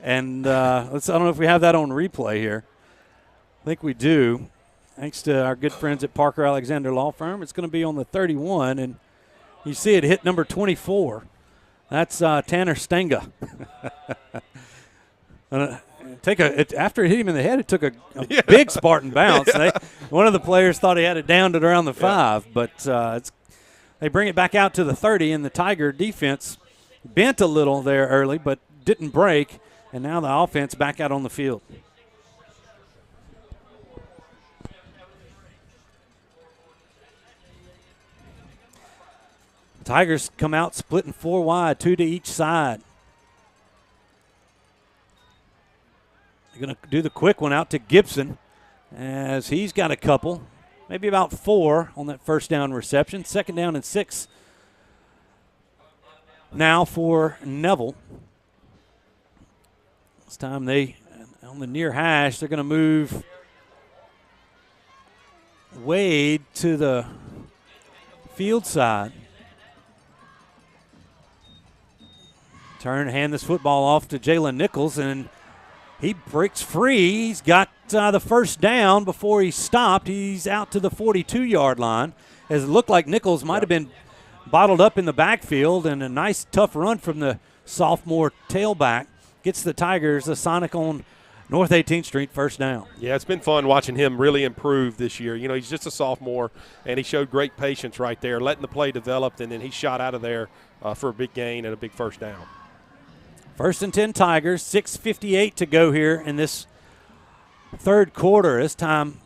And I don't know if we have that on replay here. I think we do. Thanks to our good friends at Parker Alexander Law Firm. It's going to be on the 31, and you see it hit number 24. That's Tanner Stenga. After it hit him in the head, it took a big Spartan bounce. One of the players thought he had it down at around the 5, but they bring it back out to the 30, and the Tiger defense bent a little there early, but didn't break, and now the offense back out on the field. Tigers come out splitting 4 wide, 2 to each side. They're going to do the quick one out to Gibson as he's got a couple, maybe about 4 on that first down reception. 2nd down and 6 now for Neville. This time they, on the near hash, they're going to move Wade to the field side. Hand this football off to Jalen Nichols, and he breaks free. He's got the first down before he stopped. He's out to the 42-yard line. As it looked like Nichols might have been bottled up in the backfield, and a nice tough run from the sophomore tailback gets the Tigers a Sonic on North 18th Street first down. Yeah, it's been fun watching him really improve this year. He's just a sophomore, and he showed great patience right there, letting the play develop, and then he shot out of there for a big gain and a big first down. 1st and 10 Tigers, 6:58 to go here in this third quarter. This time,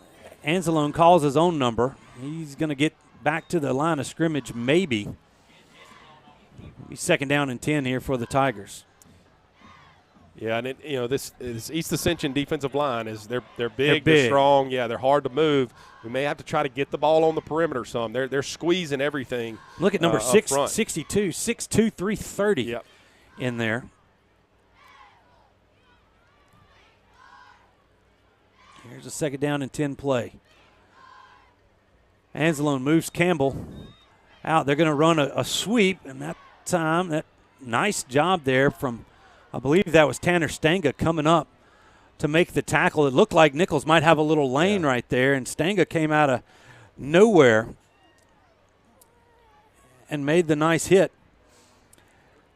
Anzalone calls his own number. He's going to get back to the line of scrimmage maybe. He's 2nd down and 10 here for the Tigers. Yeah, and this East Ascension defensive line is they're big, they're strong. Yeah, they're hard to move. We may have to try to get the ball on the perimeter some. They're squeezing everything. Look at number 62, 6'2", 330 in there. Here's a 2nd down and 10 play. Anzalone moves Campbell out. They're going to run a sweep, and that time, that nice job there from, I believe that was Tanner Stanga coming up to make the tackle. It looked like Nichols might have a little lane right there, and Stanga came out of nowhere and made the nice hit.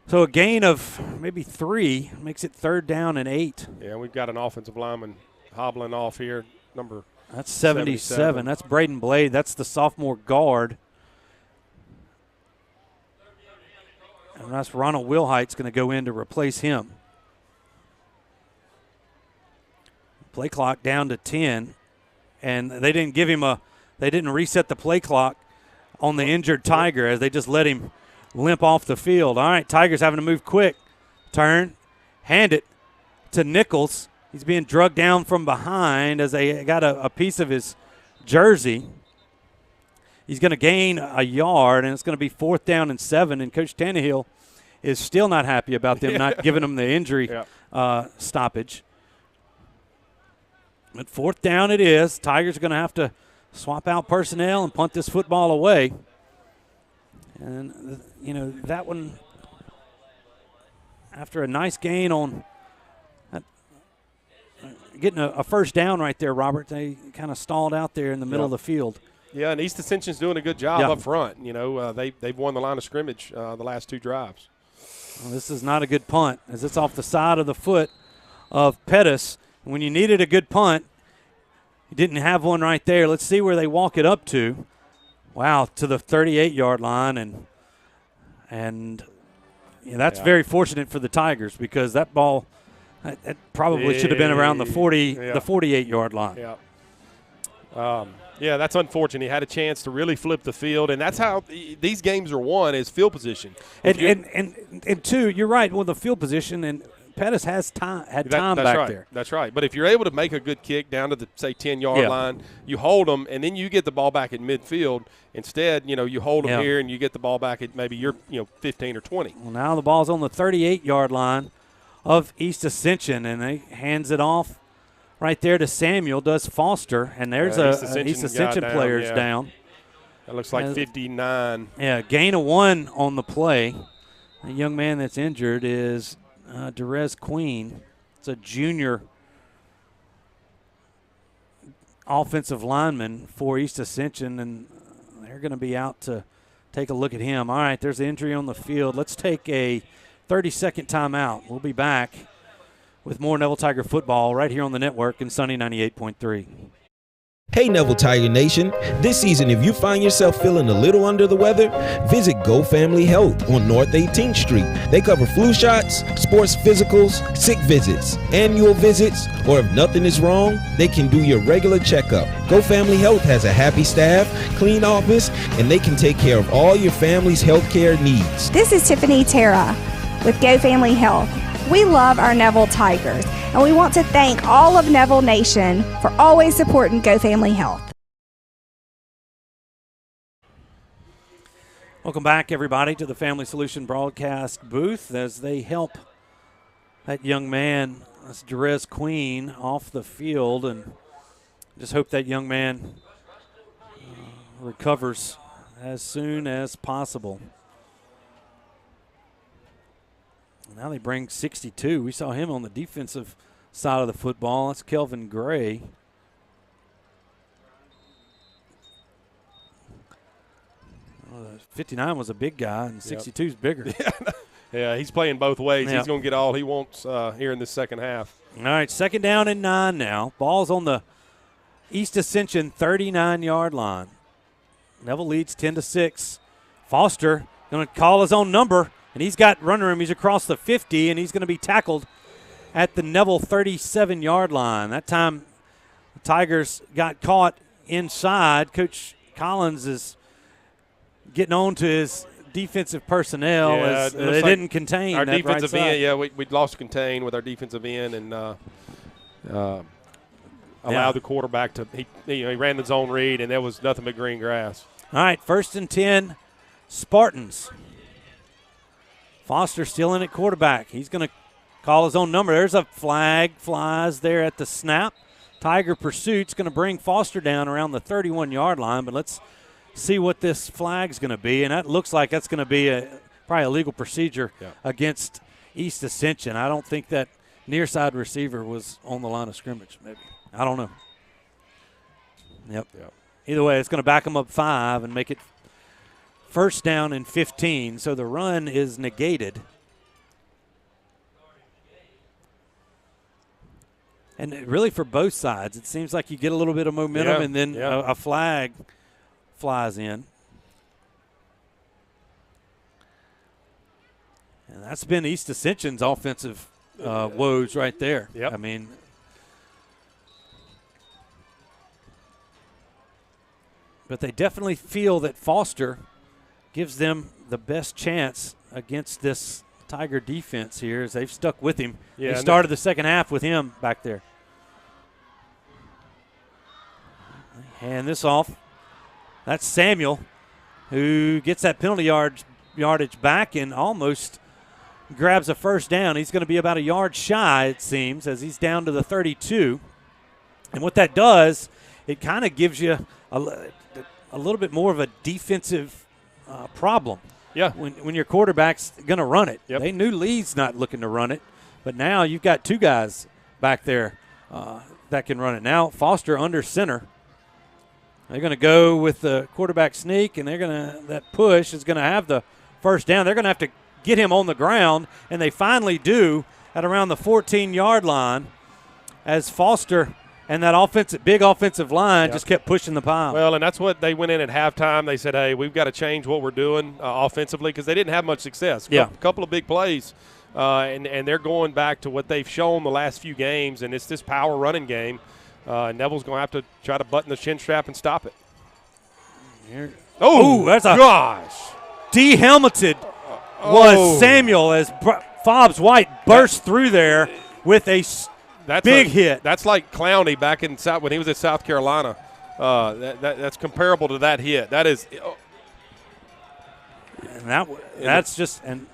So a gain of maybe 3 makes it 3rd down and 8. Yeah, we've got an offensive lineman hobbling off here, number That's 77. That's Braden Blade. That's the sophomore guard. And that's Ronald Wilhite's going to go in to replace him. Play clock down to 10. And they didn't give him they didn't reset the play clock on the injured Tiger as they just let him limp off the field. All right, Tigers having to move quick. Turn, hand it to Nichols. He's being drugged down from behind as they got a piece of his jersey. He's going to gain a yard, and it's going to be 4th down and 7. And Coach Tannehill is still not happy about them not giving him the injury stoppage. But 4th down it is. Tigers are going to have to swap out personnel and punt this football away. And, that one, after a nice gain on getting a 1st down right there, Robert, they kind of stalled out there in the middle of the field. Yeah, and East Ascension's doing a good job up front. They've won the line of scrimmage the last 2 drives. Well, this is not a good punt as it's off the side of the foot of Pettis. When you needed a good punt, you didn't have one right there. Let's see where they walk it up to. Wow, to the 38-yard line, and that's very fortunate for the Tigers because that ball that probably should have been around the 48-yard line. Yeah, that's unfortunate. He had a chance to really flip the field, and that's how these games are won is field position. And two, you're right. Well, the field position and Pettis had time back there. That's right. But if you're able to make a good kick down to the, say, 10-yard line, you hold them, and then you get the ball back at midfield. Instead, you hold them here, and you get the ball back at maybe your 15 or 20. Well, now the ball's on the 38-yard line of East Ascension, and they hands it off right there to Samuel, does Foster, and there's East Ascension players down. That looks like 59. Yeah, gain of 1 on the play. The young man that's injured is Derez Queen. It's a junior offensive lineman for East Ascension, and they're going to be out to take a look at him. All right, there's the injury on the field. Let's take a 30-second timeout. We'll be back with more Neville Tiger football right here on the network in Sunny 98.3. Hey Neville Tiger Nation, this season if you find yourself feeling a little under the weather, visit Go Family Health on North 18th Street. They cover flu shots, sports physicals, sick visits, annual visits, or if nothing is wrong, they can do your regular checkup. Go Family Health has a happy staff, clean office, and they can take care of all your family's health care needs. This is Tiffany Terra with Go Family Health. We love our Neville Tigers, and we want to thank all of Neville Nation for always supporting Go Family Health. Welcome back, everybody, to the Family Solution broadcast booth as they help that young man, that's Derez Queen, off the field, and just hope that young man recovers as soon as possible. Now they bring 62. We saw him on the defensive side of the football. That's Kelvin Gray. Well, 59 was a big guy, and 62 is bigger. Yeah, he's playing both ways. He's going to get all he wants here in this second half. All right, 2nd down and 9 now. Ball's on the East Ascension 39-yard line. Neville leads 10-6. Foster going to call his own number. And he's got run room. He's across the 50, and he's going to be tackled at the Neville 37-yard line. That time the Tigers got caught inside. Coach Collins is getting on to his defensive personnel as they didn't contain our that defensive right side. end. Yeah, we lost contain with our defensive end and allowed the quarterback to he ran the zone read, and there was nothing but green grass. All right, 1st and 10, Spartans. Foster still in at quarterback. He's going to call his own number. There's a flag flies there at the snap. Tiger pursuit's going to bring Foster down around the 31-yard line, but let's see what this flag's going to be. And that looks like that's going to be probably a legal procedure against East Ascension. I don't think that near side receiver was on the line of scrimmage, maybe. I don't know. Yep. Either way, it's going to back them up 5 and make it 1st down and 15. So the run is negated. And really for both sides, it seems like you get a little bit of momentum and then a flag flies in. And that's been East Ascension's offensive woes right there. Yep. I mean, but they definitely feel that Foster gives them the best chance against this Tiger defense here as they've stuck with him. Yeah, they started the second half with him back there. Hand this off. That's Samuel, who gets that penalty yardage back and almost grabs a 1st down. He's going to be about a yard shy, it seems, as he's down to the 32. And what that does, it kind of gives you a little bit more of a defensive problem. Yeah. When your quarterback's going to run it. Yep. They knew Lee's not looking to run it, but now you've got 2 guys back there that can run it. Now Foster under center. They're going to go with the quarterback sneak, and that push is going to have the 1st down. They're going to have to get him on the ground, and they finally do at around the 14-yard line as Foster and that big offensive line just kept pushing the pile. Well, and that's what they went in at halftime. They said, hey, we've got to change what we're doing offensively because they didn't have much success. A couple of big plays, and they're going back to what they've shown the last few games, and it's this power running game. Neville's going to have to try to button the chin strap and stop it. Oh, that's a gosh. De-helmeted was Samuel as Fobbs White burst through there with a big hit. That's like Clowney back in when he was at South Carolina. That's comparable to that hit. That is. And that's just and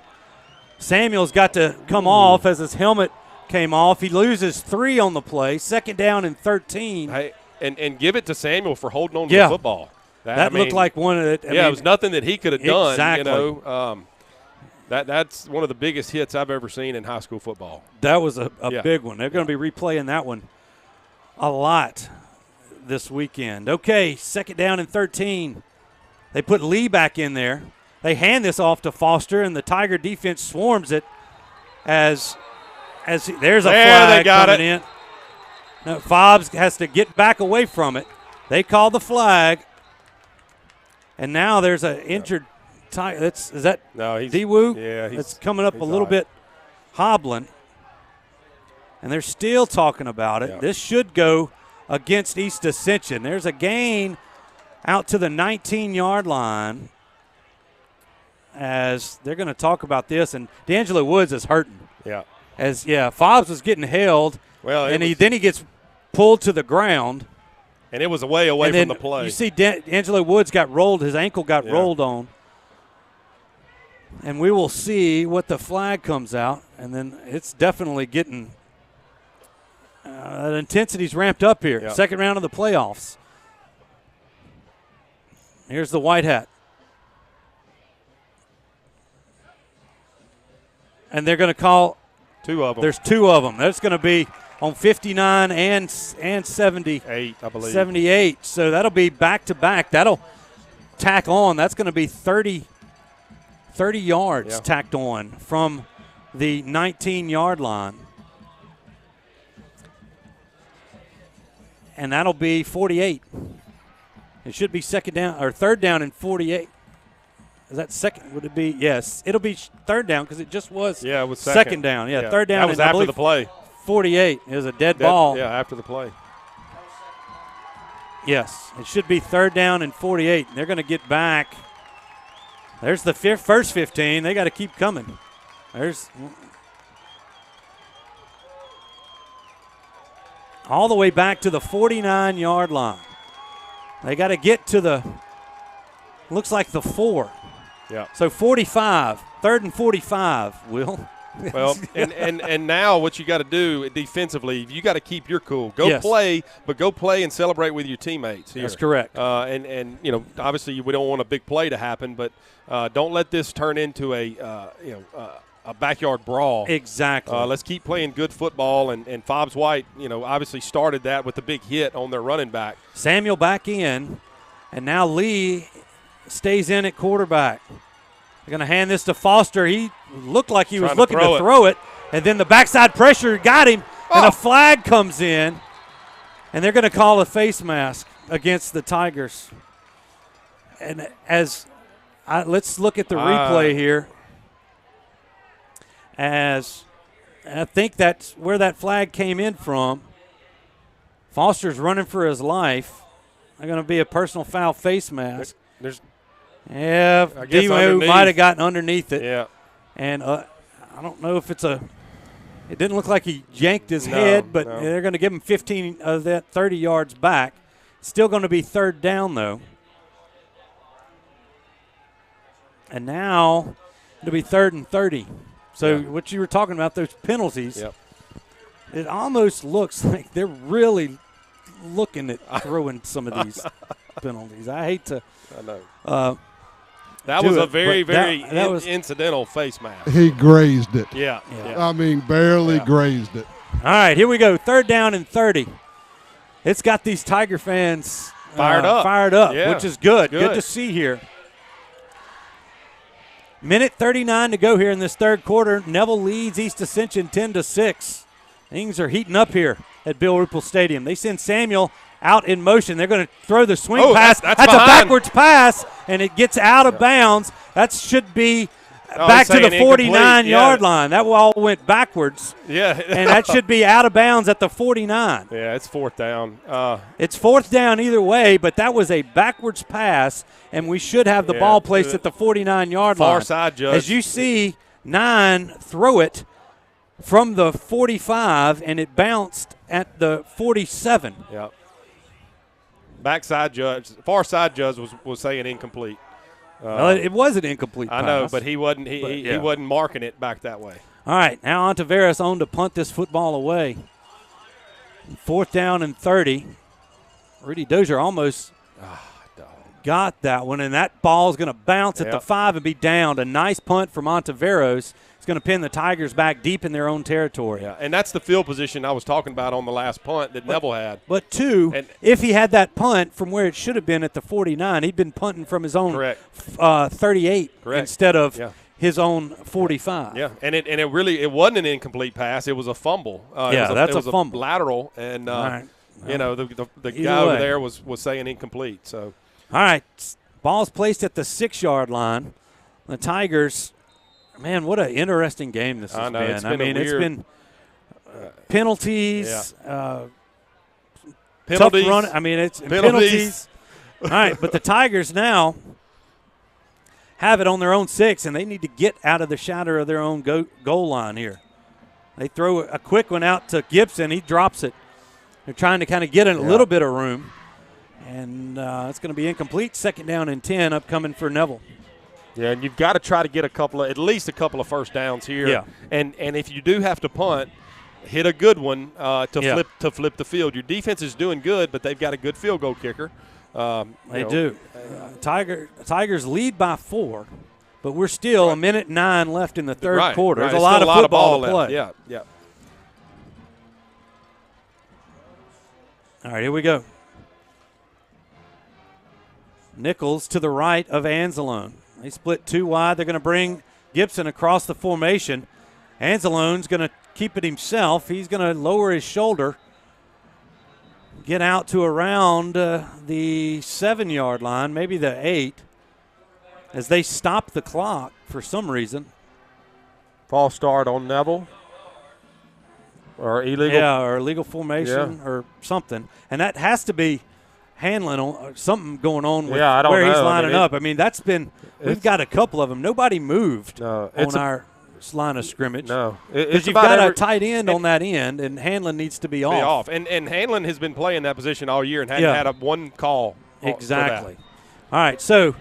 Samuel's got to come off as his helmet came off. He loses 3 on the play. 2nd down and 13. Hey, and give it to Samuel for holding on to the football. That looked like one of the. It was nothing that he could have done. Exactly. That's one of the biggest hits I've ever seen in high school football. That was a big one. They're going to be replaying that one a lot this weekend. Okay, 2nd down and 13. They put Lee back in there. They hand this off to Foster, and the Tiger defense swarms it as there's a flag coming in. Now, Fobbs has to get back away from it. They call the flag, and now there's an injured Tiger. Is that D-Woo? Yeah, it's coming up a little bit hobbling, and they're still talking about it. Yeah. This should go against East Ascension. There's a gain out to the 19-yard line as they're going to talk about this, and D'Angelo Woods is hurting. Yeah. Fobbs was getting held, and then he gets pulled to the ground. And it was way away from the play. You see D'Angelo Woods got rolled. His ankle got rolled on. And we will see what the flag comes out. And then it's definitely getting intensity's ramped up here. Yeah. 2nd round of the playoffs. Here's the white hat. And they're going to call – 2 of them. There's 2 of them. That's going to be on 59 and 78, I believe. 78. So that'll be back-to-back. That'll tack on. That's going to be 30 yards tacked on from the 19-yard line. And that'll be 48. It should be 3rd down and 48. Is that second? Would it be? Yes. It'll be 3rd down because it just was. Yeah, it was second down. Yeah, 3rd down. That was after the play. 48 is a dead ball. Yeah, after the play. Yes, it should be 3rd down and 48. They're going to get back There's the first 15. They got to keep coming. There's all the way back to the 49-yard line. They got to get to the, looks like the 4. Yeah. So 45, 3rd and 45, Will. Well, and now what you got to do defensively, you got to keep your cool. Go play, but go play and celebrate with your teammates here. That's correct. And you know, obviously we don't want a big play to happen, but don't let this turn into a backyard brawl. Exactly. Let's keep playing good football, and Fobbs White, you know, obviously started that with the big hit on their running back. Samuel back in, and now Lee stays in at quarterback. They're going to hand this to Foster. He looked like he was looking to throw it, and then the backside pressure got him, and a flag comes in, and they're going to call a face mask against the Tigers. And let's look at the replay here. As I think that's where that flag came in from. Foster's running for his life. They're going to be a personal foul face mask. Demo might have gotten underneath it. Yeah. And I don't know if it didn't look like he yanked his head, but they're going to give him 15 of that 30 yards back. Still going to be 3rd down, though. And now it'll be 3rd and 30. So what you were talking about, those penalties, it almost looks like they're really looking at throwing some of these penalties. I hate to. I know. That was a very incidental face mask. He grazed it. Yeah. I mean, barely grazed it. All right, here we go. 3rd down and 30. It's got these Tiger fans fired up, which is good. Good to see here. Minute 39 to go here in this 3rd quarter. Neville leads East Ascension 10-6. Things are heating up here at Bill Ruple Stadium. They send Samuel out in motion. They're going to throw the swing pass. That's a backwards pass, and it gets out of bounds. That should be back to the 49-yard line. That all went backwards. Yeah. And that should be out of bounds at the 49. Yeah, it's 4th down. It's 4th down either way, but that was a backwards pass, and we should have the ball placed at the 49-yard line. Far side, Judge. As you see, 9 throw it from the 45, and it bounced at the 47. Yep. Backside Judge, far side Judge was saying incomplete. Well, it was an incomplete pass. I know, but he wasn't. He wasn't marking it back that way. All right, now Ontiveros on to punt this football away. 4th down and 30. Rudy Dozier almost got that one, and that ball is going to bounce at the 5 and be downed. A nice punt from Ontiveros. It's going to pin the Tigers back deep in their own territory. Yeah, and that's the field position I was talking about on the last punt that Neville had. But if he had that punt from where it should have been at the 49, he'd been punting from his own 38 instead of his own 45. Yeah, and it really wasn't an incomplete pass. It was a fumble. That's a fumble. Lateral, and the guy over there was saying incomplete. So, all right, ball's placed at the 6-yard line. The Tigers. Man, what an interesting game this has been. It's been penalties. Penalties. Tough run. I mean, it's penalties. All right, but the Tigers now have it on their own 6, and they need to get out of the shadow of their own goal line here. They throw a quick one out to Gibson. He drops it. They're trying to kind of get in a little bit of room, and it's going to be incomplete. 2nd down and 10 upcoming for Neville. Yeah, and you've got to try to get at least a couple of 1st downs here. Yeah. And if you do have to punt, hit a good one to flip the field. Your defense is doing good, but they've got a good field goal kicker. They do. Tigers lead by 4, but we're still 1:09 left in the 3rd quarter. There's a lot of football to play. Yeah. All right, here we go. Nichols to the right of Anzalone. They split 2 wide. They're going to bring Gibson across the formation. Anzalone's going to keep it himself. He's going to lower his shoulder, get out to around the 7-yard line, maybe the 8, as they stop the clock for some reason. False start on Neville. Or illegal. Yeah, or illegal formation or something. And that has to be Hanlon, something going on with I don't where know. he's lining up. I mean, we've got a couple of them. Nobody moved on our line of scrimmage. No. Because you've got a tight end on that end, and Hanlon needs to be off. And Hanlon has been playing that position all year and hadn't had one call. Exactly. All right, so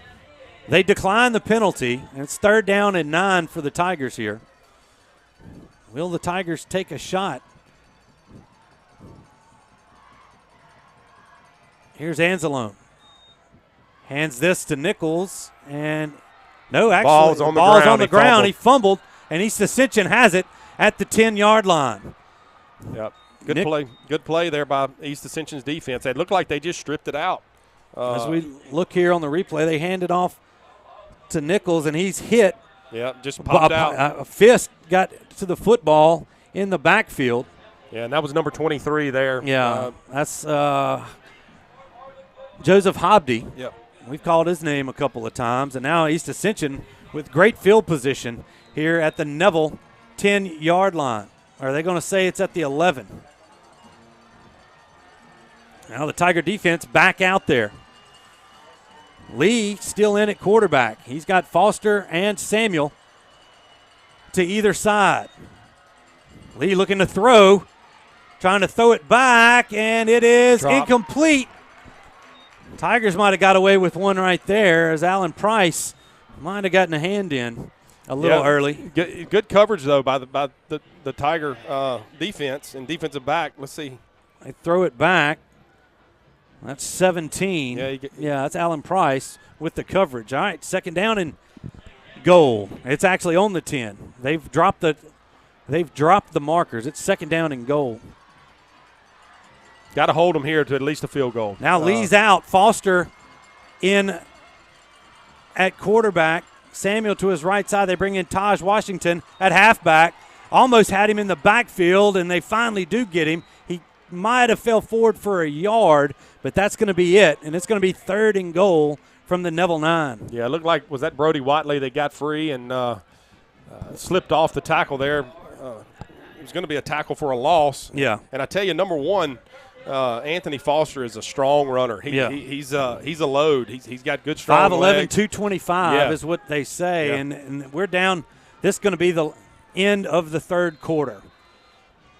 they decline the penalty, and it's 3rd down and 9 for the Tigers here. Will the Tigers take a shot? Here's Anzalone. Hands this to Nichols, and no, actually, ball's on the ground. He fumbled, and East Ascension has it at the 10-yard line. Yep. Good play there by East Ascension's defense. It looked like they just stripped it out. As we look here on the replay, they hand it off to Nichols, and he's hit. Yeah, just popped out. A fist got to the football in the backfield. Yeah, and that was number 23 there. Yeah, that's Joseph Hobdy. Yep. We've called his name a couple of times, and now East Ascension with great field position here at the Neville 10-yard line. Are they going to say it's at the 11? Now the Tiger defense back out there. Lee still in at quarterback. He's got Foster and Samuel to either side. Lee looking to throw, trying to throw it back, and it is incomplete. Tigers might have got away with one right there as Alan Price might have gotten a hand in a little early. Good coverage, though, by the Tiger defense and defensive back. Let's see. They throw it back. That's 17. Yeah, that's Alan Price with the coverage. All right, 2nd down and goal. It's actually on the 10. They've dropped the markers. It's 2nd down and goal. Got to hold them here to at least a field goal. Now Lee's out. Foster in at quarterback. Samuel to his right side. They bring in Taj Washington at halfback. Almost had him in the backfield, and they finally do get him. He might have fell forward for a yard, but that's going to be it, and it's going to be 3rd and goal from the Neville 9. Yeah, it looked like, was that Brody Watley that got free and slipped off the tackle there. It was going to be a tackle for a loss. Yeah. And I tell you, number one, Anthony Foster is a strong runner. He's a load. He's got good strong 5'11", legs. 225 is what they say, and we're down. This is going to be the end of the 3rd quarter.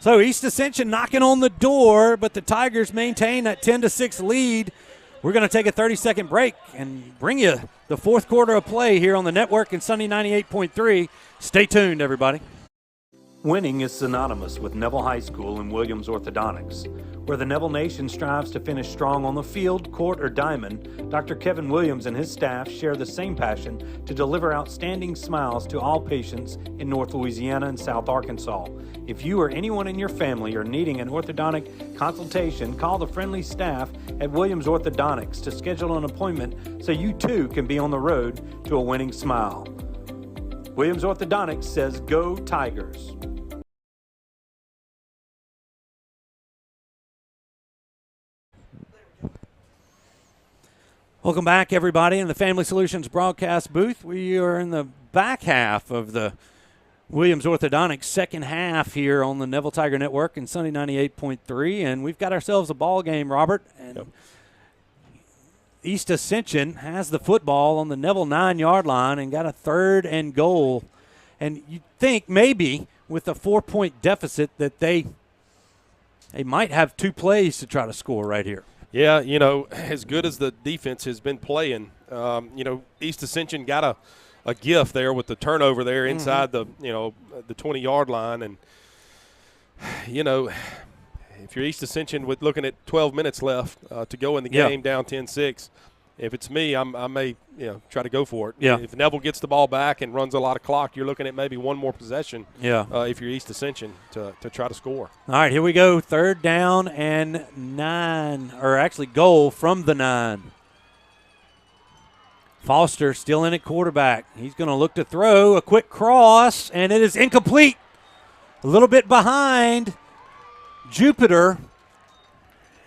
So East Ascension knocking on the door, but the Tigers maintain that 10-6 lead. We're going to take a 30-second break and bring you the 4th quarter of play here on the network in Sunday 98.3. Stay tuned, everybody. Winning is synonymous with Neville High School and Williams Orthodontics. Where the Neville Nation strives to finish strong on the field, court, or diamond, Dr. Kevin Williams and his staff share the same passion to deliver outstanding smiles to all patients in North Louisiana and South Arkansas. If you or anyone in your family are needing an orthodontic consultation, call the friendly staff at Williams Orthodontics to schedule an appointment so you too can be on the road to a winning smile. Williams Orthodontics says, "Go Tigers." Welcome back, everybody, in the Family Solutions broadcast booth. We are in the back half of the Williams Orthodontics second half here on the Neville Tiger Network in Sunday 98.3, and we've got ourselves a ball game, Robert. And East Ascension has the football on the Neville 9-yard line and got a 3rd and goal. And you'd think maybe with a 4-point deficit that they might have 2 plays to try to score right here. Yeah, as good as the defense has been playing, East Ascension got a gift there with the turnover there inside the 20-yard line. And, if you're East Ascension with looking at 12 minutes left to go in the game down 10-6, if it's me, I may try to go for it. Yeah. If Neville gets the ball back and runs a lot of clock, you're looking at maybe one more possession. If you're East Ascension to try to score. All right, here we go. 3rd down and 9, or actually goal from the 9. Foster still in at quarterback. He's going to look to throw a quick cross, and it is incomplete. A little bit behind Jupiter,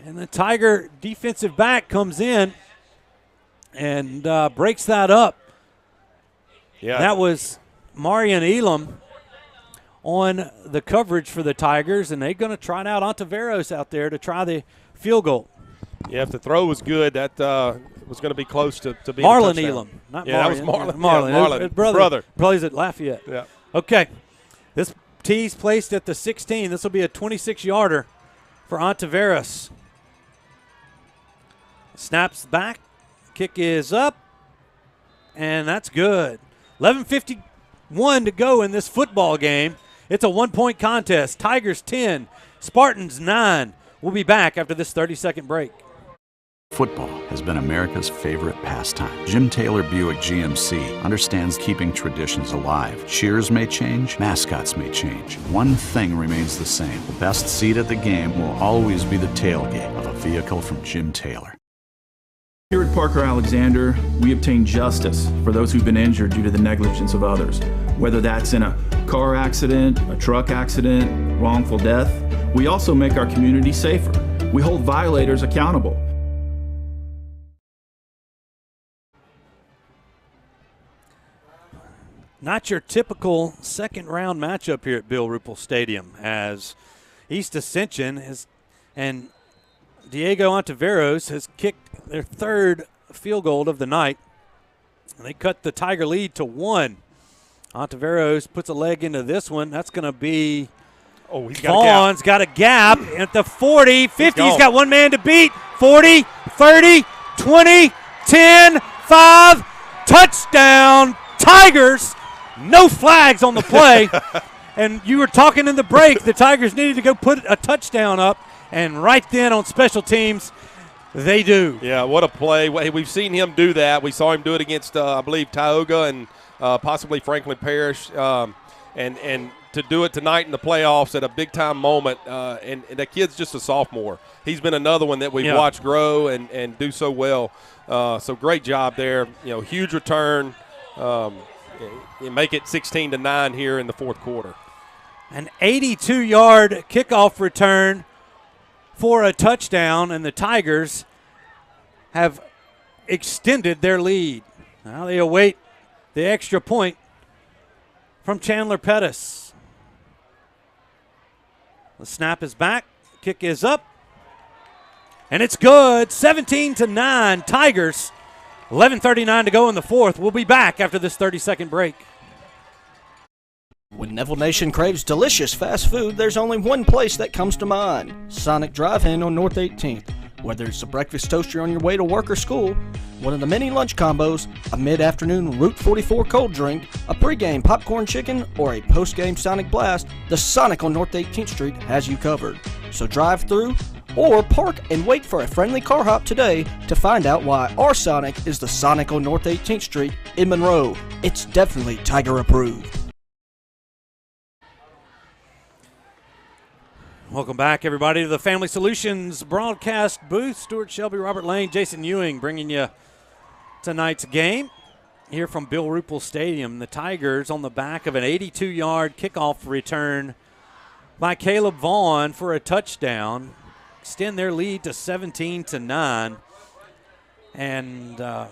and the Tiger defensive back comes in and breaks that up. Yeah, that was Marion Elam on the coverage for the Tigers, and they're going to trot out Ontiveros out there to try the field goal. Yeah, if the throw was good, that was going to be close to being Marlon a touchdown. Elam. Not yeah, Marlon. that was Marlon. Marlon. Yeah, Marlon. His brother. Plays at Lafayette. Yeah. Okay. This tee's placed at the 16. This will be a 26-yarder for Ontiveros. Snaps back. Kick is up. And that's good. 11:51 to go in this football game. It's a one-point contest. Tigers 10, Spartans 9. We'll be back after this 30-second break. Football has been America's favorite pastime. Jim Taylor Buick GMC understands keeping traditions alive. Cheers may change, mascots may change. One thing remains the same. The best seat at the game will always be the tailgate of a vehicle from Jim Taylor. Here at Parker Alexander, we obtain justice for those who've been injured due to the negligence of others. Whether that's in a car accident, a truck accident, wrongful death, we also make our community safer. We hold violators accountable. Not your typical second-round matchup here at Bill Ruple Stadium, as East Ascension and Diego Ontiveros has kicked their third field goal of the night, and they cut the Tiger lead to 1. Ontiveros puts a leg into this one. That's going to be Vaughn's got a gap at the 40, 50. He's got one man to beat. 40, 30, 20, 10, 5. Touchdown, Tigers. No flags on the play. And you were talking in the break, the Tigers needed to go put a touchdown up, and right then on special teams, they do. Yeah, what a play. We've seen him do that. We saw him do it against, I believe, Tioga and possibly Franklin Parish. And to do it tonight in the playoffs at a big-time moment, and that kid's just a sophomore. He's been another one that we've watched grow and do so well. So great job there. Huge return. Make it 16-9 here in the fourth quarter. An 82-yard kickoff return for a touchdown, and the Tigers have extended their lead. Now they await the extra point from Chandler Pettis. The snap is back, kick is up, and it's good. 17-9 Tigers. 11:39 to go in the fourth. We'll be back after this 30-second break. When Neville Nation craves delicious fast food, there's only one place that comes to mind: Sonic Drive-In on North 18th. Whether it's a breakfast toaster on your way to work or school, one of the many lunch combos, a mid-afternoon Route 44 cold drink, a pregame popcorn chicken, or a postgame Sonic Blast, the Sonic on North 18th Street has you covered. So drive through or park and wait for a friendly car hop today to find out why our Sonic is the Sonic on North 18th Street in Monroe. It's definitely Tiger approved. Welcome back, everybody, to the Family Solutions broadcast booth. Stewart Shelby, Robert Lane, Jason Ewing bringing you tonight's game here from Bill Ruple Stadium. The Tigers on the back of an 82-yard kickoff return by Caleb Vaughn for a touchdown, extend their lead to 17-9. And the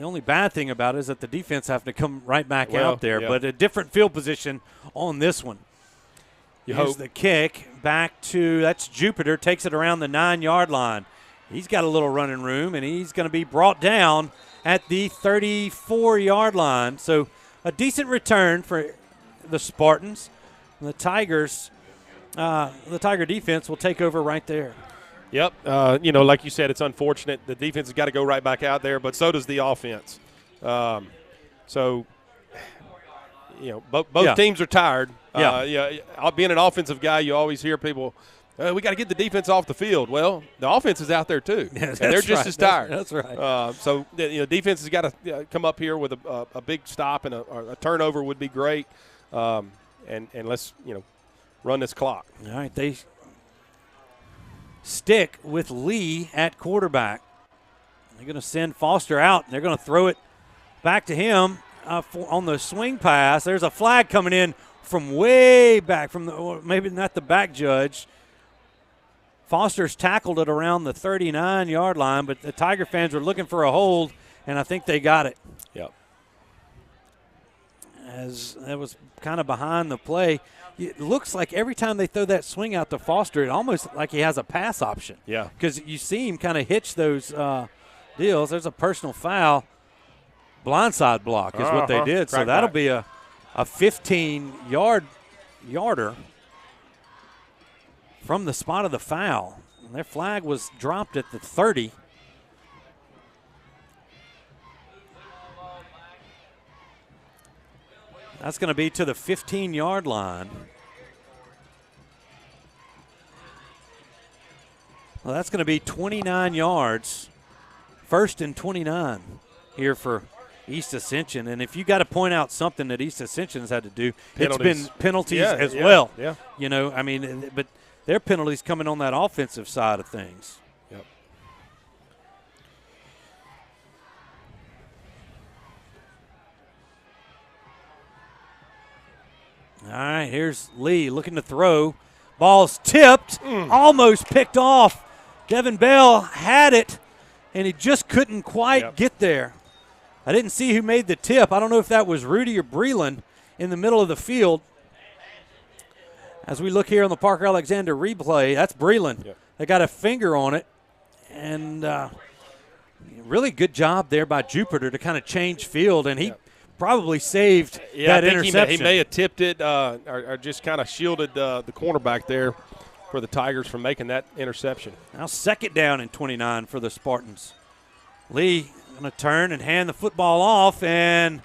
only bad thing about it is that the defense having to come right back out there, but a different field position on this one. Here's the kick back to, that's Jupiter, takes it around the 9-yard line. He's got a little running room, and he's going to be brought down at the 34-yard line. So a decent return for the Spartans. The Tigers, the Tiger defense will take over right there. Yep. Like you said, it's unfortunate. The defense has got to go right back out there, but so does the offense. Both teams are tired. Being an offensive guy, you always hear people, we got to get the defense off the field. Well, the offense is out there too, and they're just as tired. That's right. Defense has got to come up here with a big stop, and a turnover would be great. And let's run this clock. All right, they stick with Lee at quarterback. They're going to send Foster out. And they're going to throw it back to him on the swing pass. There's a flag coming in from way back, maybe not the back judge. Foster's tackled it around the 39-yard line, but the Tiger fans were looking for a hold, and I think they got it. Yep. as that was kind of behind the play. It looks like every time they throw that swing out to Foster, it almost like he has a pass option. Yeah. Because you see him kind of hitch those deals. There's a personal foul. Blindside block is what they did. So that'll be a 15-yarder from the spot of the foul. And their flag was dropped at the 30. That's going to be to the 15-yard line. Well, that's going to be 29 yards. 1st and 29 here for East Ascension. And if you got to point out something that East Ascension's had to do, Penalties. It's been penalties as yeah, well. Yeah. You know, I mean, but their penalties coming on that offensive side of things. Yep. All right, here's Lee looking to throw. Ball's tipped, almost picked off. Devin Bell had it, and he just couldn't quite get there. I didn't see who made the tip. I don't know if that was Rudy or Breland in the middle of the field. As we look here on the Parker Alexander replay, that's Breland. Yep. They got a finger on it, and really good job there by Jupiter to kind of change field, and he probably saved that interception. He may have tipped it or just kind of shielded the cornerback there for the Tigers from making that interception. Now 2nd down and 29 for the Spartans. Lee going to turn and hand the football off, and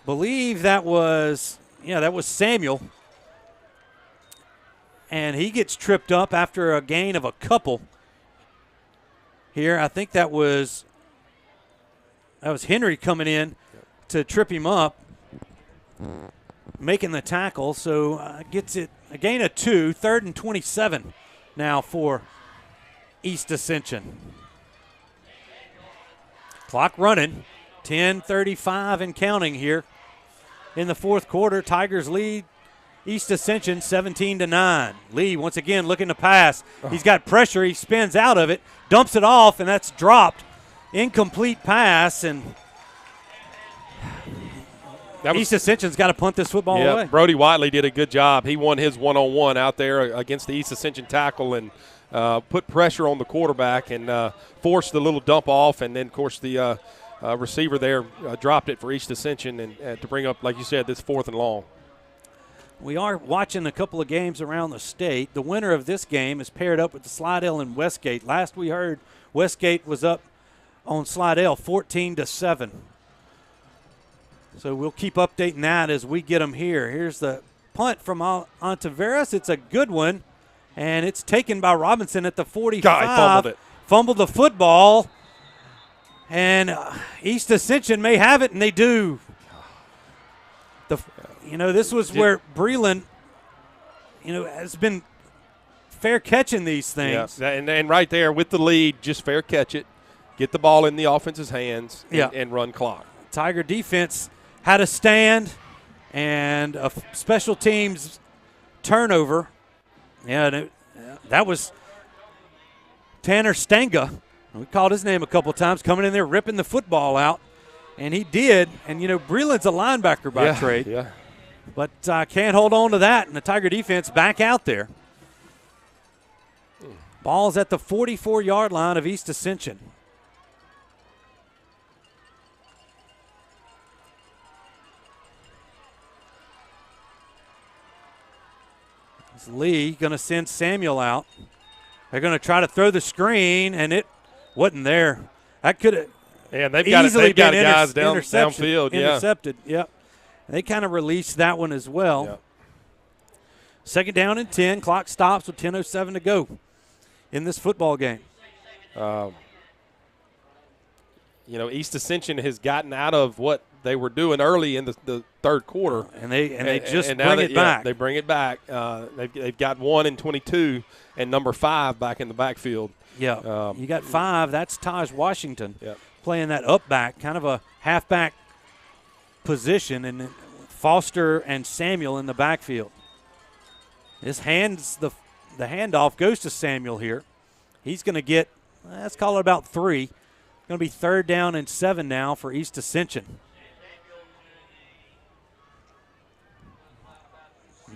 believe that was Samuel. And he gets tripped up after a gain of a couple here. I think that was Henry coming in to trip him up, making the tackle. So gets it a gain of 2, 3rd and 27 now for East Ascension. Clock running, 10:35 and counting here in the 4th quarter. Tigers lead East Ascension 17-9. Lee once again looking to pass. He's got pressure. He spins out of it, dumps it off, and that's dropped. Incomplete pass, and East Ascension's got to punt this football away. Brody Whiteley did a good job. He won his one-on-one out there against the East Ascension tackle and put pressure on the quarterback and forced the little dump off. And then, of course, the receiver there dropped it for East Ascension and to bring up, like you said, this 4th and long. We are watching a couple of games around the state. The winner of this game is paired up with the Slidell and Westgate. Last we heard, Westgate was up on Slidell 14-7. So we'll keep updating that as we get them here. Here's the punt from Ontiveros. It's a good one, and it's taken by Robinson at the 45. Fumbled it. Fumbled the football, and East Ascension may have it, and they do. This was where Breland, has been fair catching these things. Yeah, and right there with the lead, just fair catch it, get the ball in the offense's hands, and run clock. Tiger defense had a stand and a special teams turnover. Yeah, that was Tanner Stanga. We called his name a couple times, coming in there, ripping the football out. And he did. And, Breland's a linebacker by trade. Yeah. But can't hold on to that. And the Tiger defense back out there. Ball's at the 44-yard line of East Ascension. It's Lee going to send Samuel out. They're going to try to throw the screen, and it wasn't there. That could have they've easily got been guys downfield. Intercepted, yep. They kind of released that one as well. Yep. 2nd down and 10. Clock stops with 10:07 to go in this football game. East Ascension has gotten out of what they were doing early in the 3rd quarter, and they just bring it back. They bring it back. They've got 1 and 22 and number 5 back in the backfield. Yeah, you got 5. That's Taj Washington yep. playing that up back, kind of a halfback position, and Foster and Samuel in the backfield. This hands the handoff goes to Samuel here. He's going to get, let's call it about 3. Going to be 3rd down and 7 now for East Ascension.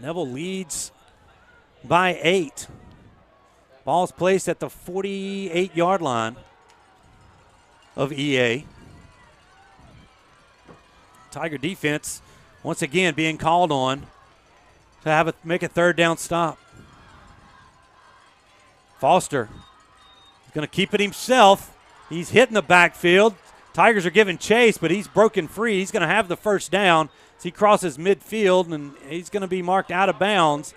Neville leads by 8. Ball's placed at the 48-yard line of EA. Tiger defense once again being called on to make a third down stop. Foster is going to keep it himself. He's hitting the backfield. Tigers are giving chase, but he's broken free. He's going to have the first down as he crosses midfield, and he's going to be marked out of bounds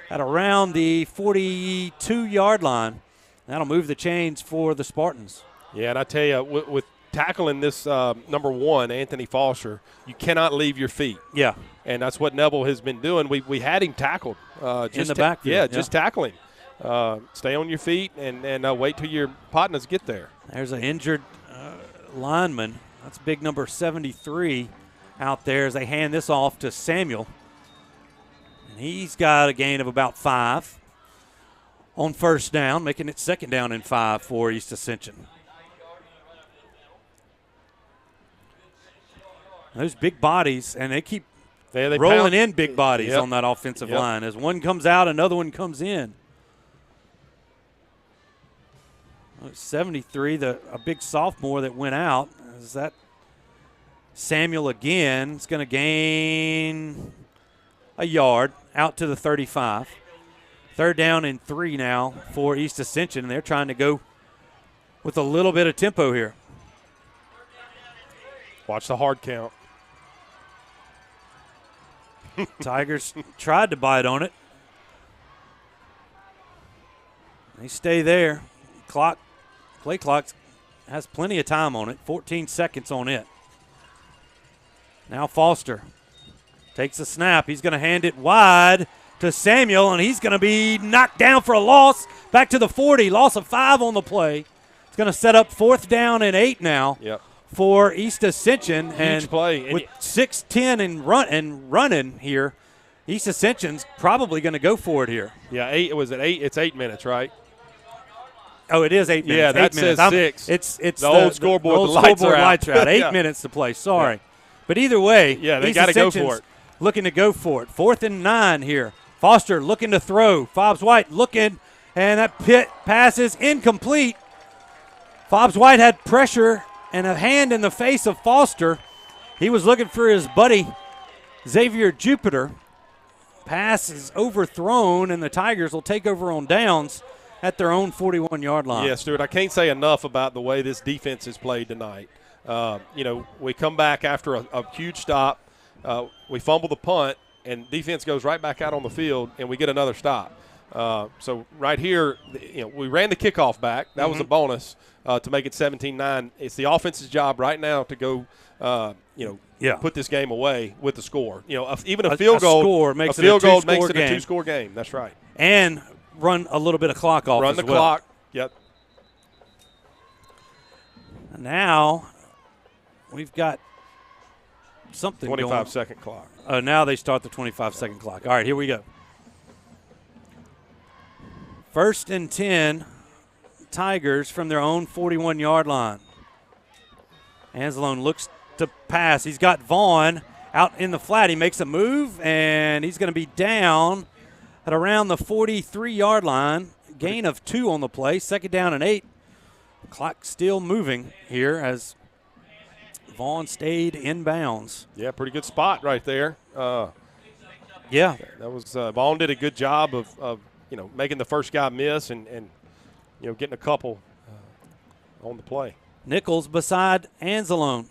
at around the 42-yard line. That'll move the chains for the Spartans. Yeah, and I tell you, with tackling this number 1, Anthony Foster, you cannot leave your feet. Yeah. And that's what Neville has been doing. We had him tackled. In the backfield. Yeah, just tackle him. Stay on your feet and wait till your partners get there. There's an injured lineman. That's big number 73 out there as they hand this off to Samuel. And he's got a gain of about 5 on first down, making it second down and 5 for East Ascension. Those big bodies, and they keep rolling in big bodies on that offensive line. As one comes out, another one comes in. 73, a big sophomore that went out. Is that Samuel again? It's going to gain a yard out to the 35. Third down and 3 now for East Ascension, and they're trying to go with a little bit of tempo here. Watch the hard count. Tigers tried to bite on it. They stay there. Play clock has plenty of time on it. 14 seconds on it. Now Foster takes a snap. He's going to hand it wide to Samuel, and he's going to be knocked down for a loss. Back to the 40. Loss of 5 on the play. It's going to set up 4th down and 8 now. Yep. For East Ascension. Huge and play. With 6:10 and running here, East Ascension's probably going to go for it here. Yeah, 8. Was it 8? It's 8 minutes, right? Oh, it is 8 minutes. Yeah, that 8 minutes. says 6. It's the old scoreboard. The old lights scoreboard are out. lights are out. 8 Yeah. minutes to play. Sorry. Yeah. But either way, they got to go for it. Looking to go for it. 4th and 9 here. Foster looking to throw. Fobbs White looking, and that pass is incomplete. Fobbs White had pressure and a hand in the face of Foster. He was looking for his buddy, Xavier Jupiter. Pass is overthrown, and the Tigers will take over on downs at their own 41-yard line. Yeah, Stewart, I can't say enough about the way this defense has played tonight. We come back after a huge stop. We fumble the punt, and defense goes right back out on the field, and we get another stop. So right here, we ran the kickoff back. That was a bonus to make it 17-9. It's the offense's job right now to go, put this game away with the score. Even a field goal makes it a 2-score game. That's right. And run a little bit of clock off as well. Run the clock. Yep. Now we've got something 25-second clock. Oh, now they start the 25-second clock. All right, here we go. 1st and 10, Tigers from their own 41-yard line. Anzalone looks to pass. He's got Vaughn out in the flat. He makes a move, and he's going to be down at around the 43-yard line. Gain of 2 on the play. 2nd down and 8. Clock still moving here as Vaughn stayed in bounds. Yeah, pretty good spot right there. Yeah. That was Vaughn did a good job of making the first guy miss and getting a couple on the play. Nichols beside Anzalone.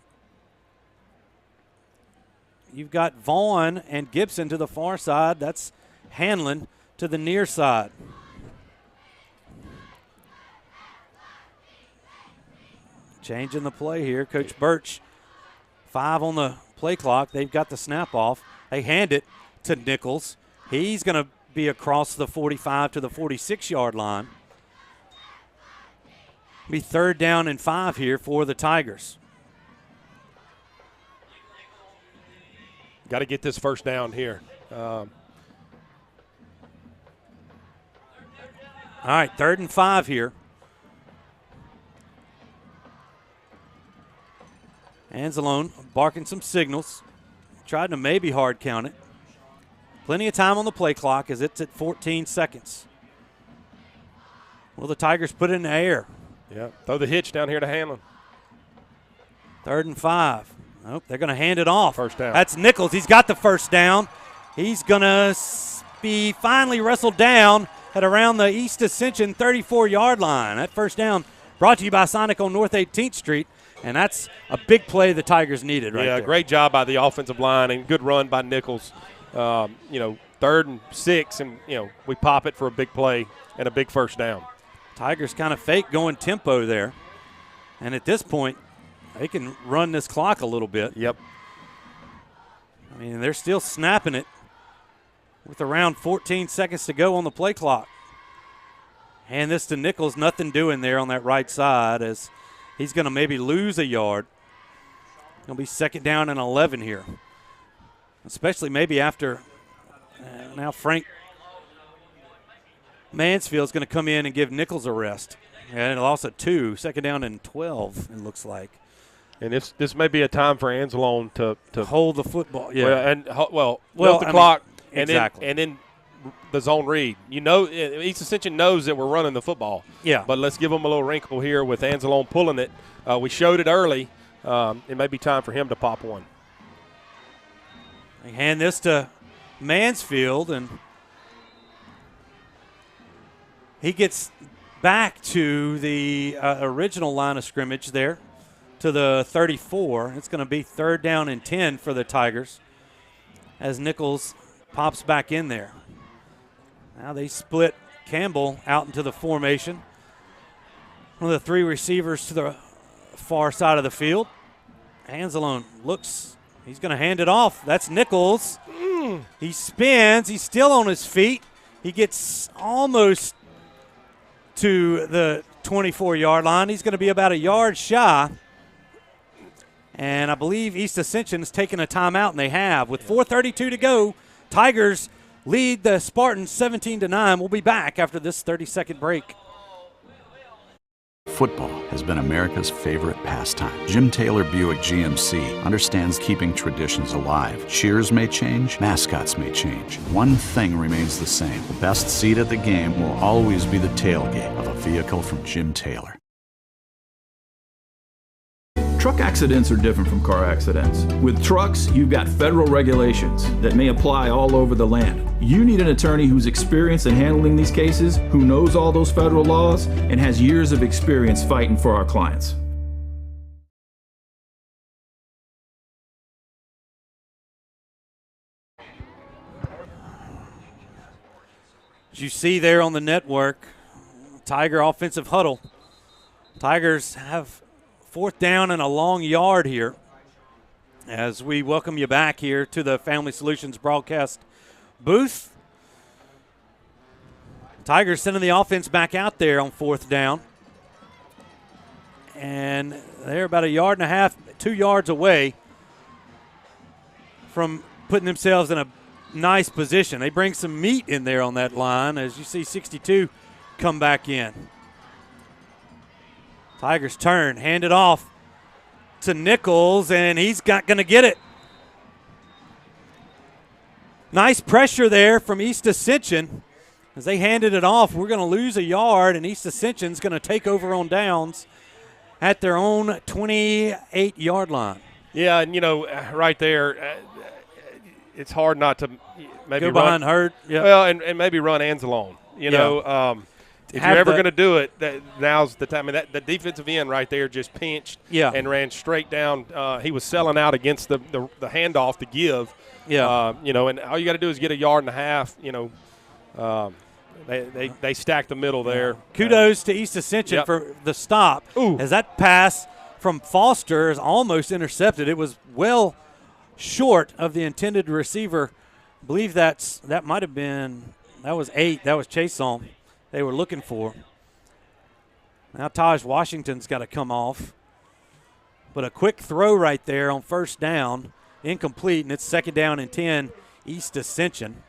You've got Vaughn and Gibson to the far side. That's Hanlon to the near side. Changing the play here. Coach Birch, 5 on the play clock. They've got the snap off. They hand it to Nichols. He's going to be across the 45 to the 46-yard line. Be 3rd down and 5 here for the Tigers. Got to get this first down here. All right, 3rd and 5 here. Anzalone barking some signals. Tried to maybe hard count it. Plenty of time on the play clock as it's at 14 seconds. Will the Tigers put it in the air? Yeah, throw the hitch down here to Hanlon. 3rd and 5. Nope, they're going to hand it off. First down. That's Nichols. He's got the first down. He's going to be finally wrestled down at around the East Ascension 34-yard line. That first down brought to you by Sonic on North 18th Street, and that's a big play the Tigers needed right there. Yeah, great job by the offensive line and good run by Nichols. 3rd and 6, and, we pop it for a big play and a big first down. Tigers kind of fake going tempo there, and at this point, they can run this clock a little bit. Yep. I mean, they're still snapping it with around 14 seconds to go on the play clock. Hand this to Nichols. Nothing doing there on that right side as he's going to maybe lose a yard. It'll be 2nd down and 11 here, especially maybe after now Frank Mansfield's going to come in and give Nichols a rest. And it'll also 2nd down and 12, it looks like. And this may be a time for Anzalone to hold the football. Yeah. Milk the clock. And exactly. Then the zone read. East Ascension knows that we're running the football. Yeah. But let's give them a little wrinkle here with Anzalone pulling it. We showed it early. It may be time for him to pop one. They hand this to Mansfield, and he gets back to the original line of scrimmage there to the 34. It's going to be 3rd down and 10 for the Tigers as Nichols pops back in there. Now they split Campbell out into the formation. One of the 3 receivers to the far side of the field. Anzalone looks, he's going to hand it off. That's Nichols. He spins. He's still on his feet. He gets almost to the 24-yard line. He's going to be about a yard shy. And I believe East Ascension has taken a timeout, and they have. With 4:32 to go, Tigers lead the Spartans 17-9. We'll be back after this 30-second break. Football has been America's favorite pastime. Jim Taylor Buick GMC understands keeping traditions alive. Cheers may change, mascots may change. One thing remains the same. The best seat at the game will always be the tailgate of a vehicle from Jim Taylor. Truck accidents are different from car accidents. With trucks, you've got federal regulations that may apply all over the land. You need an attorney who's experienced in handling these cases, who knows all those federal laws, and has years of experience fighting for our clients. As you see there on the network, Tiger offensive huddle. Tigers have 4th down and a long yard here as we welcome you back here to the Family Solutions broadcast booth. Tigers sending the offense back out there on 4th down. And they're about a yard and a half, 2 yards away from putting themselves in a nice position. They bring some meat in there on that line as you see 62 come back in. Tigers turn, hand it off to Nichols, and he's going to get it. Nice pressure there from East Ascension. As they handed it off, we're going to lose a yard, and East Ascension's going to take over on downs at their own 28-yard line. Yeah, and, right there, it's hard not to maybe go behind Hurd. Yeah. Well, and maybe run Anzalone. If you're ever going to do it, now's the time. I mean, the defensive end right there just pinched and ran straight down. He was selling out against the handoff to give. Yeah. And all you got to do is get a yard and a half. They stacked the middle there. Kudos to East Ascension for the stop. As that pass from Foster is almost intercepted. It was well short of the intended receiver. I believe that might have been – that was 8. That was Chason they were looking for. Now Taj Washington's got to come off. But a quick throw right there on 1st down, incomplete, and it's 2nd down and 10, East Ascension.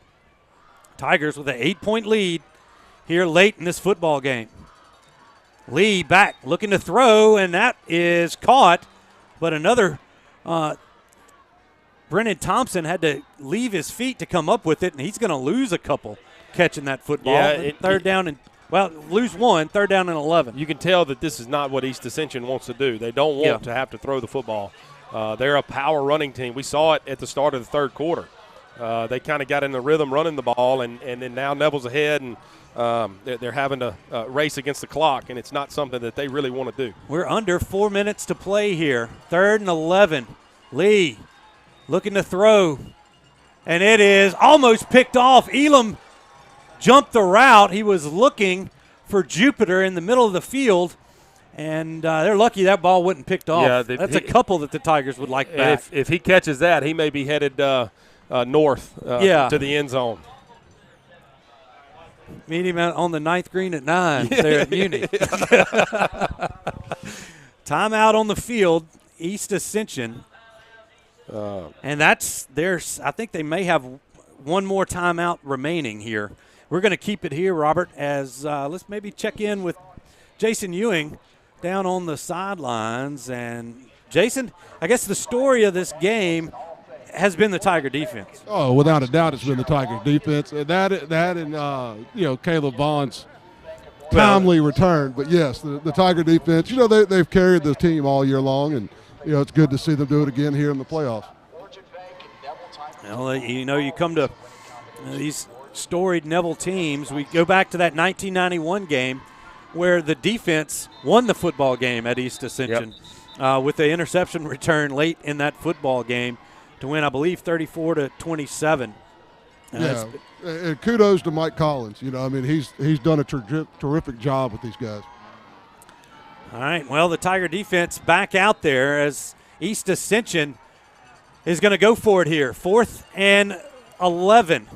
Tigers with an 8-point lead here late in this football game. Lee back looking to throw, and that is caught. But another Brennan Thompson had to leave his feet to come up with it, and he's going to lose a couple catching that football. Yeah, lose one, 3rd down and 11. You can tell that this is not what East Ascension wants to do. They don't want to have to throw the football. They're a power running team. We saw it at the start of the 3rd quarter. They kind of got in the rhythm running the ball, and then now Neville's ahead, and they're having to race against the clock, and it's not something that they really want to do. We're under 4 minutes to play here. 3rd and 11. Lee looking to throw, and it is almost picked off. Elam jumped the route. He was looking for Jupiter in the middle of the field, and they're lucky that ball wasn't picked off. Yeah, that's a couple that the Tigers would like back. If he catches that, he may be headed north to the end zone. Meet him on the 9th green at 9 there at Muni. Timeout on the field, East Ascension. And that's theirs. I think they may have one more timeout remaining here. We're going to keep it here, Robert, as let's maybe check in with Jason Ewing down on the sidelines. And, Jason, I guess the story of this game has been the Tiger defense. Oh, without a doubt, it's been the Tiger defense. And that and Caleb Vaughn's timely return. But, yes, the Tiger defense, they've carried the team all year long, and, it's good to see them do it again here in the playoffs. Well, you come to these storied Neville teams. We go back to that 1991 game where the defense won the football game at East Ascension with the interception return late in that football game to win, I believe, 34-27. Yeah, and kudos to Mike Collins. He's done a terrific job with these guys. All right, well, the Tiger defense back out there as East Ascension is going to go for it here. 4th and 11.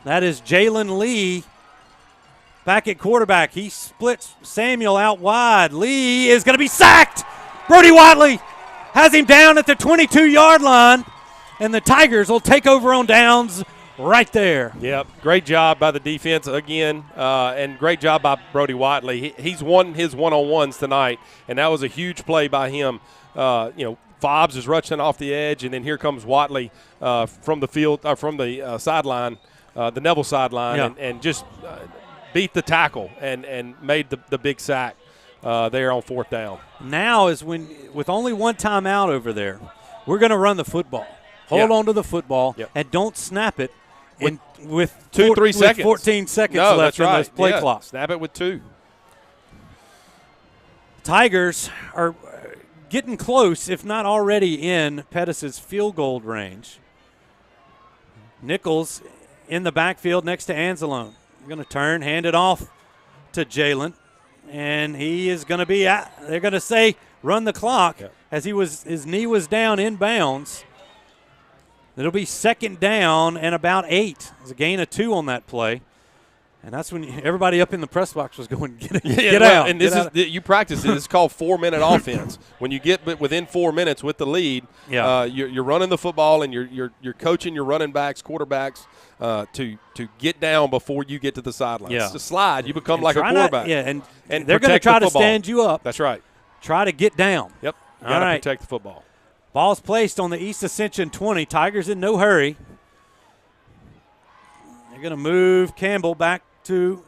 That is Jalen Lee back at quarterback. He splits Samuel out wide. Lee is going to be sacked. Brody Watley has him down at the 22-yard line, and the Tigers will take over on downs right there. Yep, great job by the defense again, and great job by Brody Watley. He's won his one-on-ones tonight, and that was a huge play by him. Fobbs is rushing off the edge, and then here comes Watley from the field, from the sideline, the Neville sideline, and just beat the tackle and made the big sack there on 4th down. Now is when, with only one timeout over there, we're going to run the football. Hold on to the football and don't snap it with 3 seconds. 14 seconds left in this play clock. Snap it with 2. Tigers are getting close, if not already in Pettis' field goal range. Nichols in the backfield next to Anzalone. Going to turn, hand it off to Jalen, and he is going to be they're going to say run the clock as his knee was down inbounds. It'll be 2nd down and about 8. There's a gain of 2 on that play. And that's when everybody up in the press box was going, get out. And you practice it. It's called 4-minute offense. When you get within 4 minutes with the lead, you're running the football and you're coaching your running backs, quarterbacks to get down before you get to the sideline. It's a slide. You become like a quarterback. And they're going to try to stand you up. That's right. Try to get down. Yep. You got to protect the football. Ball's placed on the East Ascension 20. Tigers in no hurry. They're going to move Campbell back to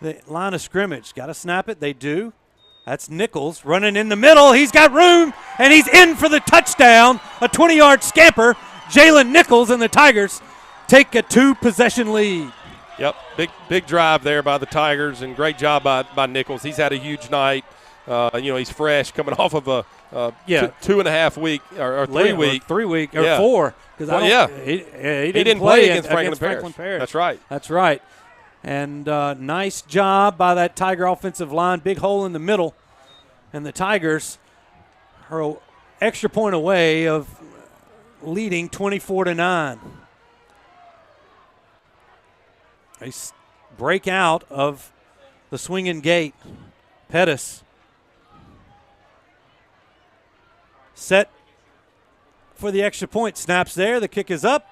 the line of scrimmage. Got to snap it. They do. That's Nichols running in the middle. He's got room, and he's in for the touchdown. A 20-yard scamper. Jalen Nichols and the Tigers take a 2-possession lead. Yep, big drive there by the Tigers, and great job by Nichols. He's had a huge night. He's fresh, coming off of a 2.5 week or 3 week. 3 week or 4. He didn't play against Franklin Parish. That's right. That's right. And nice job by that Tiger offensive line. Big hole in the middle. And the Tigers are an extra point away of leading 24-9. They break out of the swinging gate. Pettis set for the extra point. Snaps there. The kick is up.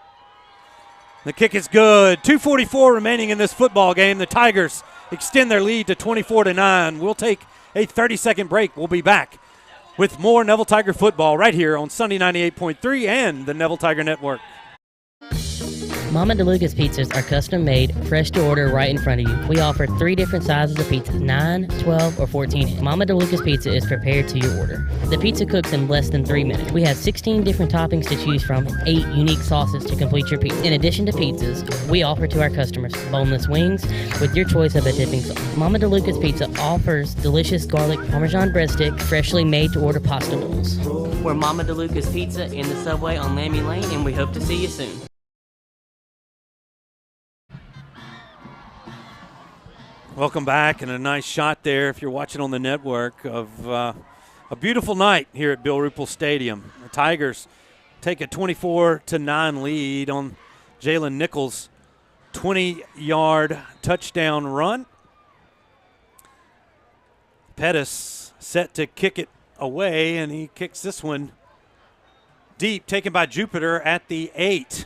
The kick is good. 2:44 remaining in this football game. The Tigers extend their lead to 24-9. We'll take a 30-second break. We'll be back with more Neville Tiger football right here on Sunday 98.3 and the Neville Tiger Network. Mama DeLuca's pizzas are custom made, fresh to order right in front of you. We offer 3 different sizes of pizzas, 9, 12, or 14 inch. Mama DeLuca's pizza is prepared to your order. The pizza cooks in less than 3 minutes. We have 16 different toppings to choose from, 8 unique sauces to complete your pizza. In addition to pizzas, we offer to our customers boneless wings with your choice of a dipping sauce. Mama DeLuca's Pizza offers delicious garlic Parmesan breadstick, freshly made to order pasta rolls. We're Mama DeLuca's Pizza in the Subway on Lammy Lane, and we hope to see you soon. Welcome back, and a nice shot there if you're watching on the network of a beautiful night here at Bill Ruple Stadium. The Tigers take a 24-9 lead on Jalen Nichols' 20-yard touchdown run. Pettis set to kick it away, and he kicks this one deep, taken by Jupiter at the 8.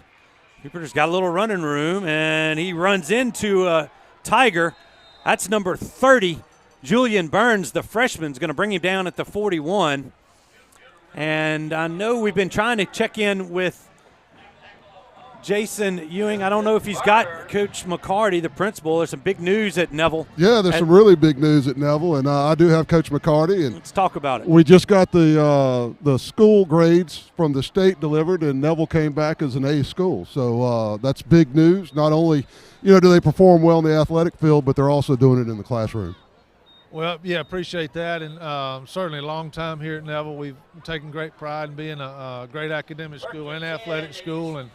Jupiter's got a little running room, and he runs into a Tiger. That's number 30, Julian Burns, the freshman, is going to bring him down at the 41. And I know we've been trying to check in with Jason Ewing. I don't know if he's got Coach McCarty, the principal. There's some big news at Neville. Yeah, there's some really big news at Neville, and I do have Coach McCarty. And let's talk about it. We just got the school grades from the state delivered, and Neville came back as an A school. So that's big news. Not only do they perform well in the athletic field, but they're also doing it in the classroom. Well, yeah, appreciate that, and certainly a long time here at Neville. We've taken great pride in being a great academic school and athletic school, and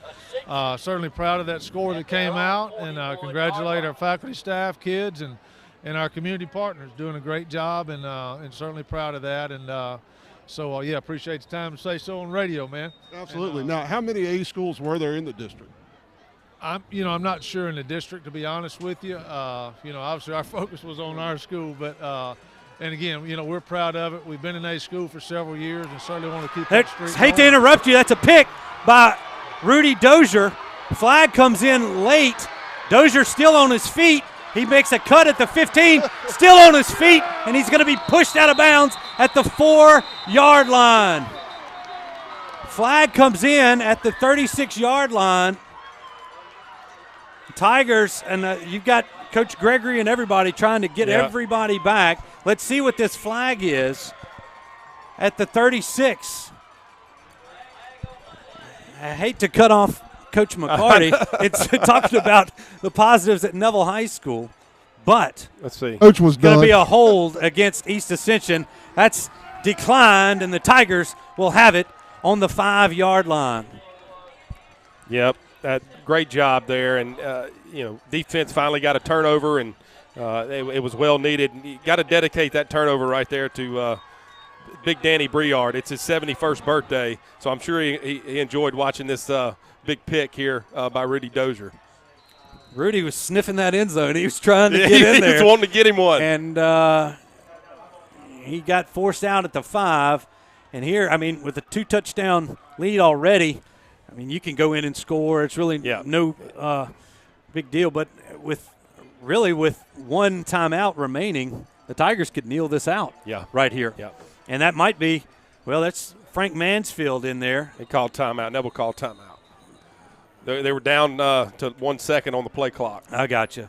certainly proud of that score that came out, and congratulate our faculty, staff, kids, and our community partners doing a great job, and certainly proud of that. And so, yeah, appreciate the time to say so on radio, man. Absolutely. Now, how many A schools were there in the district? I'm not sure in the district, to be honest with you. Obviously our focus was on our school, but and again, we're proud of it. We've been in A school for several years, and certainly want to keep that streak hate going. to interrupt you. That's a pick by Rudy Dozier. Flag comes in late. Dozier still on his feet. He makes a cut at the 15, still on his feet, and he's going to be pushed out of bounds at the 4-yard line. Flag comes in at the 36-yard line. Tigers, and you've got Coach Gregory and everybody trying to get everybody back. Let's see what this flag is at the 36. I hate to cut off Coach McCarty. It's talking about the positives at Neville High School, but let's see. Coach was going to be a hold against East Ascension. That's declined, and the Tigers will have it on the 5-yard line. Yep. Great job there, and defense finally got a turnover, and it was well needed. You got to dedicate that turnover right there to Big Danny Briard. It's his 71st birthday, so I'm sure he enjoyed watching this big pick here by Rudy Dozier. Rudy was sniffing that end zone. He was trying to get in there. He was wanting to get him one, and he got forced out at the 5. And here, with a 2-touchdown lead already, you can go in and score. It's really no big deal. But with one timeout remaining, the Tigers could kneel this out right here. Yeah. And that might be, that's Frank Mansfield in there. They called timeout. Neville called timeout. They were down to 1 second on the play clock. I gotcha.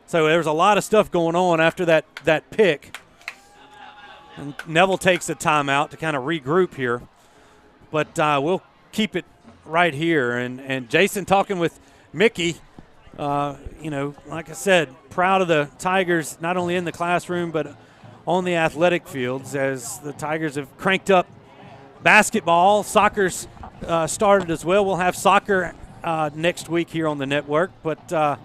So there's a lot of stuff going on after that pick. And Neville takes a timeout to kind of regroup here. But we'll keep it right here, and Jason talking with Mickey, like I said, proud of the Tigers, not only in the classroom but on the athletic fields, as the Tigers have cranked up basketball. Soccer's started as well. We'll have soccer next week here on the network, but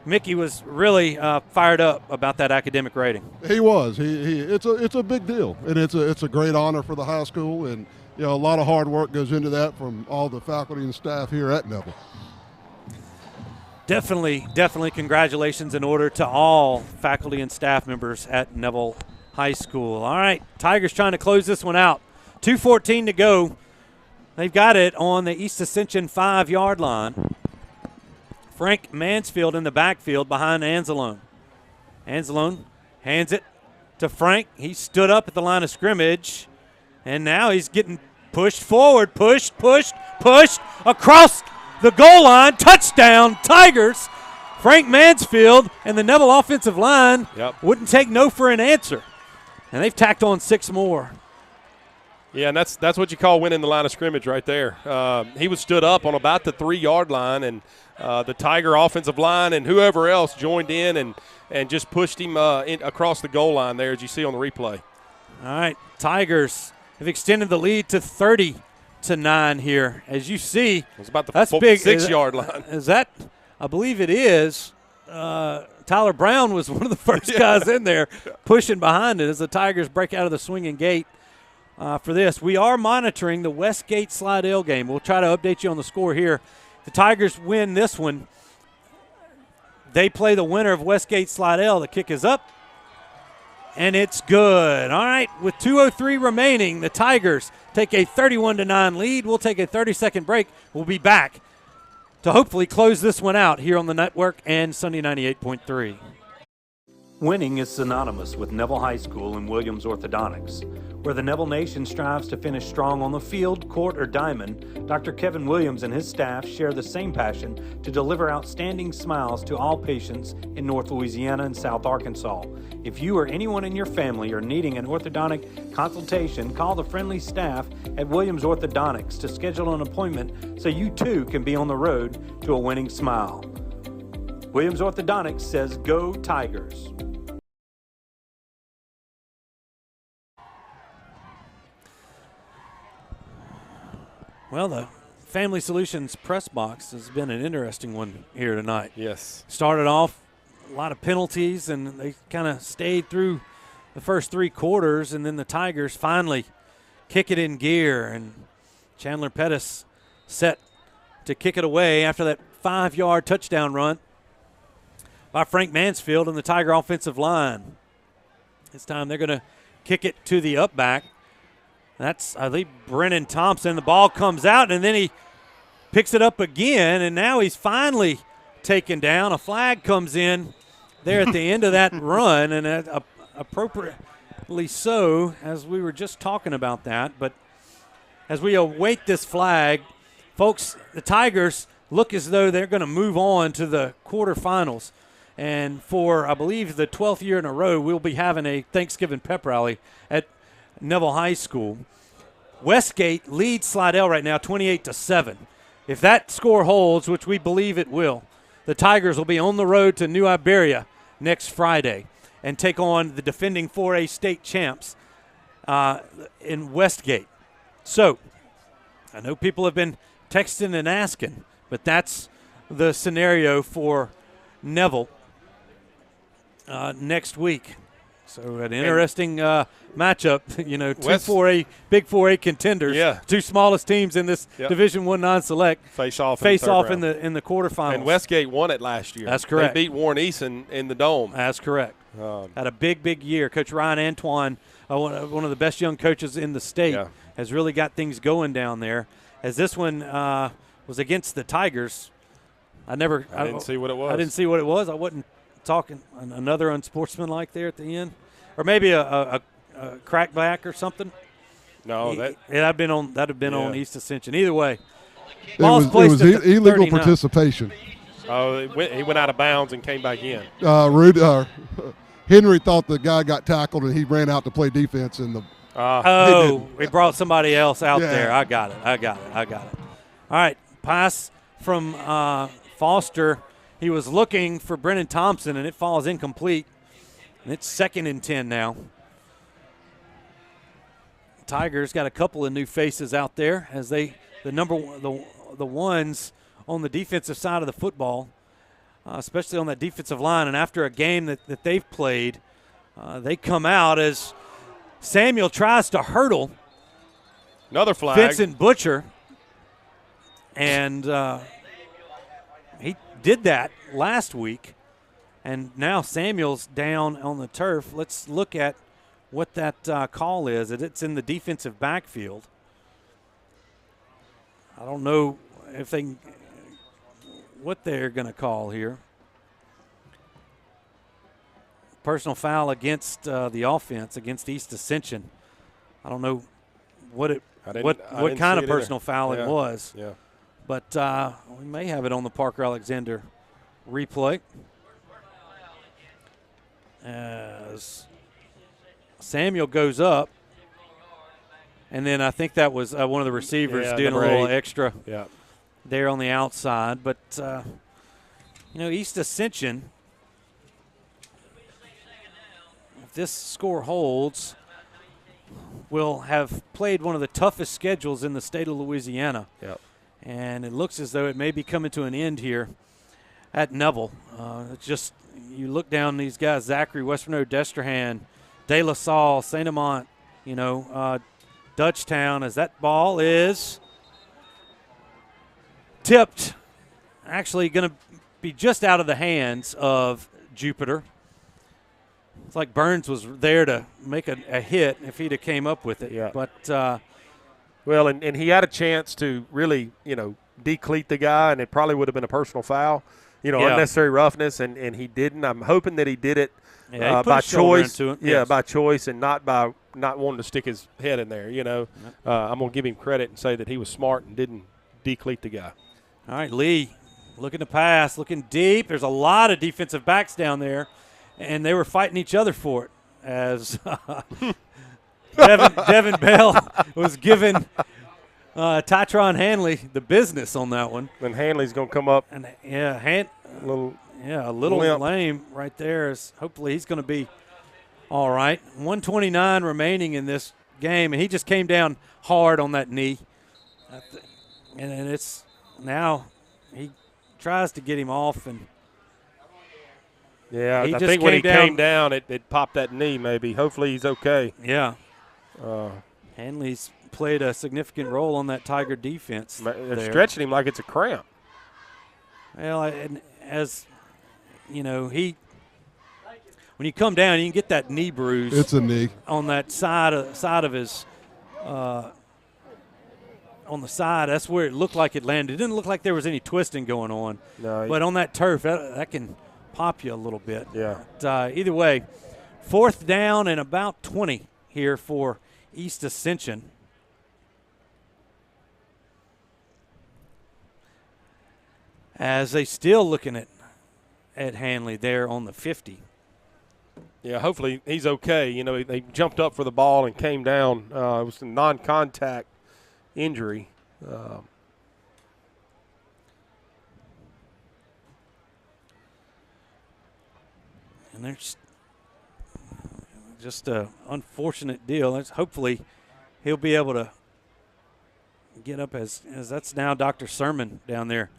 Mickey was really fired up about that academic rating. He was. It's a big deal, and it's a great honor for the high school, and a lot of hard work goes into that from all the faculty and staff here at Neville. Definitely congratulations in order to all faculty and staff members at Neville High School. All right, Tigers trying to close this one out. 2:14 to go. They've got it on the East Ascension 5-yard line. Frank Mansfield in the backfield behind Anzalone. Anzalone hands it to Frank. He stood up at the line of scrimmage. And now he's getting pushed forward, pushed across the goal line. Touchdown, Tigers. Frank Mansfield and the Neville offensive line wouldn't take no for an answer. And they've tacked on 6 more. Yeah, and that's what you call winning the line of scrimmage right there. He was stood up on about the 3-yard line, and the Tiger offensive line and whoever else joined in and just pushed him across the goal line there, as you see on the replay. All right, Tigers have extended the lead to 30-9 here. As you see, it's about the that's big 6-yard line. Is that? I believe it is. Tyler Brown was one of the first guys in there pushing behind it as the Tigers break out of the swinging gate. For this, we are monitoring the Westgate Slidell game. We'll try to update you on the score here. The Tigers win this one. They play the winner of Westgate Slidell. The kick is up, and it's good. All right, with 2:03 remaining, the Tigers take a 31-9 lead. We'll take a 30-second break. We'll be back to hopefully close this one out here on the network and Sunday 98.3. Winning is synonymous with Neville High School and Williams Orthodontics. Where the Neville Nation strives to finish strong on the field, court, or diamond, Dr. Kevin Williams and his staff share the same passion to deliver outstanding smiles to all patients in North Louisiana and South Arkansas. If you or anyone in your family are needing an orthodontic consultation, call the friendly staff at Williams Orthodontics to schedule an appointment so you too can be on the road to a winning smile. Williams Orthodontics says, "Go Tigers." Well, the Family Solutions press box has been an interesting one here tonight. Yes. Started off a lot of penalties, and they kind of stayed through the first 3 quarters, and then the Tigers finally kick it in gear, and Chandler Pettis set to kick it away after that 5-yard touchdown run by Frank Mansfield and the Tiger offensive line. This time they're going to kick it to the up back. That's, I think, Brennan Thompson. The ball comes out, and then he picks it up again, and now he's finally taken down. A flag comes in there at the end of that run, and appropriately so, as we were just talking about that. But as we await this flag, folks, the Tigers look as though they're going to move on to the quarterfinals. And for, I believe, the 12th year in a row, we'll be having a Thanksgiving pep rally at Neville High School. Westgate leads Slidell right now 28-7. If that score holds, which we believe it will, the Tigers will be on the road to New Iberia next Friday and take on the defending 4A state champs in Westgate. So I know people have been texting and asking, but that's the scenario for Neville next week. So an interesting matchup, you know, big 4A contenders, 2 smallest teams in this Division I non-select face off in the quarterfinals. And Westgate won it last year. That's correct. They beat Warren Eason in the Dome. That's correct. Had a big year. Coach Ryan Antoine, one of the best young coaches in the state, has really got things going down there. As this one was against the Tigers, I didn't see what it was. I didn't see what it was. I wasn't talking another unsportsmanlike there at the end, or maybe a crackback or something. No, that'd have been on East Ascension. Either way, it was illegal participation. Oh, he went out of bounds and came back in. Henry thought the guy got tackled and he ran out to play defense in the. He brought somebody else out there. I got it. All right, pass from Foster. He was looking for Brennan Thompson, and it falls incomplete. And it's 2nd and 10 now. Tigers got a couple of new faces out there as the ones on the defensive side of the football, especially on that defensive line. And after a game that they've played, they come out as Samuel tries to hurdle another flag. Vincent Butcher, and he did that last week, and now Samuel's down on the turf. Let's look at what that call is. It's in the defensive backfield. I don't know what they're going to call here. Personal foul against the offense, against East Ascension. I don't know what didn't kind see of it personal either. fouling was. Yeah. But we may have it on the Parker Alexander replay. As Samuel goes up, and then I think that was one of the receivers doing a little extra there on the outside. But, East Ascension, if this score holds, will have played one of the toughest schedules in the state of Louisiana. Yep. And it looks as though it may be coming to an end here at Neville. It's just, you look down these guys, Zachary, West Monroe, Destrehan, De La Salle, St. Amant, Dutchtown, as that ball is tipped, actually going to be just out of the hands of Jupiter. It's like Burns was there to make a hit if he'd have came up with it. Yeah. But well, and he had a chance to really, decleat the guy, and it probably would have been a personal foul, unnecessary roughness, and he didn't. I'm hoping that he did it by choice. By choice and not by not wanting to stick his head in there, I'm going to give him credit and say that he was smart and didn't decleat the guy. All right, Lee looking to pass, looking deep. There's a lot of defensive backs down there, and they were fighting each other for it as Devin Bell was giving Tytron Hanley the business on that one. And Hanley's going to come up. And a little limp. lame right there. Hopefully he's going to be all right. 1:29 remaining in this game, and he just came down hard on that knee. And it's now he tries to get him off, and I think when he came down, it popped that knee maybe. Hopefully he's okay. Yeah. Hanley's played a significant role on that Tiger defense. They're stretching him like it's a cramp. Well, and as when you come down, you can get that knee bruise. It's a knee on that side of his. On the side, that's where it looked like it landed. It didn't look like there was any twisting going on. No, but on that turf, that can pop you a little bit. Yeah. But, either way, 4th down and about 20 here for East Ascension. As they still looking at Hanley there on the 50. Yeah, hopefully he's okay. They jumped up for the ball and came down. It was a non-contact injury. And there's just an unfortunate deal. Hopefully he'll be able to get up as that's now Dr. Sermon down there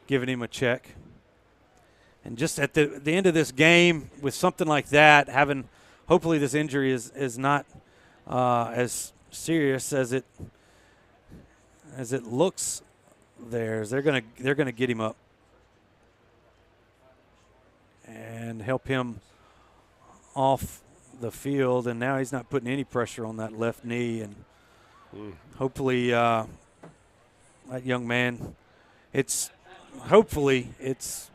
giving him a check. And just at the end of this game with something like that, hopefully this injury is not as serious as it looks there. They're gonna get him up and help him off the field, and now he's not putting any pressure on that left knee, and hopefully that young man, hopefully it's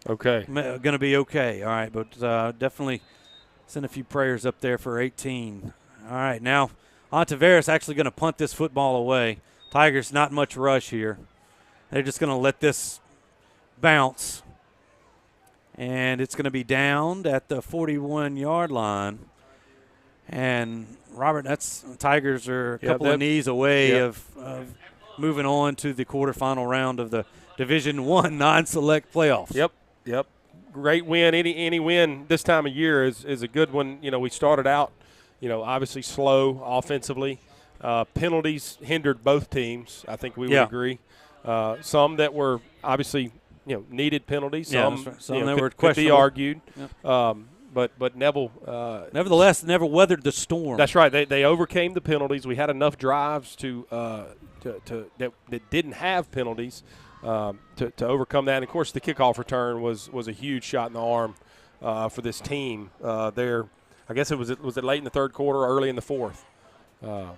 okay. Going to be okay. All right, but definitely send a few prayers up there for 18. All right, now Ontiveros actually going to punt this football away. Tigers not much rush here. They're just going to let this bounce. And it's going to be downed at the 41-yard line. And, Robert, Tigers are a couple of knees away of moving on to the quarterfinal round of the Division I non-select playoffs. Yep. Great win. Any win this time of year is a good one. We started out, obviously slow offensively. Penalties hindered both teams, I think we would agree. Some that were obviously – needed penalties. Some that were could be argued. Yep. But Neville, nevertheless, never weathered the storm. That's right. They overcame the penalties. We had enough drives that didn't have penalties to overcome that. And of course, the kickoff return was a huge shot in the arm for this team. There, I guess it was late in the third quarter, early in the fourth, to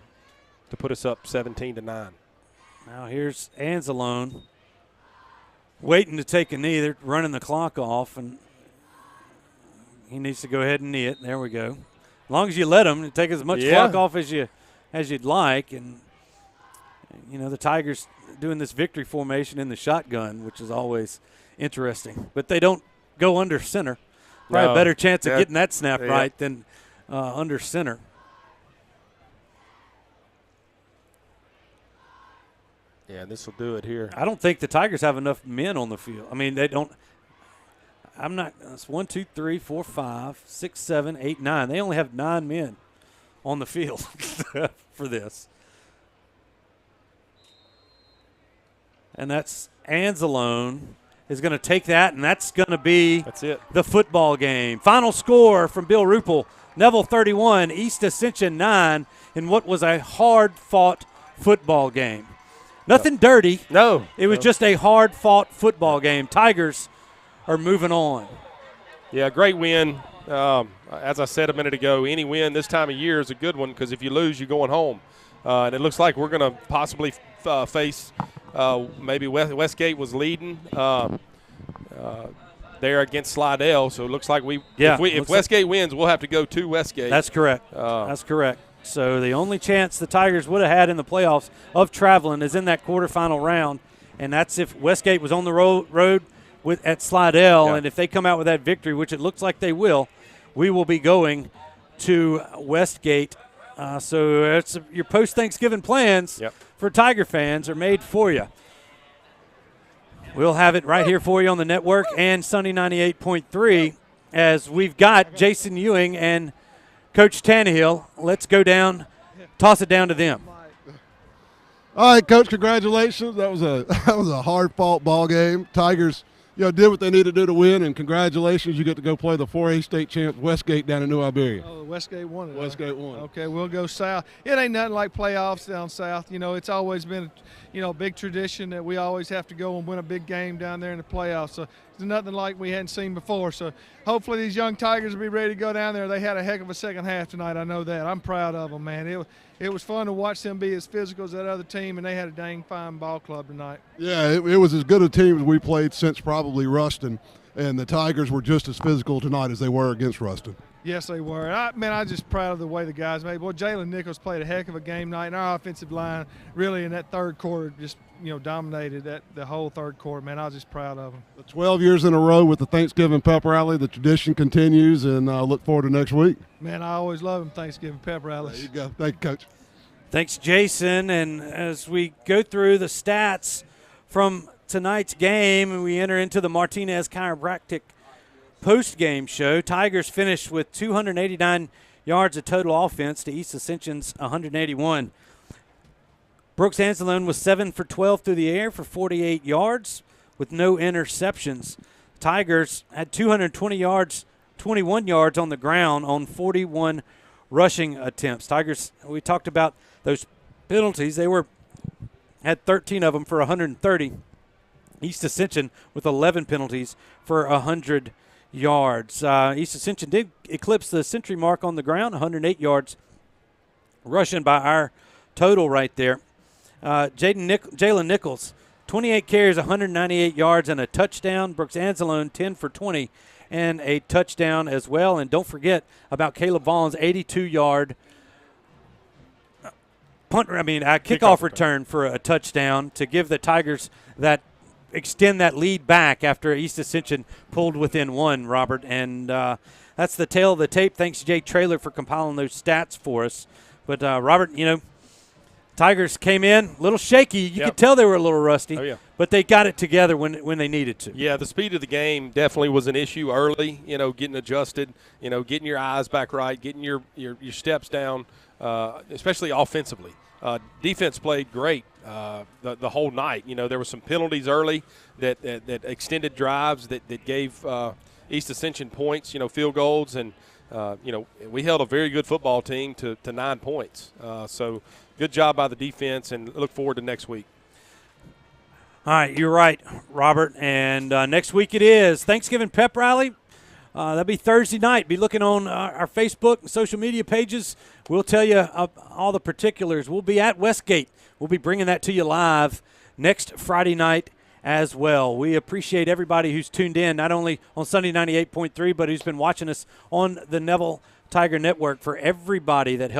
put us up 17-9. Now here's Anzalone. Waiting to take a knee. They're running the clock off, and he needs to go ahead and knee it. There we go. As long as you let him, take as much clock off as you as you'd like. And, the Tigers doing this victory formation in the shotgun, which is always interesting. But they don't go under center. Probably a better chance of getting that snap right than under center. Yeah, this will do it here. I don't think the Tigers have enough men on the field. I mean, they don't. I'm not. It's 1, 2, 3, 4, 5, 6, 7, 8, 9. They only have 9 men on the field for this. And that's Anzalone is going to take that, and that's going to be the football game. Final score from Bill Ruple, Neville 31, East Ascension 9, in what was a hard-fought football game. Nothing dirty. No. It was just a hard-fought football game. Tigers are moving on. Yeah, great win. As I said a minute ago, any win this time of year is a good one because if you lose, you're going home. And it looks like we're going to possibly face maybe Westgate was leading there against Slidell. So it looks like if Westgate wins, we'll have to go to Westgate. That's correct. That's correct. So the only chance the Tigers would have had in the playoffs of traveling is in that quarterfinal round, and that's if Westgate was on the road at Slidell, and if they come out with that victory, which it looks like they will, we will be going to Westgate. So it's your post-Thanksgiving plans for Tiger fans are made for you. We'll have it right here for you on the network and Sunny 98.3 as we've got Jason Ewing and Coach Tannehill. Let's go down, toss it down to them. All right, Coach, congratulations. That was a hard-fought ball game. Tigers, did what they needed to do to win, and congratulations. You get to go play the 4A state champs Westgate down in New Iberia. Oh, Westgate won it. Westgate won. Okay, we'll go south. It ain't nothing like playoffs down south. It's always been, a big tradition that we always have to go and win a big game down there in the playoffs. So it's nothing like we hadn't seen before. So hopefully these young Tigers will be ready to go down there. They had a heck of a second half tonight. I know that. I'm proud of them, man. It was fun to watch them be as physical as that other team, and they had a dang fine ball club tonight. Yeah, it was as good a team as we played since probably Ruston, and the Tigers were just as physical tonight as they were against Ruston. Yes, they were. I'm just proud of the way the guys made. Boy, Jalen Nichols played a heck of a game tonight, and our offensive line really in that third quarter just dominated the whole third quarter. Man, I was just proud of them. 12 years in a row with the Thanksgiving pep rally. The tradition continues, and I look forward to next week. Man, I always love them Thanksgiving pep rallies. There you go. Thank you, Coach. Thanks, Jason. And as we go through the stats from tonight's game, we enter into the Martinez Chiropractic post-game show. Tigers finished with 289 yards of total offense to East Ascension's 181. Brooks Anzalone was 7 for 12 through the air for 48 yards with no interceptions. Tigers had 220 yards, 21 yards on the ground on 41 rushing attempts. Tigers, we talked about those penalties. They had 13 of them for 130. East Ascension with 11 penalties for 100 yards. East Ascension did eclipse the century mark on the ground, 108 rushing by our total right there. Jalen Nichols, 28 carries, 198 yards, and a touchdown. Brooks Anzalone, 10 for 20, and a touchdown as well. And don't forget about Caleb Vaughn's 82-yard kickoff return for a touchdown to give the Tigers extend that lead back after East Ascension pulled within one, Robert. And that's the tail of the tape. Thanks to Jay Traylor for compiling those stats for us. But, Robert, Tigers came in a little shaky. You could tell they were a little rusty, but they got it together when they needed to. Yeah, the speed of the game definitely was an issue early, getting adjusted, getting your eyes back right, getting your steps down, especially offensively. Defense played great the whole night. There were some penalties early that extended drives that gave East Ascension points, field goals, and we held a very good football team to 9 points. So good job by the defense, and look forward to next week. All right, you're right, Robert. And next week it is Thanksgiving pep rally. That'll be Thursday night. Be looking on our Facebook and social media pages. We'll tell you all the particulars. We'll be at Westgate. We'll be bringing that to you live next Friday night as well. We appreciate everybody who's tuned in, not only on Sunday 98.3, but who's been watching us on the Neville Tiger Network for everybody that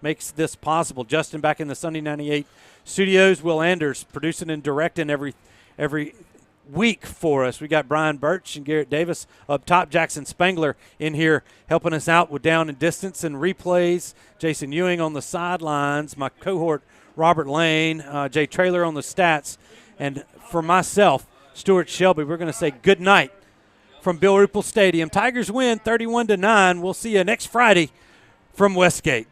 makes this possible. Justin back in the Sunday 98 studios. Will Anders producing and directing every week for us. We got Brian Birch and Garrett Davis up top. Jackson Spangler in here helping us out with down and distance and replays. Jason Ewing on the sidelines. My cohort Robert Lane, Jay Traylor on the stats. And for myself, Stewart Shelby, we're going to say good night from Bill Ruple Stadium. Tigers win 31-9. We'll see you next Friday from Westgate.